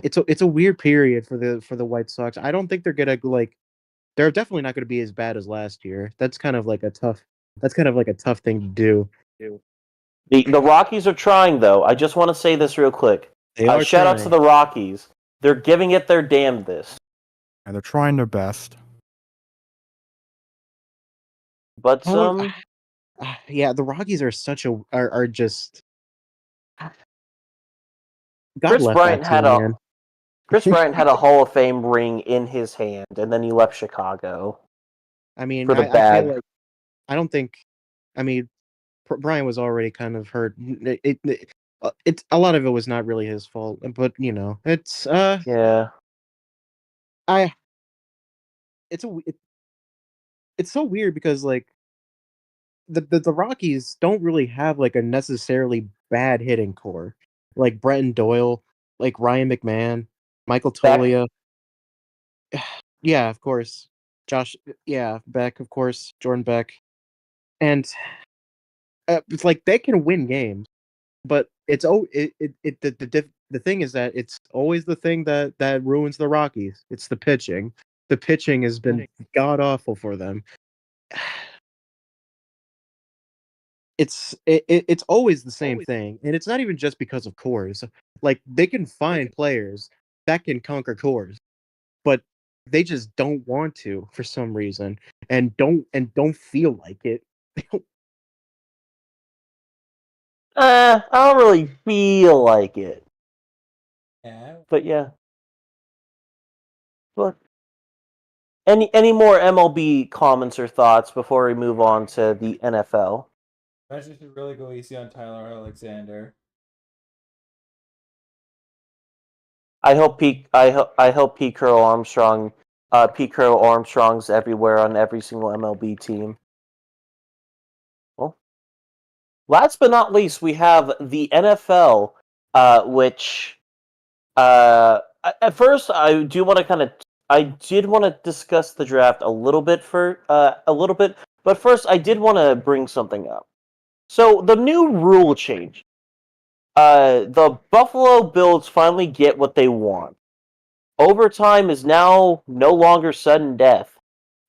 it's a weird period for the White Sox. I don't think they're gonna like they're definitely not gonna be as bad as last year. That's kind of like a tough thing to do. The Rockies are trying, though. I just want to say this real quick. They are Shout out to trying. the Rockies. They're giving it their damnedest. And they're trying their best. But Yeah, the Rockies are such a are just God Chris left Bryant that had team, a man. Chris Bryant had a Hall of Fame ring in his hand, and then he left Chicago I mean, for the I bag. feel like I don't think. I mean, Brian was already kind of hurt. It's a lot of it was not really his fault, but Yeah. I it's so weird because like the Rockies don't really have like a necessarily bad hitting core, like Bretton Doyle, like Ryan McMahon, Michael Beck. Tolia. Yeah, of course. Josh, yeah, Beck, of course, Jordan Beck, and it's like they can win games, but the thing is that it's always the thing that ruins the Rockies. It's the pitching. The pitching has been god awful for them. It's always the same thing, and it's not even just because of cores. Like they can find players that can conquer cores, but they just don't want to for some reason, and don't feel like it. I don't really feel like it. Yeah. But yeah. But any more MLB comments or thoughts before we move on to the NFL? I should really go easy on Tyler Alexander. I hope Pete Crow Armstrong, Pete Crow Armstrong's everywhere on every single MLB team. Well, last but not least, we have the NFL, which at first I did want to discuss the draft a little bit but first I did want to bring something up. So the new rule change. The Buffalo Bills finally get what they want. Overtime is now no longer sudden death.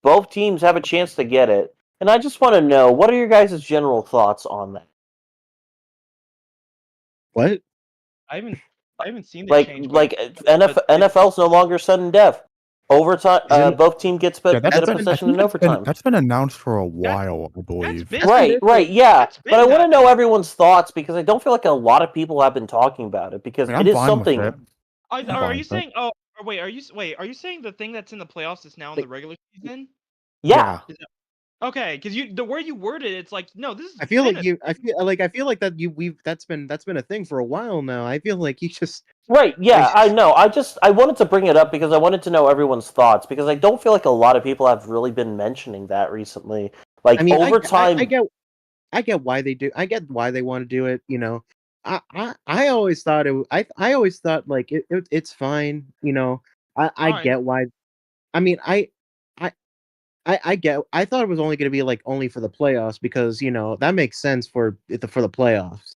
Both teams have a chance to get it, and I just want to know, what are your guys' general thoughts on that? What? I haven't seen the Like change, NFL's no longer sudden death. Overtime, Isn't- both teams get Yeah, a I possession think in overtime. that's been announced for a while, I believe. been- Right, yeah. That's But I been want to know happening. everyone's thoughts because I don't feel like a lot of people have been talking about it because I mean, it I'm is fine something. with it. Are fine you with it. saying? Oh, wait. Are you saying the thing that's in the playoffs is now in the regular season? Yeah. Okay, because the way you worded it, it's like no, this is. I feel been like a- I feel like that that's been a thing for a while now. I feel like you just Right, yeah, I know. I wanted to bring it up because I wanted to know everyone's thoughts because I don't feel like a lot of people have really been mentioning that recently. Like I mean, overtime. I get why they do. I get why they want to do it. I always thought I always thought like it's fine. I Fine. get why. I mean, I get. I thought it was only going to be like only for the playoffs because that makes sense for the playoffs.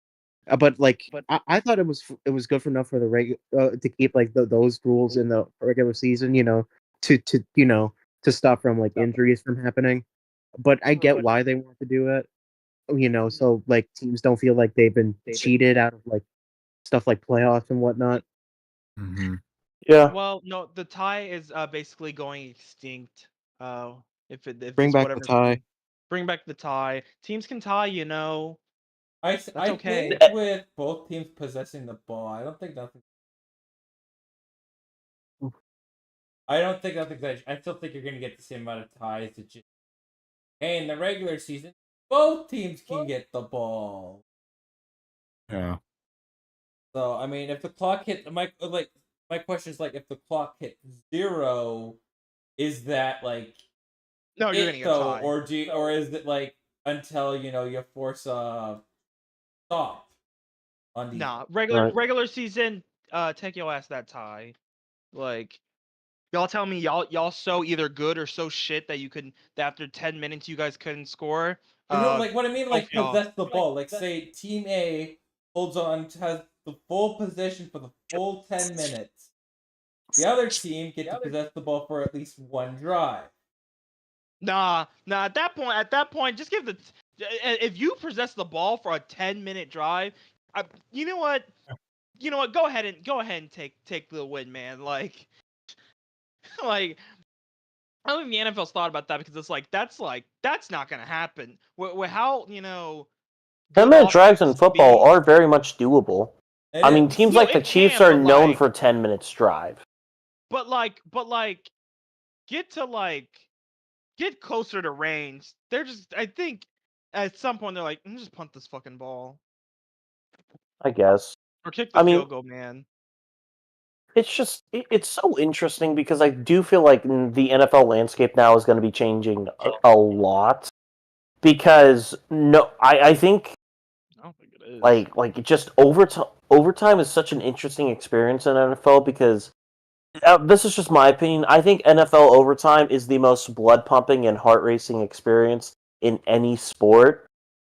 But like, I thought it was good enough for the to keep like those rules in the regular season. To stop from like injuries from happening. But I get why they want to do it. So like teams don't feel like they've been cheated out of like stuff like playoffs and whatnot. Mm-hmm. Yeah. Well, no, the tie is basically going extinct. If Bring it's back whatever. the tie. Bring back the tie. Teams can tie, I okay. think with both teams possessing the ball, I don't think nothing. I still think you're going to get the same amount of ties. It's just, hey, in the regular season, both teams can get the ball. Yeah. So I mean, if the clock hit my question is like, if the clock hit 0, is that like No, you're it getting a though, tie. or is it like until you force a stop on the Nah, Right. regular season. Take your ass that tie. Like, y'all tell me y'all so either good or so shit that that after 10 minutes you guys couldn't score. No, like what I mean, Both like y'all. possess the ball. Like say Team A holds on, has the full possession for the full 10 minutes. The other team get to possess the ball for at least one drive. Nah. At that point, just give if you possess the ball for a 10-minute drive, you know what? Go ahead and take the win, man. Like, like I don't think the NFL's thought about that because it's like that's not gonna happen. With how good 10-minute drives offenses in can football be. are very much doable. It I mean, is. teams like the It Chiefs can, are but known for 10 minutes drive. but get to get closer to range. They're just I think at some point they're like, just punt this fucking ball I guess. or kick the I mean, field goal, man. it's just it's so interesting because I do feel like the NFL landscape now is going to be changing a lot because I think I don't think it is. like just overtime is such an interesting experience in NFL because this is just my opinion. I think NFL overtime is the most blood pumping and heart racing experience in any sport.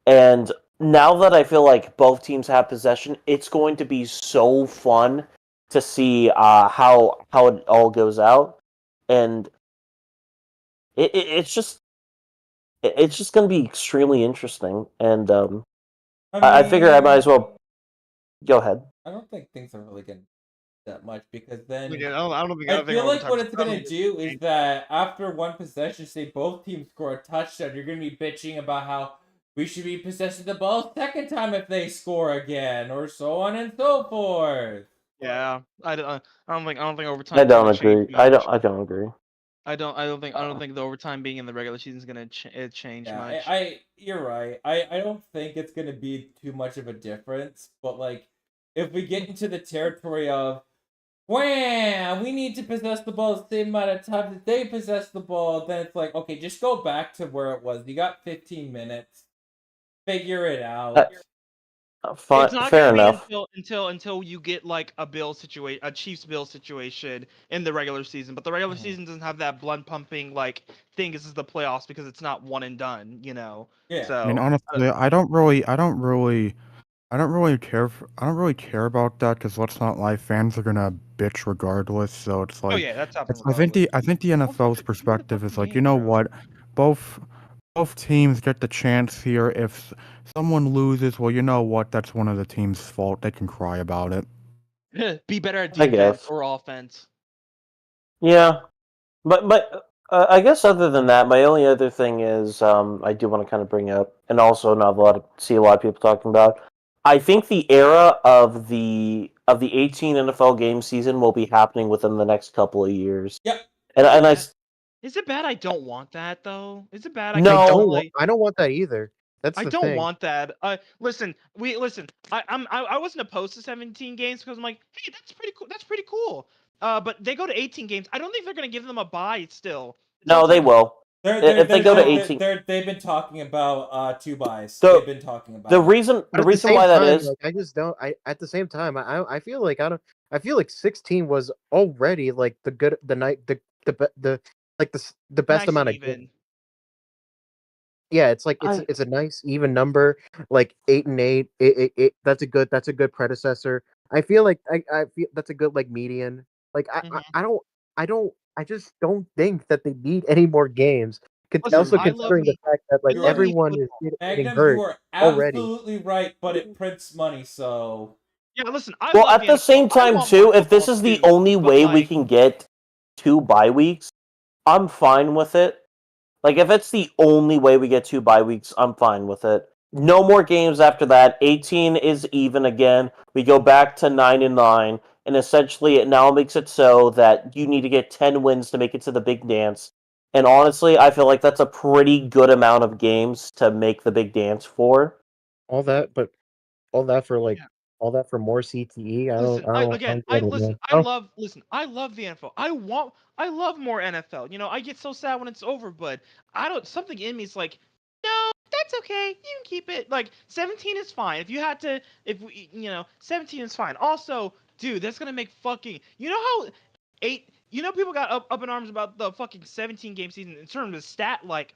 And now that I feel like both teams have possession, it's going to be so fun to see how it all goes out, and it's just going to be extremely interesting. And I figure I might as well go ahead. I don't think things are really getting that much because then I don't think I feel like what it's I don't gonna think do is that after one possession, say both teams score a touchdown, you're gonna be bitching about how we should be possessing the ball second time if they score again, or so on and so forth. Yeah, I don't think I overtime's don't gonna change agree. much. I don't agree. I don't think the overtime being in the regular season is gonna change Yeah, much. you're right. I don't think it's gonna be too much of a difference, but like if we get into the territory of wham, we need to possess the ball the same amount of time that they possess the ball, then it's like, okay, just go back to where it was. You got 15 minutes. Figure it out. It's not Fair gonna be enough. until you get like a Chiefs Bill situation in the regular season. But the regular season doesn't have that blood pumping like thing. This is the playoffs because it's not one and done. Yeah. I mean, So honestly, I don't really care. I don't really care about that because let's not lie, fans are gonna bitch regardless. So it's oh like, yeah, that's happening I think regardless. the NFL's It's a perspective is fucking like, you game, know bro. what, both teams get the chance here. If someone loses, well, you know what, that's one of the team's fault. They can cry about it. Be better at I defense guess. or offense. Yeah. But I guess other than that, my only other thing is I do want to kind of bring up, and also not see a lot of people talking about. I think the era of the 18 NFL game season will be happening within the next couple of years. Yep. And Is it bad I don't want that though? Is it bad I No. kind of like I don't want that either. That's I the don't thing. want that. Listen. I wasn't opposed to 17 games because I'm like, hey, that's pretty cool. That's pretty cool. But they go to 18 games. I don't think they're gonna give them a bye still. So No, it's they like, will. If they go to 18, they've been talking about 2 buys. So, They've been talking about the it. reason But at the same why that time, is like I just don't. At the same time, I feel like I don't. I feel like 16 was already like the good the night the like the best nice and amount of even. yeah. It's like I it's a nice even number, like 8 and 8. That's a good predecessor. I feel like I feel that's a good like median. Like I just don't think that they need any more games. Listen, Also I love considering the me. fact that like You I love are me everyone is football. getting Magnum, you hurt are already. absolutely right, but it prints money, so Yeah, listen, I well, love at the the NFL. same I time want more too, if this football is the too. only But way we like, can get 2 bye weeks, I'm fine with it. Like if it's the only way we get 2 bye weeks, I'm fine with it. No more games after that. 18 is even again. We go back to 9-9, and essentially it now makes it so that you need to get 10 wins to make it to the big dance. And honestly, I feel like that's a pretty good amount of games to make the big dance for. All that, but all that for Yeah. all that for more CTE. Listen, I don't again, get it, man. I love the NFL. I love more NFL. You know, I get so sad when it's over, but I don't. Something in me is like, no, that's okay. You can keep it. Like 17 is fine. If you had to, if we, 17 is fine. Also, dude, that's gonna make fucking. You know how eight. You know, people got up in arms about the fucking 17 game season in terms of stat like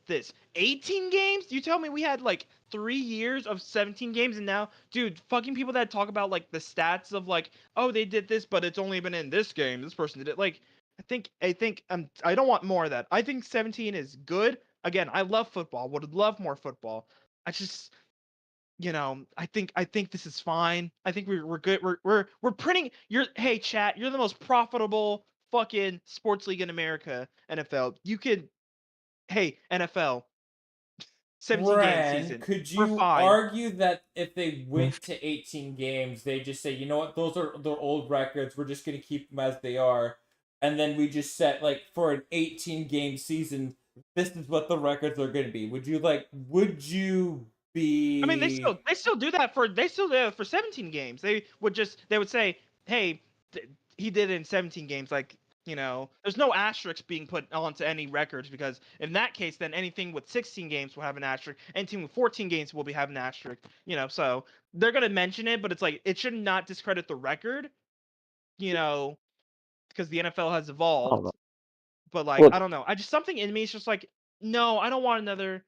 this 18 games. You tell me we had like 3 years of 17 games, and now, dude, fucking people that talk about like the stats of like, oh, they did this, but it's only been in this game. This person did it. Like, I think I don't want more of that. I think 17 is good. Again, I love football. Would love more football. I just, I think this is fine. I think we're good. We're printing. Hey chat. You're the most profitable fucking sports league in America. NFL. You could. Hey NFL. 17 game Ren, season. could We're you fine. argue that if they went to 18 games, they just say, you know what, those are their old records, we're just going to keep them as they are, and then we just set, like, for an 18 game season, this is what the records are going to be. Would you be... I mean, they still do that for 17 games. They would say, hey, he did it in 17 games. Like, there's no asterisk being put onto any records, because in that case, then anything with 16 games will have an asterisk. Anything with 14 games will have an asterisk. So they're gonna mention it, but it's like it should not discredit the record. Because the NFL has I evolved. don't know. But like, Look, I don't know. I just something in me is just like, no, I don't want another.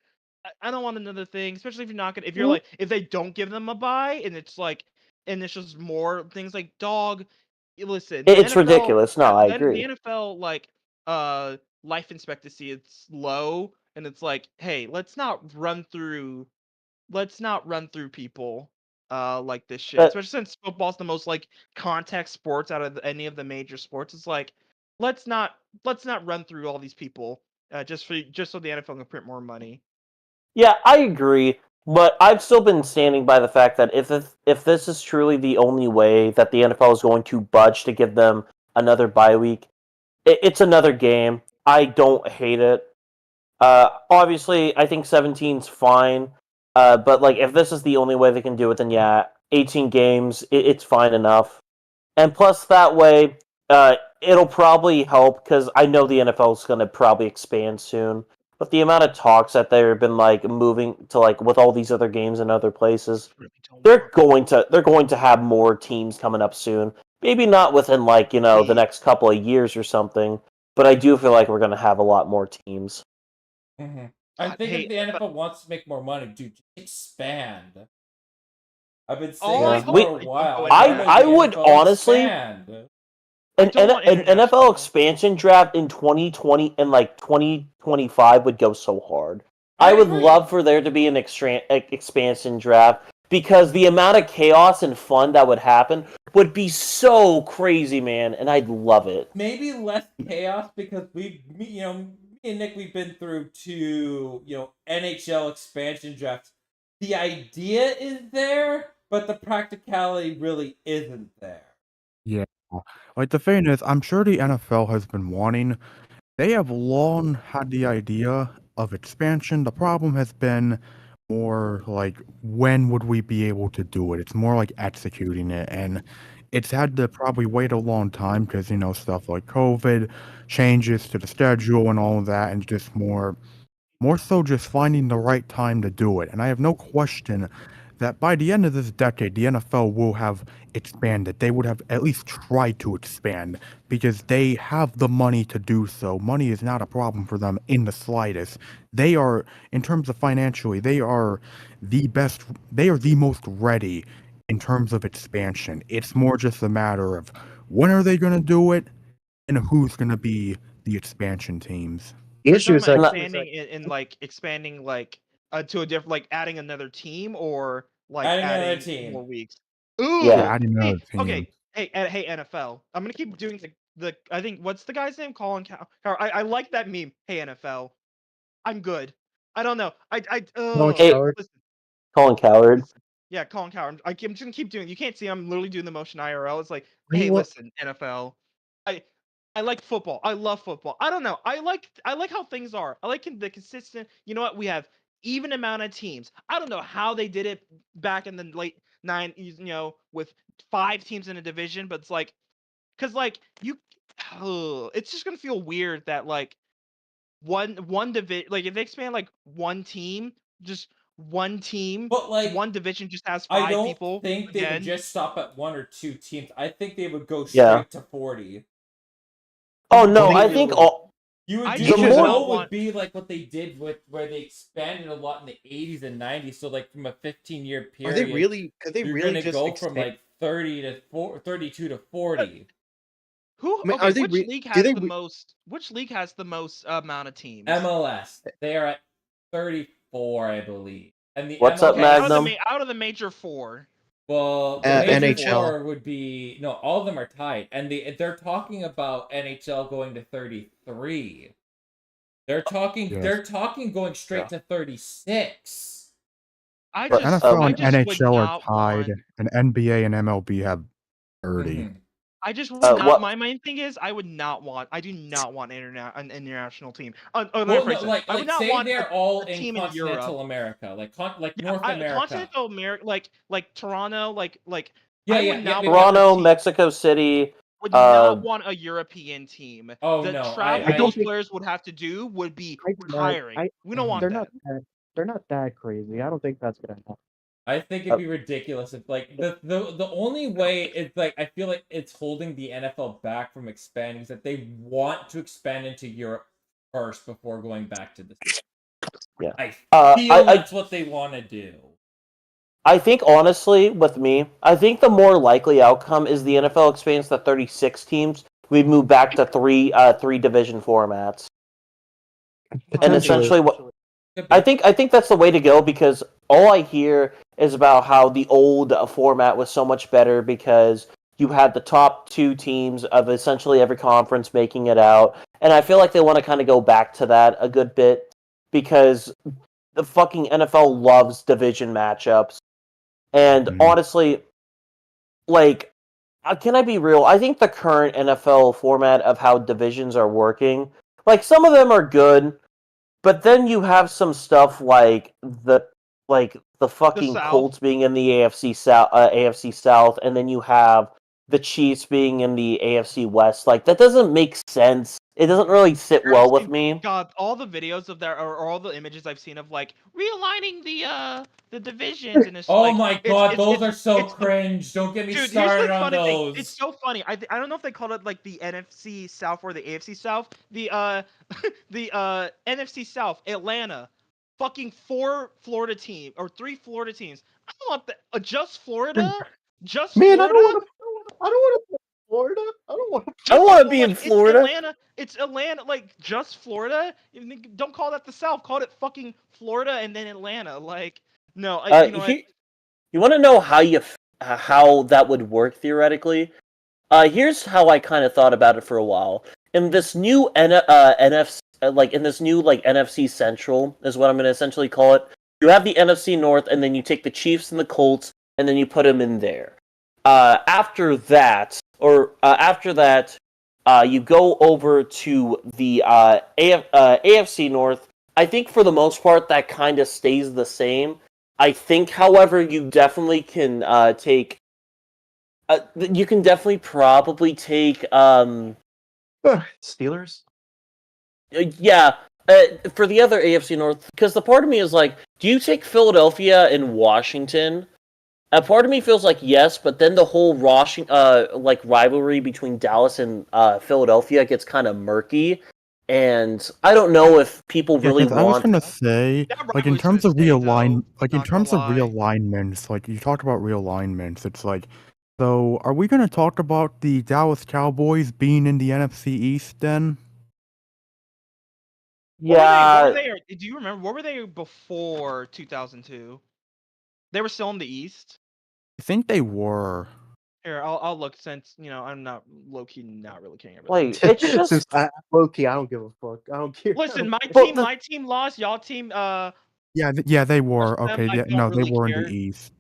I don't want another thing, especially if you're not gonna. If you're like, if they don't give them a buy, and it's like, and it's just more things like dog. Listen, the it's NFL, ridiculous. No, yeah, I then the agree. NFL like life expectancy, it's low, and it's like, hey, let's not run through people like this shit, But especially since football's the most like contact sports out of any of the major sports. It's like, let's not run through all these people just so the NFL can print more money. yeah, I agree. But I've still been standing by the fact that if this is truly the only way that the NFL is going to budge to give them another bye week, it's another game. I don't hate it. Obviously, I think 17's fine. But like, if this is the only way they can do it, then yeah, 18 games, it's fine enough. And plus, that way, it'll probably help because I know the NFL is going to probably expand soon. But the amount of talks that there have been like moving to like with all these other games in other places, Really don't they're want going to have more teams coming up soon. Maybe not within like the next couple of years or something. But I do feel like we're going to have a lot more teams. Mm-hmm. I God, think hey, if the but NFL wants to make more money, dude, just expand. I've been all saying I this Yeah, hope for we. a they don't while. go I want to international. see I the would NFL honestly expand. I don't want an NFL international. expansion draft in 2020 and like 2025 would go so hard. I I would agree. love for there to be an expansion draft because the amount of chaos and fun that would happen would be so crazy, man, and I'd love it. Maybe less chaos because me and Nick, we've been through two, NHL expansion drafts. The idea is there, but the practicality really isn't there. Yeah. Like, the thing is, I'm sure the NFL has been wanting. They have long had the idea of expansion. The problem has been more like, when would we be able to do it? It's more like executing it, and it's had to probably wait a long time because, stuff like COVID, changes to the schedule and all of that, and just more so just finding the right time to do it. And I have no question that by the end of this decade, the NFL will have expanded. They would have at least tried to expand because they have the money to do so. Money is not a problem for them in the slightest. They are, in terms of financially, they are the best, they are the most ready in terms of expansion. It's more just a matter of when are they going to do it and who's going to be the expansion teams. The You're issue talking is about that expanding in like expanding like to a different, like adding another team, or like Adding another adding team. more weeks. Yeah, Yeah. Ooh, adding hey, another team. okay, hey NFL. I'm gonna keep doing the I think, what's the guy's name? Colin I like that meme. Hey NFL, I'm good. I don't know. Colin Ugh. Hey, Coward. Listen. Colin Coward. Yeah, Colin Coward. I'm just gonna keep doing. You can't see. I'm literally doing the motion IRL. It's like, Are you hey, what- listen, NFL. I like football. I love football. I don't know. I like how things are. I like the consistent. You know what? We have even amount of teams. I don't know how they did it back in the late '90s. You know, with 5 teams in a division, but it's like, cause like you, it's just gonna feel weird that like one division, like if they expand like one team, just one team, But like, one division just has I 5 don't people think they would again. just stop at 1 or 2 teams. I think they would go Yeah. straight to 40. Oh no, I think all. You would I do just the would goal not would want- be like what they did with where they expanded a lot in the 80s and 90s. So like from a 15-year period, Are they really? Could they you're really gonna just go expand? from like 32 to 40. Who? I mean, Okay, are they which re- league do has they the re- most? Which league has the most amount of teams? MLS, they are at 34, I believe. And the What's up, Okay, out of, Magnum? out of the major 4. Well, the major NHL. 4 would be no, all of them are tied, and they're talking about NHL going to 33. They're talking. Yes. They're talking going straight to 36. I But just, NFL I and just would NHL are not tied, want. and NBA and MLB have 30. Mhm. I just would Uh, not. what- My main thing is, I do not want an international team. Let me Well, rephrase no, it. I would not say want they're all a in team in continental Europe. America, like North America. Continental America, like Toronto, like Yeah, I yeah, would yeah, not yeah. want a Toronto, team- Mexico City. would not want a European team. Oh, The no, travel I don't those think- players would have to do would be I do not- tiring. We don't want They're that. not. They're not that crazy. I don't think that's gonna happen. I think it'd be ridiculous if like the only way it's like I feel like it's holding the NFL back from expanding is that they want to expand into Europe first before going back to the States. Yeah. I I- feel that's what they want to do. I think honestly, with me, I think the more likely outcome is the NFL expands to 36 teams. We move back to three division formats, and Potentially. essentially what I think that's the way to go, because all I hear is about how the old format was so much better because you had the top 2 teams of essentially every conference making it out, and I feel like they want to kind of go back to that a good bit because the fucking NFL loves division matchups. And honestly, like, can I be real? I think the current NFL format of how divisions are working, like, some of them are good, but then you have some stuff like the fucking South. Colts being in the AFC South, and then you have the Chiefs being in the AFC West. Like, that doesn't make sense. It doesn't really sit well with me. God, all the videos of that, or all the images I've seen of like realigning the divisions, and it's Oh like, my god, those are so cringe. Don't get me Dude, here's started the on funny thing. those. It's so funny. I don't know if they called it like the NFC South or the AFC South. The the NFC South, Atlanta, fucking 4 Florida team or 3 Florida teams. I don't want that. Just Florida. Just Man, Florida. I don't want to Florida. I don't want. I don't want to be in Like, Florida. It's Atlanta. Like, just Florida. Don't call that the South. Call it fucking Florida and then Atlanta. Like, no. You know what? You want to know how that would work theoretically? Here's how I kind of thought about it for a while. In this new NFC, in this new NFC Central is what I'm going to essentially call it. You have the NFC North, and then you take the Chiefs and the Colts, and then you put them in there. After that, you go over to the AFC North. I think for the most part that kind of stays the same. I think, however, you definitely can take. You can definitely probably take. Steelers. Yeah, for the other AFC North, because the part of me is like, do you take Philadelphia and Washington? A part of me feels like yes, but then the whole rivalry between Dallas and Philadelphia gets kind of murky, and I don't know if people really 'cause I was want. gonna say, That like in rivalry's terms gonna of stay, though, not gonna lie. realignments, like you talked about realignments, it's like, so are we gonna talk about the Dallas Cowboys being in the NFC East then? Yeah, What were they, do you remember? What were they before 2002? They were still in the East. I think they were. Here, I'll look, since I'm not low key not really caring about. like it's just Since low key, I don't give a fuck. I don't care. Listen, Well, my team lost. Y'all team Yeah, they were. Them, Okay, I yeah, don't no, they really were in the care. East.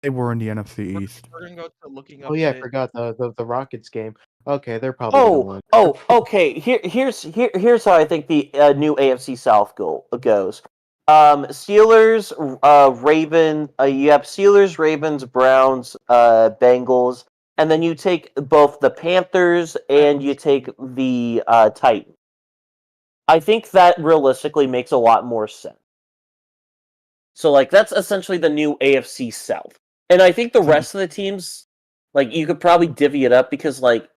They were in the NFC East. We're gonna go to looking Oh up yeah, I shit. forgot the Rockets game. Okay, they're probably gonna win. Okay. Here's how I think the new AFC South goes. Steelers, you have Steelers, Ravens, Browns, Bengals, and then you take both the Panthers and you take the Titans. I think that realistically makes a lot more sense. So like that's essentially the new AFC South. And I think the rest of the teams, like you could probably divvy it up because like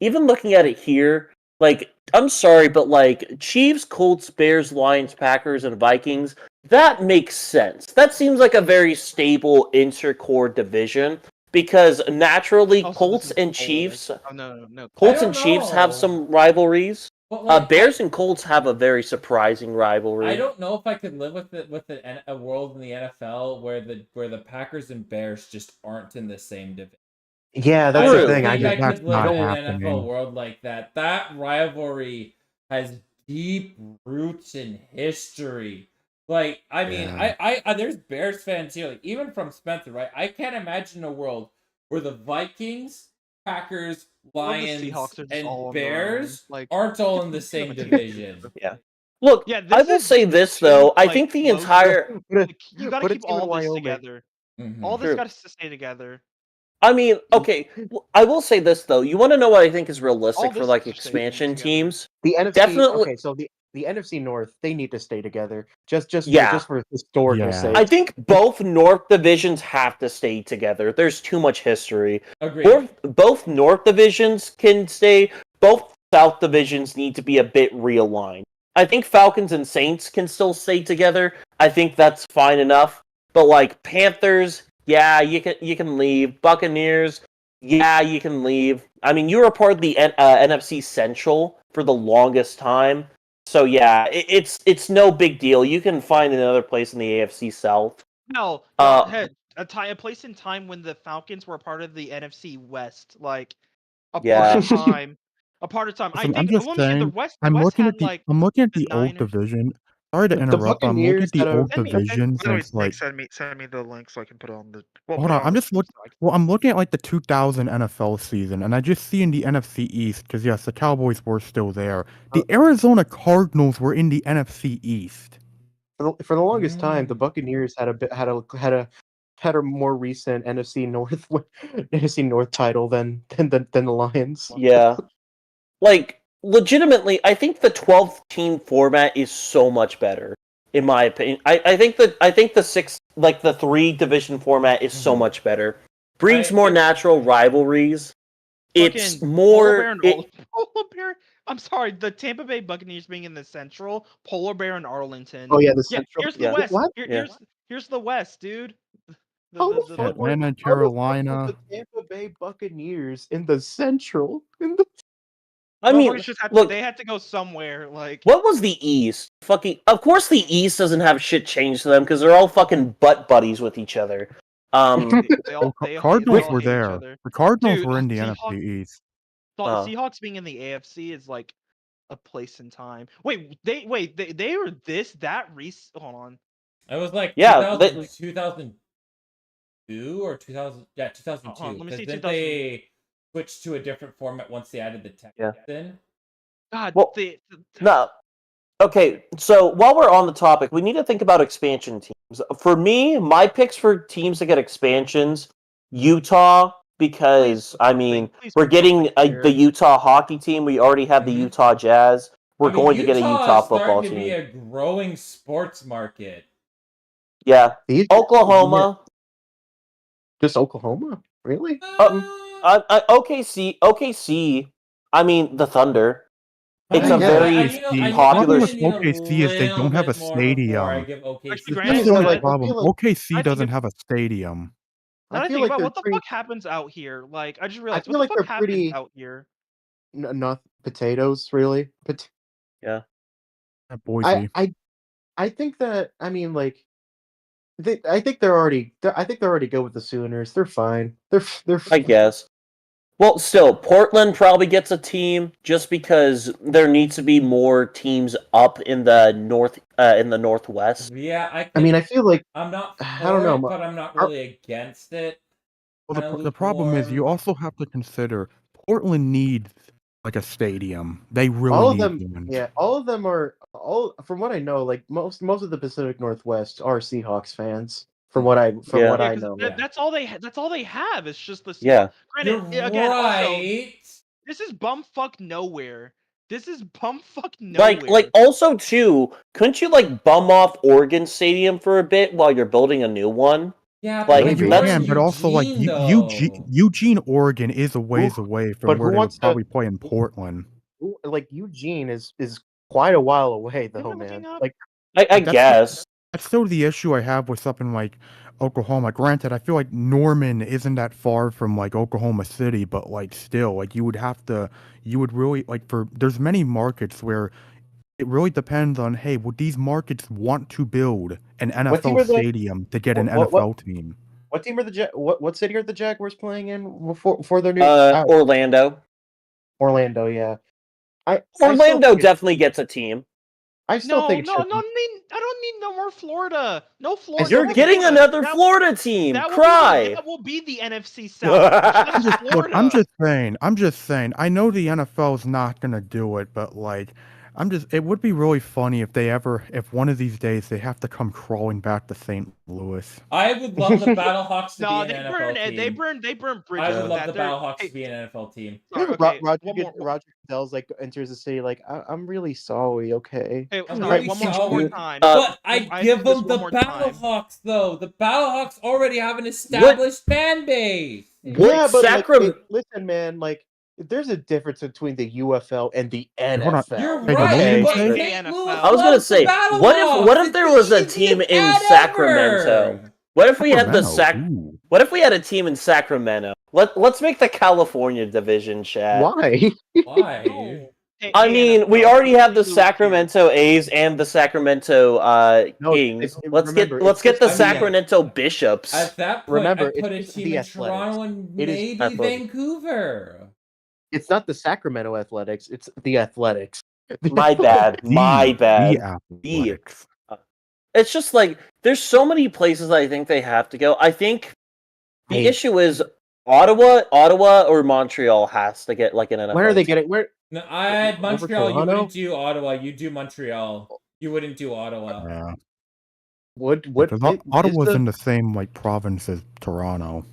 even looking at it here, like I'm sorry, but like Chiefs, Colts, Bears, Lions, Packers, and Vikings, that makes sense. That seems like a very stable intercore division because naturally Also, this Colts is and bold. Chiefs Oh no. I Colts and don't Chiefs have know. some rivalries. But like, Bears and Colts have a very surprising rivalry. I don't know if I could live with it with a world in the NFL where the Packers and Bears just aren't in the same division. Yeah, I that's the don't thing. think I That's could live not in an happening. NFL world like that. That rivalry has deep roots in history. Like, I mean, Yeah. I there's Bears fans here, like even from Spencer, right? I can't imagine a world where the Vikings, Packers, Well, the Lions, Seahawks are just and all on their own. Bears Like, aren't all you in the could have same a team division. together. Yeah. Look, Yeah, I this will is say the this two, though. I like, think the closest- entire like, you got to Put a keep team in all this Wyoming. together. Mhm. All this True. got to stay together. I mean, okay, I will say this though. You want to know what I think is All realistic for this like has to stay expansion together. teams? The NFC. Definitely. Okay, so the NFC North, they need to stay together. Just Yeah. for historical Yeah. sake. I think both North divisions have to stay together. There's too much history. Agreed. Both North divisions can stay. Both South divisions need to be a bit realigned. I think Falcons and Saints can still stay together. I think that's fine enough. But like Panthers, yeah, you can leave. Buccaneers, yeah, you can leave. I mean, you were part of the NFC Central for the longest time, so yeah, it's no big deal. You can find another place in the AFC South. Hell, Uh, had a place in time when the Falcons were part of the NFC West, like a Yeah. part of time. A part of time. I Listen, I'm think just the saying, West I'm West looking had at the like I'm looking at the the old Niners. division. Sorry to The interrupt, but I'm looking at Buccaneers the had a- old Send me, divisions by the way, and it's like, send me the link so I can put it on the. Well, hold put it on, I'm the just looking. so I can- Well, I'm looking at like the 2000 NFL season, and I just see in the NFC East because yes, the Cowboys were still there. The Arizona Cardinals were in the NFC East. For the longest time, the Mm. Buccaneers had a more recent NFC North NFC North title than the Lions. Yeah. Like, legitimately, I think the 12 team format is so much better, in my opinion. I think the six, like the 3 division format is so Mhm. much better. Breeds I- more natural rivalries. It's Fucking more. Polar Bear. I'm sorry, the Tampa Bay Buccaneers being in the Central, Polar Bear and Arlington. Oh yeah, the Yeah, Central. here's the Yeah. West. What? Yeah. Here's the West, dude. How the fuck were Atlanta, how the fuck Carolina. were the Tampa Bay Buccaneers in the Central? In the I mean, Motherfuckers just look, they had to go somewhere. Like, what was the East? Fucking. Of course, the East doesn't have shit changed to them because they're all fucking butt buddies with each other. they all Cardinals all were hate each there. other. The Cardinals Dude, were in the Seahawks, NFC East. Seahawks being in the AFC is like a place in time. Wait, they were that recent. Hold on. It was like Yeah, 2002 or 2000. Yeah, 2002. Hold on, let me see, Because then 2000. they switched to a different format once they added the tech Yeah. in. God, Well, no. Okay, so while we're on the topic, we need to think about expansion teams. For me, my picks for teams to get expansions, Utah, because Please, I mean, please we're put getting something here. the Utah hockey team. We already have the Mhm. Utah Jazz. We're I mean, going to get a Utah is football starting to be team. a growing sports market. Yeah, These- Oklahoma. Just Oklahoma? Really? OKC. I mean, the Thunder. It's a Yeah, very The popular. problem with OKC is they don't have a Before I stadium. give OKC Actually, The granted, thing is like, the I problem. feel like- OKC I think doesn't have a stadium. Now that I feel think like about they're what the pretty- fuck happens out here, like I just realized feel what like the fuck they're happens pretty- out here. Not potatoes, really. But Yeah. At Boise. I think that I mean like I think they're already good with the Sooners. They're fine. They're I guess. Well, still, Portland probably gets a team just because there needs to be more teams up in the northwest. Yeah, I mean, I feel like I'm not I don't for it, know. but I'm not Are- really against it. Well, Kinda the problem is you lukewarm. also have to consider Portland needs like a stadium. They really all of need them, one. yeah, all of them are all. From what I know, like most of the Pacific Northwest are Seahawks fans. From what Yeah. Yeah, I because know. Yeah. that's all they have. It's just the Yeah. Seahawks. Granted, You're again, also right. this is bumfuck nowhere. This is bumfuck nowhere. Like also too, couldn't you like bum off Oregon Stadium for a bit while you're building a new one? Yeah, Like, but You that's- you're in can, but also like Eugene, though. Eugene, Oregon is a ways away but from who where they would wants to- probably play in Portland. Like Eugene is quite a while away, though, Am I looking man. up? Like I That's- guess. That's still the issue I have with something like Oklahoma. Granted, I feel like Norman isn't that far from like Oklahoma City, but like still, like you would really like there's many markets where it really depends on, hey, would these markets want to build an What team are NFL the- stadium to get an what- NFL team? what team are the what city are the Jaguars playing in for their new Orlando. Orlando? Yeah, I Orlando still, definitely gets a team. I still No, think it no, should no, be- I don't need no more Florida. No Florida. You're no Getting Florida. another That- Florida team. that will Cry. That will be the NFC South. I'm just, look, Florida. I'm just saying. I know the NFL's not gonna do it, but like, it would be really funny if one of these days they have to come crawling back to St. Louis. I would love the Battlehawks to No, be they an NFL burn team. they burn bridges. I would with love that. the They're- Battlehawks hey, to be an NFL team. sorry, okay, Roger Goodell's like enters the city like I'm really sorry. Okay, Hey, I'm sorry, really one more sorry. time. But I I give do this them the one more time. Battlehawks, though. The Battlehawks already have an established fan base. yeah, but Sacramento? listen, man, like there's a difference between the UFL and the hold on. NFL. You're Hey, right, what did you but say? St. Louis I I was gonna loves the say, what Battlehawks. if there It's was the a team easiest in ad Sacramento? ever. What if we had the Sacramento, ooh. What if we had a team in Sacramento? Let's make the California division, chat. Why? Why? Hey, I hey, mean, we NFL, already have the St. Louis here. Sacramento A's and the Sacramento No, Kings. Let's remember, get it's the just- I mean, Sacramento Bishops. At that point, Remember, I put a it's team the in Toronto Athletics. and It is maybe athletics. Vancouver. It's not the Sacramento Athletics. It's the Athletics. My bad. My bad. The Athletics. It's just like there's so many places I think they have to go. I think the Hey. issue is Ottawa or Montreal has to get like an NFL. Where are they team. getting? Where? No, I had Over Montreal. You Toronto? wouldn't do Ottawa. You do Montreal. You wouldn't do Ottawa. Yeah. What? Because Ottawa's in the same like province as Toronto.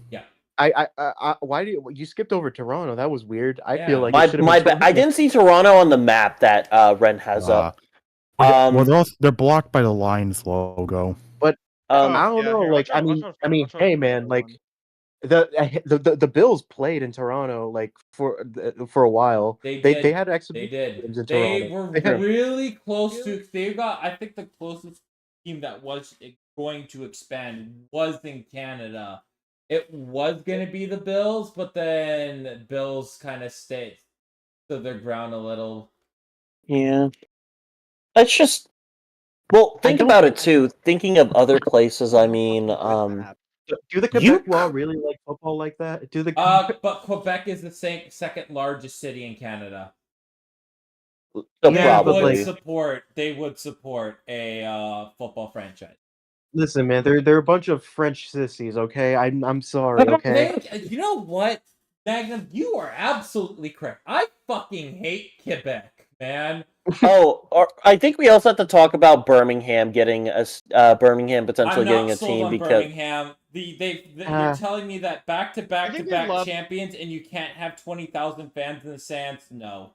Why do you skipped over Toronto? That was weird. I Yeah. feel like My it should've my been bad. I Toronto. didn't see Toronto on the map that Ren has up. Well, they're blocked by the Lions logo. I Oh, don't yeah, know. here, Like, I'll try to hey, find man, that like one. the Bills played in Toronto like for a while. They They did. had They exhibitions did. in They Toronto. were They had- really close to. They got. I think the closest team that was going to expand was in Canada. It was going to be the Bills, but then Bills kind of stayed to their ground a little. Yeah. It's just well, think don't- about it too. Thinking of other places, I mean, Do the Quebec Law really like football like that? Do the But Quebec is the second largest city in Canada. so Yeah, but, probably. They would support a football franchise. listen, man? They're a bunch of French sissies. Okay, I'm sorry. Okay, You know what, Magnum? You are absolutely correct. I fucking hate Quebec, man. I think we also have to talk about Birmingham getting Birmingham potentially I'm getting not a sold team on because Birmingham. You're telling me that back to think they back love- champions and you can't have 20,000 fans in the stands? No.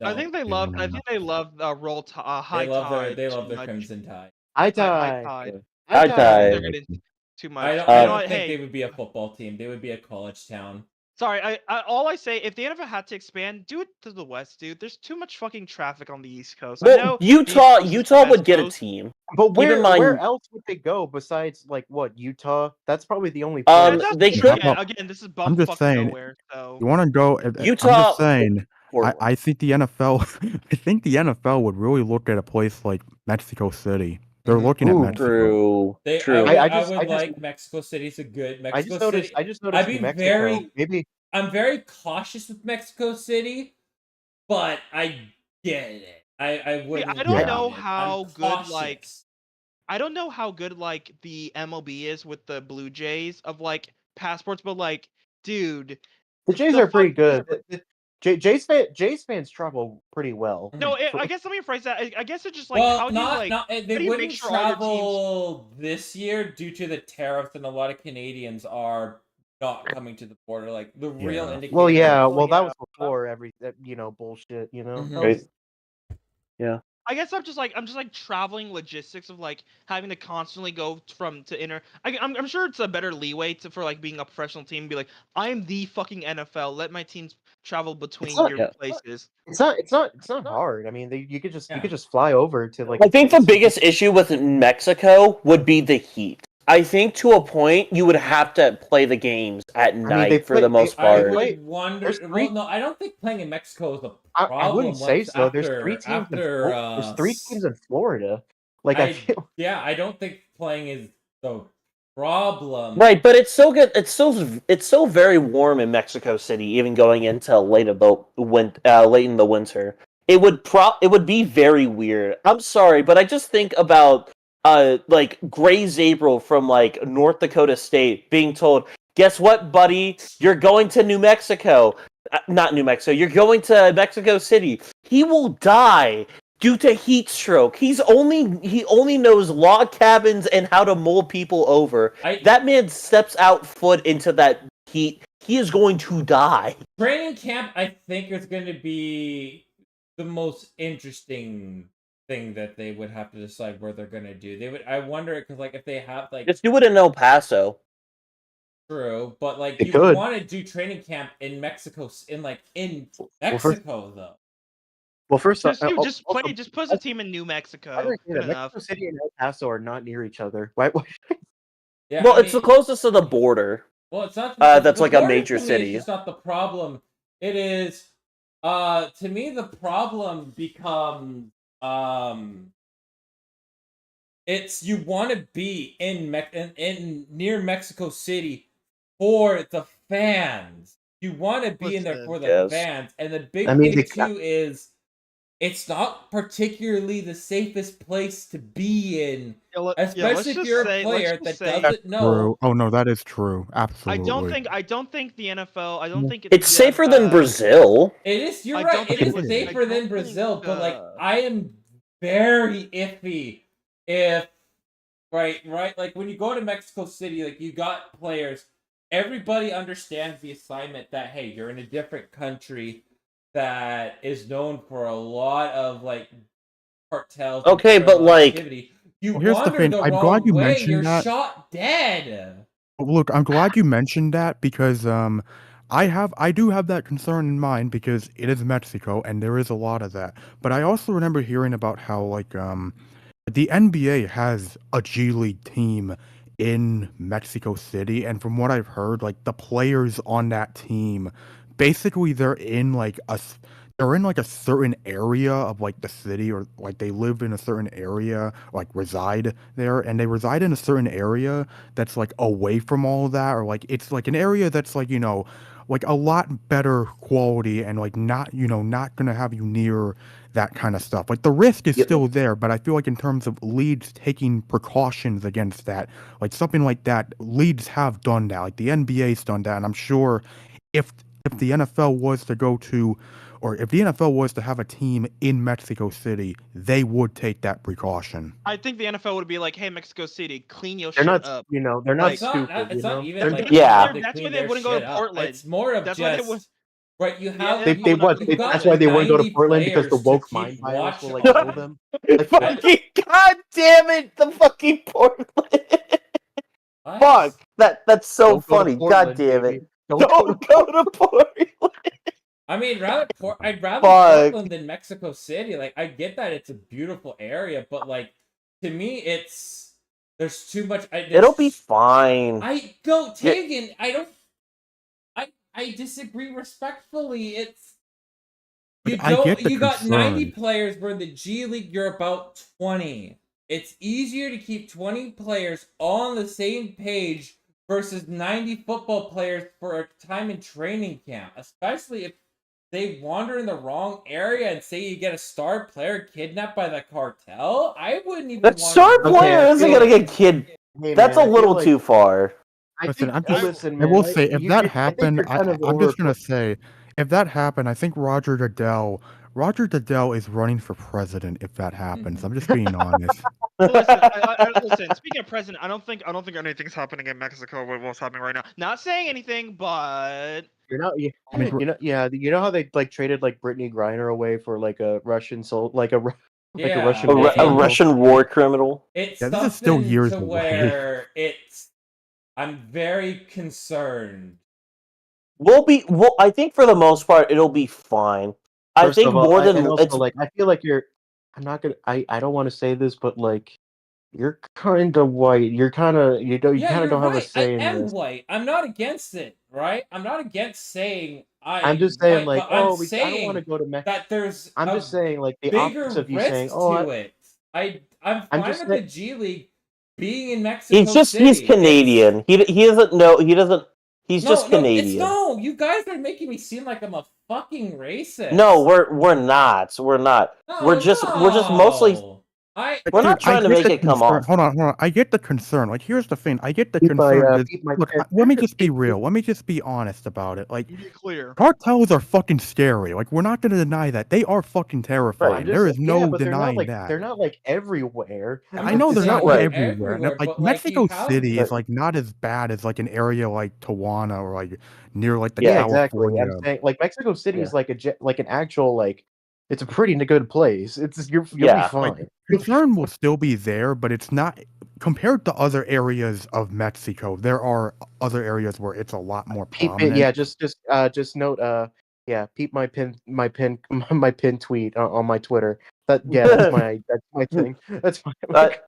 I think they love. I think they love high tide. They love too their much. Crimson Tide. I High died. tide. I died. They're getting too much. I don't You know what, think hey, they would be a football team. They would be a college town. sorry. All I say, if the NFL had to expand, do it to the west, dude. There's too much fucking traffic on the East Coast. I know Well, the East Utah Coast is the Utah would best get a coast. team. But Keep in where mind- else would they go besides like what Utah? That's probably the only Um, place. they could- Yeah, again, this is I'm just bumfuck saying, nowhere. So You want to go? I'm Utah- just saying. Portland. I think the NFL. I think the NFL would really look at a place like Mexico City. They're Mhm. looking at Ooh, Mexico. True. I I just- like Mexico City's a good I just Mexico noticed. City. I just noticed I'd be Mexico. very- Maybe I'm very cautious with Mexico City, but I get it. I wouldn't. I don't want know it. how I'm good like cautious. I don't know how good like the MLB is with the Blue Jays of like passports, but like, dude, The Jays the are pretty fuck. good. Jays fans travel pretty well. No, Mhm. I guess let me rephrase that. I guess it's just like, Well, how do you like? they How do you make wouldn't sure all your teams? travel this year due to the tariffs, and a lot of Canadians are not coming to the border. Like the real Yeah. Well, indicator. yeah. Well, Well, that yeah. was before bullshit. That Mhm. Right. was Yeah. I guess I'm just like traveling logistics of like having to constantly go from to inner. I'm sure it's a better leeway for like being a professional team and be like, I'm the fucking NFL. Let my teams travel it's between not your Yeah. places. it's not hard. I mean, you Yeah. could just fly over to like I think the biggest issue with Mexico would be the heat. I think to a point you would have to play the games at I mean, night for the most I part. would wonder. There's Well, three. no, I don't think playing in Mexico is a I wouldn't problem. say Once so. There's three teams there's three teams in Florida. Like I feel I don't think playing is the problem. Right, but it's so good. It's so very warm in Mexico City, even going into late in the winter. It would be very weird. I'm sorry, but I just think about like Gray Zabril from like North Dakota State being told, "Guess what, buddy? You're going to New Mexico. Not New Mexico. You're going to Mexico City. He will die due to heat stroke. He only knows log cabins and how to mold people over. That man steps out foot into that heat. He is going to die. Training camp, I think, is going to be the most interesting thing that they would have to decide where they're going to do. I wonder, because like if they have like Just do it in El Paso. true, but like They you could. want to do training camp in Mexico, in Well, Mexico though. well, first Just also, just put a team in New I Mexico. understand Good that enough. Mexico City and El Paso are not near each other. Why Yeah, Well, I it's the mean, closest to the border. well, it's not. That's The like a border major to me city. is just not the problem. It is, to me, the problem becomes, it's you want to be in near Mexico City for the fans. You want to be in there Listen. for the Yes. fans, and the big I mean, thing they- too is it's not particularly the safest place to be in, especially if you're a player that doesn't That's know. true. Oh no, that is true. I Absolutely. don't think the NFL. I don't think It's safer than Brazil. It is. You're I right. don't It think- is I safer than don't Brazil, think, but like I am very iffy if right. Like when you go to Mexico City, like you got players. Everybody understands the assignment that hey, you're in a different country that is known for a lot of like cartels. and Okay, but criminal like activity. You Well, here's the wander thing, the I'm glad wrong you way, mentioned you're that. shot dead. Look, I'm glad you mentioned that because I do have that concern in mind because it is Mexico and there is a lot of that. But I also remember hearing about how like the NBA has a G League team in Mexico City, and from what I've heard, like the players on that team, basically they're in like a certain area of like the city, or like they live in a certain area, like reside there, and they reside in a certain area that's like away from all of that, or like it's like an area that's like like a lot better quality and like not gonna have you near that kind of stuff. Like the risk is Yep. still there, but I feel like in terms of leagues taking precautions against that, like something like that, leagues have done that. Like the NBA's done that, and I'm sure if the NFL was to go to, or if the NFL was to have a team in Mexico City, they would take that precaution. I think the NFL would be like, "Hey, Mexico City, clean your they're shit not up." they're not Like, It's not. stupid. It's not even They're- like Yeah. they That's clean why they their wouldn't go to shit up. Portland. It's more of That's why they just would. right. You Yeah, have they- you, you've got that's why they wouldn't go to 90 Portland because the players to woke keep mind virus watch will like on. kill them. Like, Fucking god damn it! The fucking Portland. What? Fuck. That's so Don't go to funny. Portland, God damn baby. it. Don't Don't go to Portland. I mean, I'd rather Fuck. Portland than Mexico City. Like, I get that it's a beautiful area, but like, to me, there's too much. It'll be fine. I go Taegan. I don't. I disagree respectfully. It's you But I don't. get the You got 90 concern. players. Where in the G League, you're about 20. It's easier to keep 20 players on the same page versus 90 football players for a time in training camp, especially if they wander in the wrong area and say you get a star player kidnapped by the cartel. I wouldn't even That want star to. player I isn't feel gonna get kid. Hey, That's man, a I feel little like too far. I Listen, think. I'm just, Listen, I man. will say, if that I think happened, you're kind of I'm just gonna over. say, if that happened, I think Roger Goodell is running for president if that happens. I'm just being honest. Listen, listen. Speaking of president, I don't think anything's happening in Mexico with what's happening right now. Not saying anything, but You're not. You, I mean, you know. Yeah. You know how they like traded like Brittany Griner away for like a Russian soul, like a like a Yeah, Russian A, war Ru- a it, criminal. Russian war criminal. it's yeah, this is still something years to away. where I'm very concerned. I think for the most part, it'll be fine. I First think of all, more and than also it's. like I feel like you're. I'm not gonna. I don't want to say this, but like you're kind of white. You're kind of you Yeah, kind of you're don't have a right. I say in am this. white. I'm not against it, right? I'm not against saying I'm I'm just saying white, like but I'm I don't want to saying go to Mexico. that there's I'm a just saying like the opposite bigger of you saying, risk oh, to it. I'm I'm fine just with saying. the G League being in He's Mexico just he's City. Canadian. He doesn't know. He doesn't. He's just It's Canadian. no. You guys are making me seem like I'm a fucking racist. No, we're not. We're not. We're just mostly. No. I We're Dude, not I trying to get make the it come concern. off. Hold on. I get the concern. Like, here's the thing. I get the Keep concern because, my look, pen. let me just be real. Let me just be honest about it. Like, be clear. cartels are fucking scary. Like, we're not gonna deny that. They are fucking terrifying. I'm There just is yeah, no but denying that. they're not like everywhere. I'm I not know they're saying not Right. everywhere. And, everywhere, like, but like you Mexico have City is But like not as bad as like an area like Tijuana or like near like the Yeah, yeah, exactly. I'm California. saying like Mexico City Yeah. is like like an actual like it's a pretty good place. It's you'll be Yeah. Like, fine. concern will still be there, but it's not compared to other areas of Mexico. There are other areas where it's a lot more Peep it, prominent. yeah, just note yeah, peep my pin tweet on my Twitter. That's my thing. That's my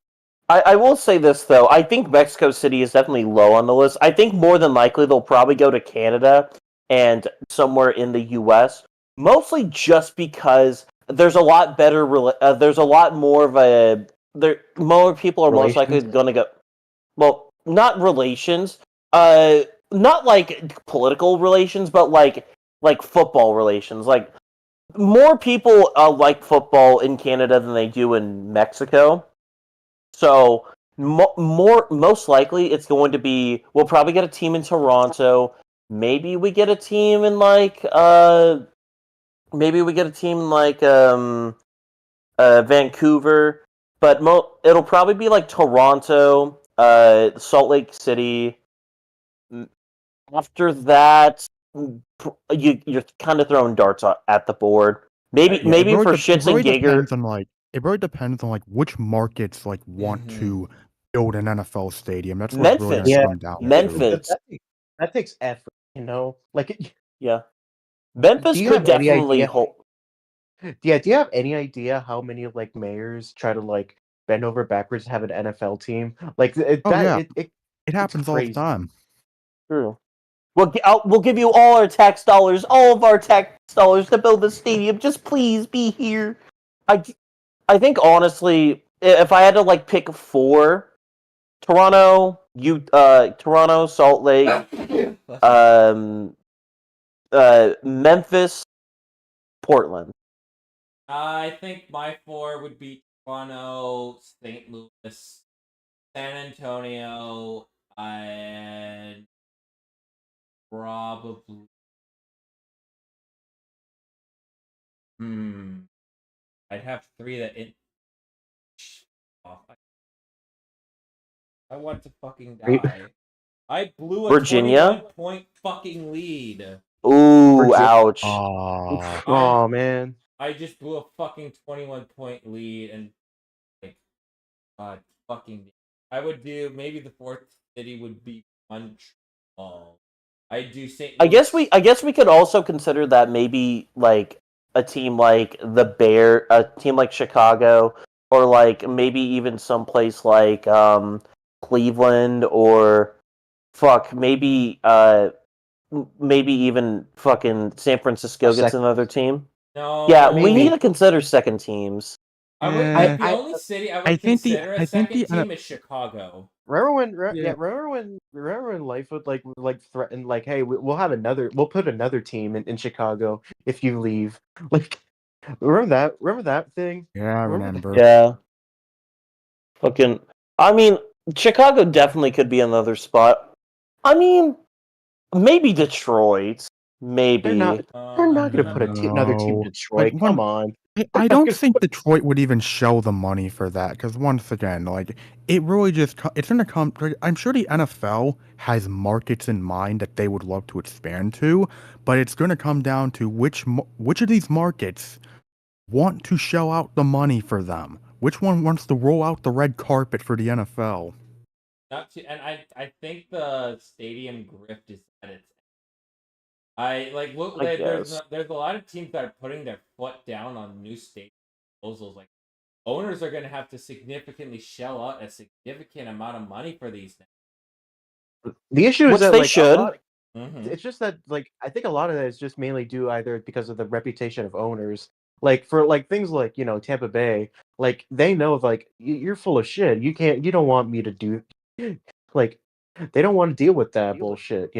I will say this though. I think Mexico City is definitely low on the list. I think more than likely they'll probably go to Canada and somewhere in the U.S. Mostly just because there's a lot better. There's a lot more of a. There more people are most likely relations. going to go. Well, not relations. Not like political relations, but like football relations. Like more people like football in Canada than they do in Mexico. So most likely it's going to be we'll probably get a team in Toronto. Maybe we get a team in Vancouver, but it'll probably be like Toronto, Salt Lake City. After that, you're kind of throwing darts at the board. Maybe Yeah, maybe for shits and giggles. it really depends on like which markets like want Mhm. to build an NFL stadium. That's what it's really Memphis. gonna Yeah, come down to. Memphis. that takes effort, you know. Like, Yeah. Memphis do you could have any definitely idea? hold. Yeah, do you have any idea how many like mayors try to like bend over backwards to have an NFL team? Like Oh yeah, it it happens all the crazy. time. True. We'll give you all of our tax dollars to build the stadium. Just please be here. I think honestly, if I had to like pick four, Toronto, Salt Lake, Memphis, Portland. I think my four would be Toronto, St. Louis, San Antonio, and probably. I'd have three that it. Off. I want to fucking Are you- die. I blew a Virginia? 21-point fucking lead. Ooh, Virginia. ouch. Oh man. I just blew a fucking 21-point lead and like God fucking I would do maybe the fourth city would be Montreal. I do St. I Louis. guess we could also consider that maybe like a team like a team like Chicago, or like maybe even someplace like Cleveland, or maybe even fucking San Francisco gets another team. No, Yeah, we Maybe. need to consider second teams. I would Yeah. like the I- only city I would I think consider a I think second the team is Chicago. Remember when? Yeah. Remember when Lightfoot like threatened like, hey, we'll put another team in Chicago if you leave. Like, remember that thing? Yeah, I Remember remember. Yeah. Fucking. I mean, Chicago definitely could be another spot. I mean, maybe Detroit. Maybe. They're not gonna put another team in No. Detroit. Like, Come on. I don't think Detroit would even show the money for that because once again, like it really just it's gonna come. I'm sure the NFL has markets in mind that they would love to expand to, but it's gonna come down to which of these markets want to shell out the money for them. Which one wants to roll out the red carpet for the NFL? Not too, and I think the stadium grift is at its. I like look. I There's guess. there's a lot of teams that are putting their foot down on new stadium proposals. Like owners are going to have to significantly shell out a significant amount of money for these now. The issue is Which that they like should. it's just that like I think a lot of that is just mainly due either because of the reputation of owners. Like for like things like Tampa Bay, like they know like you're full of shit. You don't want me to do like they don't want to deal with that bullshit.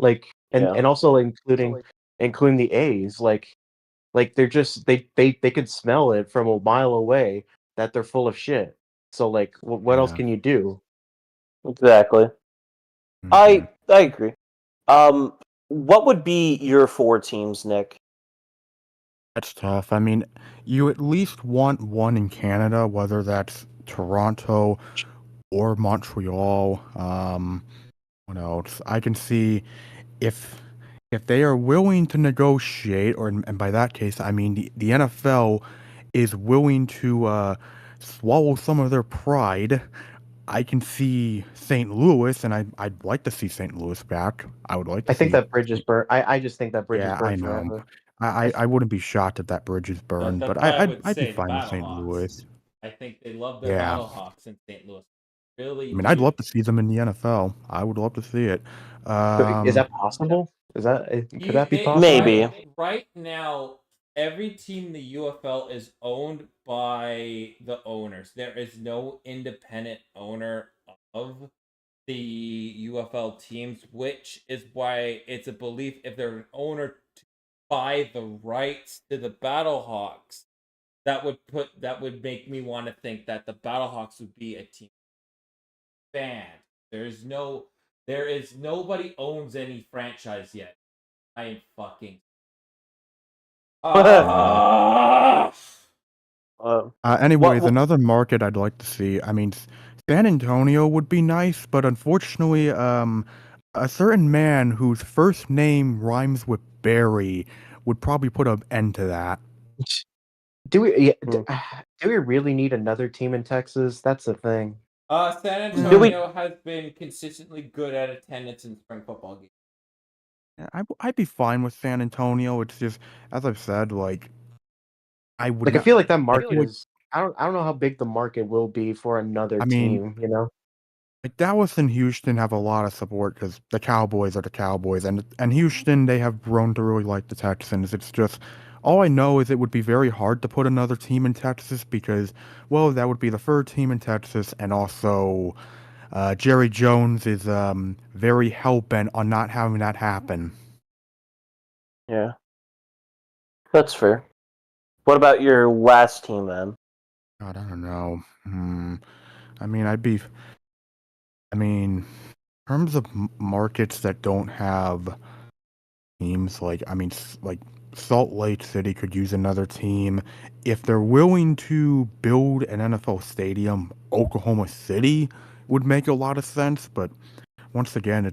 Like Yeah. and also including the A's. Like they're just they could smell it from a mile away that they're full of shit. So like what else Yeah. can you do? Exactly. Mhm. I agree. What would be your 4 teams, Nick? That's tough. I mean, you at least want one in Canada, whether that's Toronto or Montreal. What else? I can see if they are willing to negotiate, and by that case, I mean the NFL is willing to swallow some of their pride. I can see St. Louis, and I'd like to see St. Louis back. I would like to I think see. that bridge is burnt. I just think that bridge is Yeah, I burnt know. forever. I wouldn't be shocked if that bridge is burned, That's but why I would I'd be say the fine with St. Louis. Battlehawks. I think they love their Yeah. Battlehawks in St. Louis. Really I mean, I'd do. love to see them in the NFL. I would love to see it. Is that possible? Could that be possible? Maybe. Right now, every team in the UFL is owned by the owners. There is no independent owner of the UFL teams, which is why it's a belief if they're an owner to buy the rights to the Battlehawks, that would make me want to think that the Battlehawks would be a team banned. There is nobody owns any franchise yet. I am fucking. Anyways, what- another market I'd like to see. I mean, San Antonio would be nice, but unfortunately, a certain man whose first name rhymes with Barry would probably put an end to that. Do we Hmm. do we really need another team in Texas? That's the thing. San Do we- Antonio has been consistently good at attendance in spring football games. Yeah, I'd be fine with San Antonio. It's just, as I've said, like I would Like I not. feel like that market like- is. I don't know how big the market will be for another I mean, team. You know. Like Dallas and Houston have a lot of support because the Cowboys are the Cowboys, and Houston they have grown to really like the Texans. It's just all I know is it would be very hard to put another team in Texas because, well, that would be the third team in Texas, and also Jerry Jones is very hell bent on not having that happen. Yeah. That's fair. What about your last team then? God, I don't know. I mean, in terms of markets that don't have teams, like Salt Lake City could use another team. If they're willing to build an NFL stadium, Oklahoma City would make a lot of sense, but once again,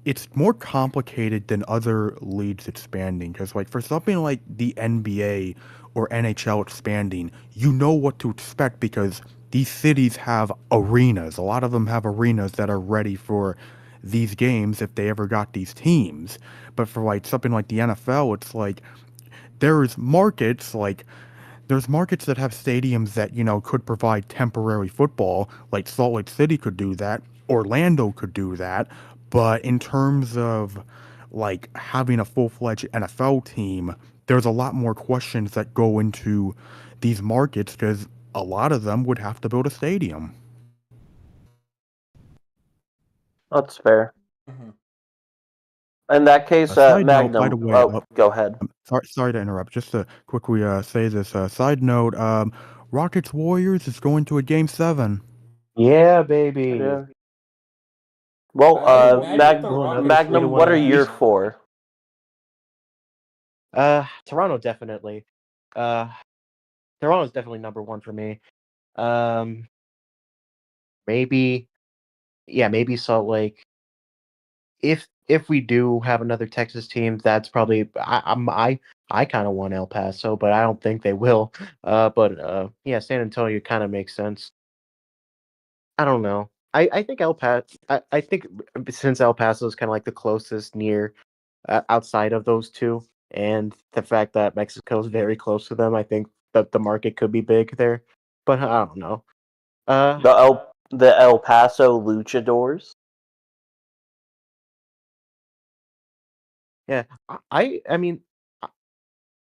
it's more complicated than other leagues expanding because like for something like the NBA or NHL expanding, you know what to expect because these cities have arenas. A lot of them have arenas that are ready for these games if they ever got these teams. But for like something like the NFL, it's like there's markets that have stadiums that, could provide temporary football, like Salt Lake City could do that, Orlando could do that, but in terms of like having a full-fledged NFL team, there's a lot more questions that go into these markets because a lot of them would have to build a stadium. That's fair. Mm-hmm. In that case, Side note, by Magnum. the way, Go ahead. sorry to interrupt. Just to quickly say this. Side note: Rockets Warriors is going to a Game 7. Yeah, baby. Yeah. Well, imagine the Rockets Magnum, would what are win your that. four? Toronto definitely. Toronto's definitely number one for me. Maybe Salt Lake. If we do have another Texas team, that's probably I kind of want El Paso, but I don't think they will. But yeah, San Antonio kind of makes sense. I don't know. I think El Paso. I think since El Paso is kind of like the closest near outside of those two, and the fact that Mexico is very close to them, I think that the market could be big there. But I don't know. The El Paso Luchadors. Yeah, I mean,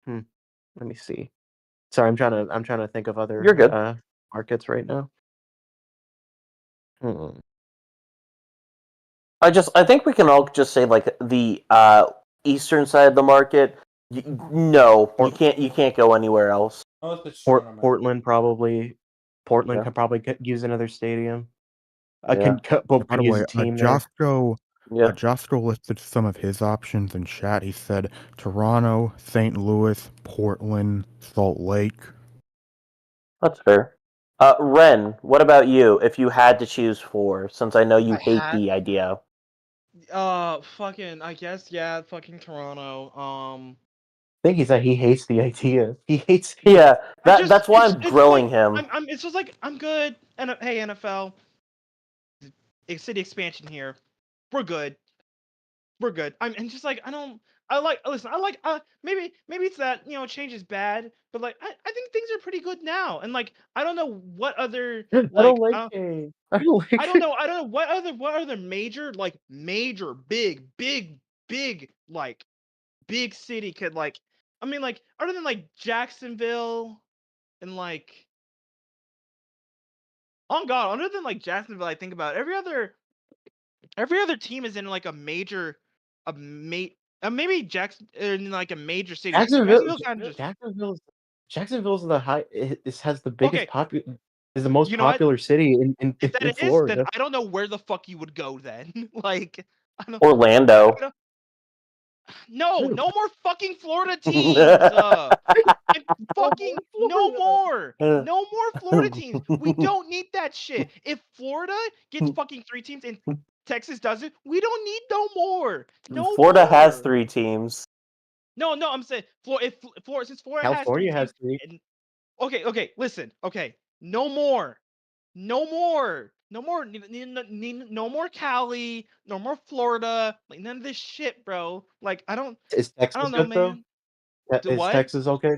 let me see. Sorry, I'm trying to think of other You're good. markets right now. I think we can all just say like the eastern side of the market. No, you can't go anywhere else. Oh, it's Toronto, Portland probably. Portland Yeah. could probably use another stadium. Yeah. By the Use way, a team there. Josco listed some of his options in chat. He said Toronto, St. Louis, Portland, Salt Lake. That's fair. Ren, what about you? If you had to choose four, since I know you hate the idea. Fucking, I guess, yeah, fucking Toronto. I think he said he hates the idea. He hates. Yeah, that's why I'm grilling him. It's just like I'm good. And hey, NFL, city expansion here. We're good. We're good. I'm just like listen. Maybe it's that change is bad, but like I think things are pretty good now. And like I don't know what other I don't like change. I don't like. I don't know what other major big city could like. I mean like other than like Jacksonville and like. Oh God! Other than like Jacksonville, I think about every other team is in like a major, maybe Jackson in like a major city. Jacksonville. Kind of just Jacksonville's the high. It has the biggest is the most You know what? popular city in If that in is, then Florida. I don't know where the fuck you would go then. Like I don't. Orlando. No more fucking Florida teams. Fucking no more Florida teams. We don't need that shit. If Florida gets fucking 3 teams and Texas doesn't, we don't need no more. Florida has 3 teams. No, I'm saying since Florida California has 3 teams. Okay, listen. Okay, no more. No more Cali, no more Florida, like none of this shit, bro. Like I don't Texas know, good though? man. Is Texas okay?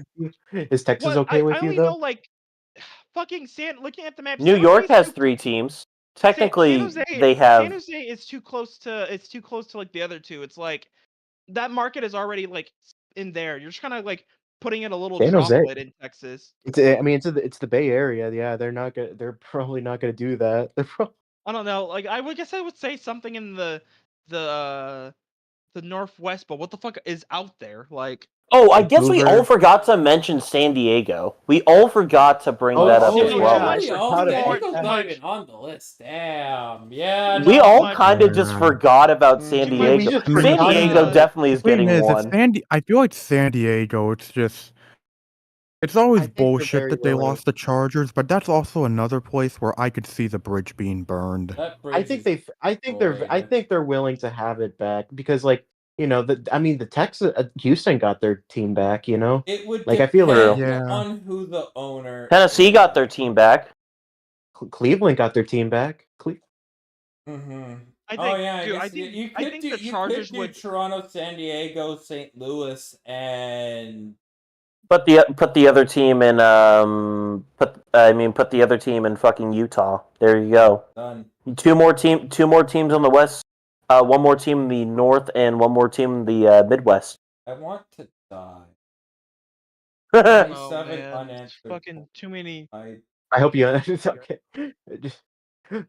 Is Texas okay with I you only though? know like fucking looking at the map. New San York Jose's has 3 teams. Technically, San they have. Jose is too close to like the other two. It's like that market is already like in there. You're just kind of like putting in a little San Jose. chocolate in Texas. It's the Bay Area. Yeah, they're probably not gonna do that. I don't know. Like I would say something in the Northwest, but what the fuck is out there? Like Oh, I guess we Vancouver. all forgot to mention San Diego. We all forgot to bring that up as well. San Diego's not even on the list. Damn. Yeah. We no. all kind of just forgot about San Diego. We just San forgot Diego about it. definitely is getting Thing is, one. I feel like San Diego. It's always bullshit that they lost the Chargers, but that's also another place where I could see the bridge being burned. I think they're willing to have it back because, like, the Texas Houston got their team back. It would like I feel like on who the owner. Tennessee got their team back. Cleveland got their team back. Mm-hmm. I think you could the Chargers would Toronto, San Diego, St. Louis, and put the other team in put the other team in fucking Utah. There you go. Done. Two more teams on the west. One more team in the north and one more team in the Midwest. I want to die. Oh, 27 man. It's unanswered. fucking too many. I hope you. It's okay.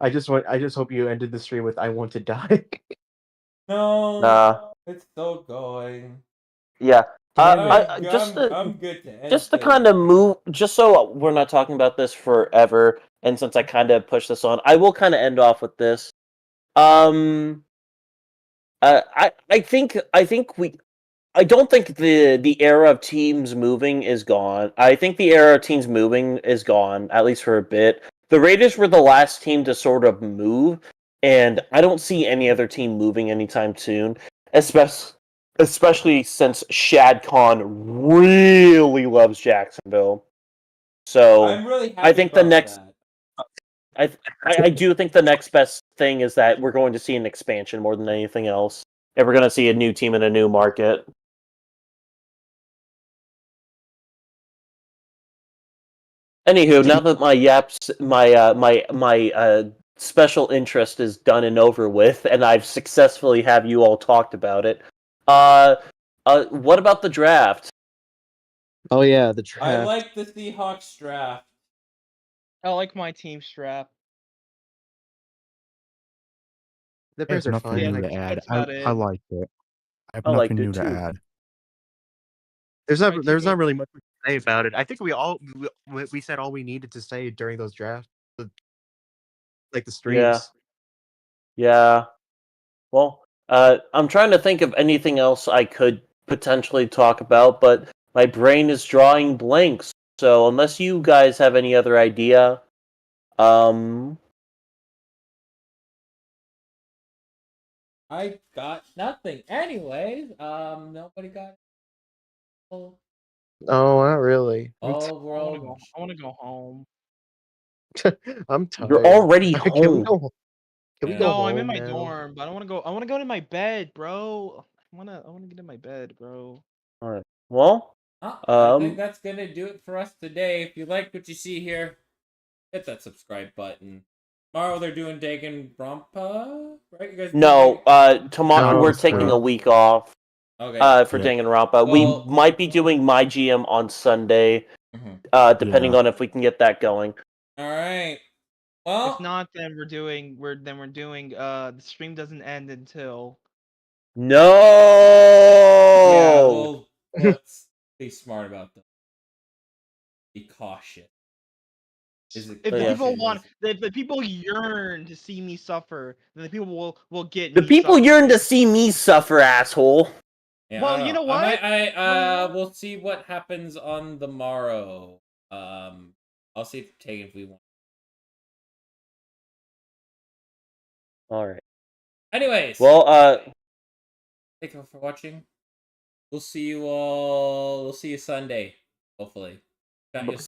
I just hope you ended the stream with "I want to die." no, Nah. it's still going. Yeah. I'm, Just I'm good to end just to things. kind of move, just so we're not talking about this forever, and since I kind of pushed this on, I will kind of end off with this. I think I don't think the era of teams moving is gone. I think the era of teams moving is gone, at least for a bit. The Raiders were the last team to sort of move, and I don't see any other team moving anytime soon, especially since Shad Khan really loves Jacksonville. So I'm really happy I think the about next that. I do think the next best thing is that we're going to see an expansion more than anything else. And we're going to see a new team in a new market. Anywho, now that my special interest is done and over with, and I've successfully have you all talked about it, what about the draft? Oh yeah, the I draft. like the Seahawks draft. I like my team strap. The I Bears have are nothing fine. new that's- to add. that's about I it. liked it. I have I nothing liked it new to too. add. There's My not there's team- not really much we can say about it. I think we said all we needed to say during those drafts, like the streams. Yeah. Well, I'm trying to think of anything else I could potentially talk about, but my brain is drawing blanks. So unless you guys have any other idea, I got nothing. Anyways, nobody got. Oh, not really. All I world. want to go home. I'm tired. you're already Can we home. go? Can we Yeah. go No, home I'm in my now? dorm, but I want to go. I want to go to my bed, bro. I wanna get in my bed, bro. All right. Well, I think that's gonna do it for us today. If you like what you see here, hit that subscribe button. Tomorrow they're doing Taegan Rampa, right? You guys doing no. Tomorrow No, we're it's taking free. a week off. Okay. For Yeah. Danganronpa. Well- We might be doing my GM on Sunday, depending Yeah. on if we can get that going. All right. Well, If not, then we're doing. The stream doesn't end until. No. yeah. Well, let's be smart about that. Be cautious. Is it If the yeah. people caution? want, if the people yearn to see me suffer, then the people will get. The me people suffering. yearn to see me suffer, asshole. Yeah, Well, I don't you know I might, what? we'll see what happens on the morrow. I'll see if Taegan if we want. All right. Anyways, Well, thank you for watching. We'll see you all. We'll see you Sunday, hopefully. Got you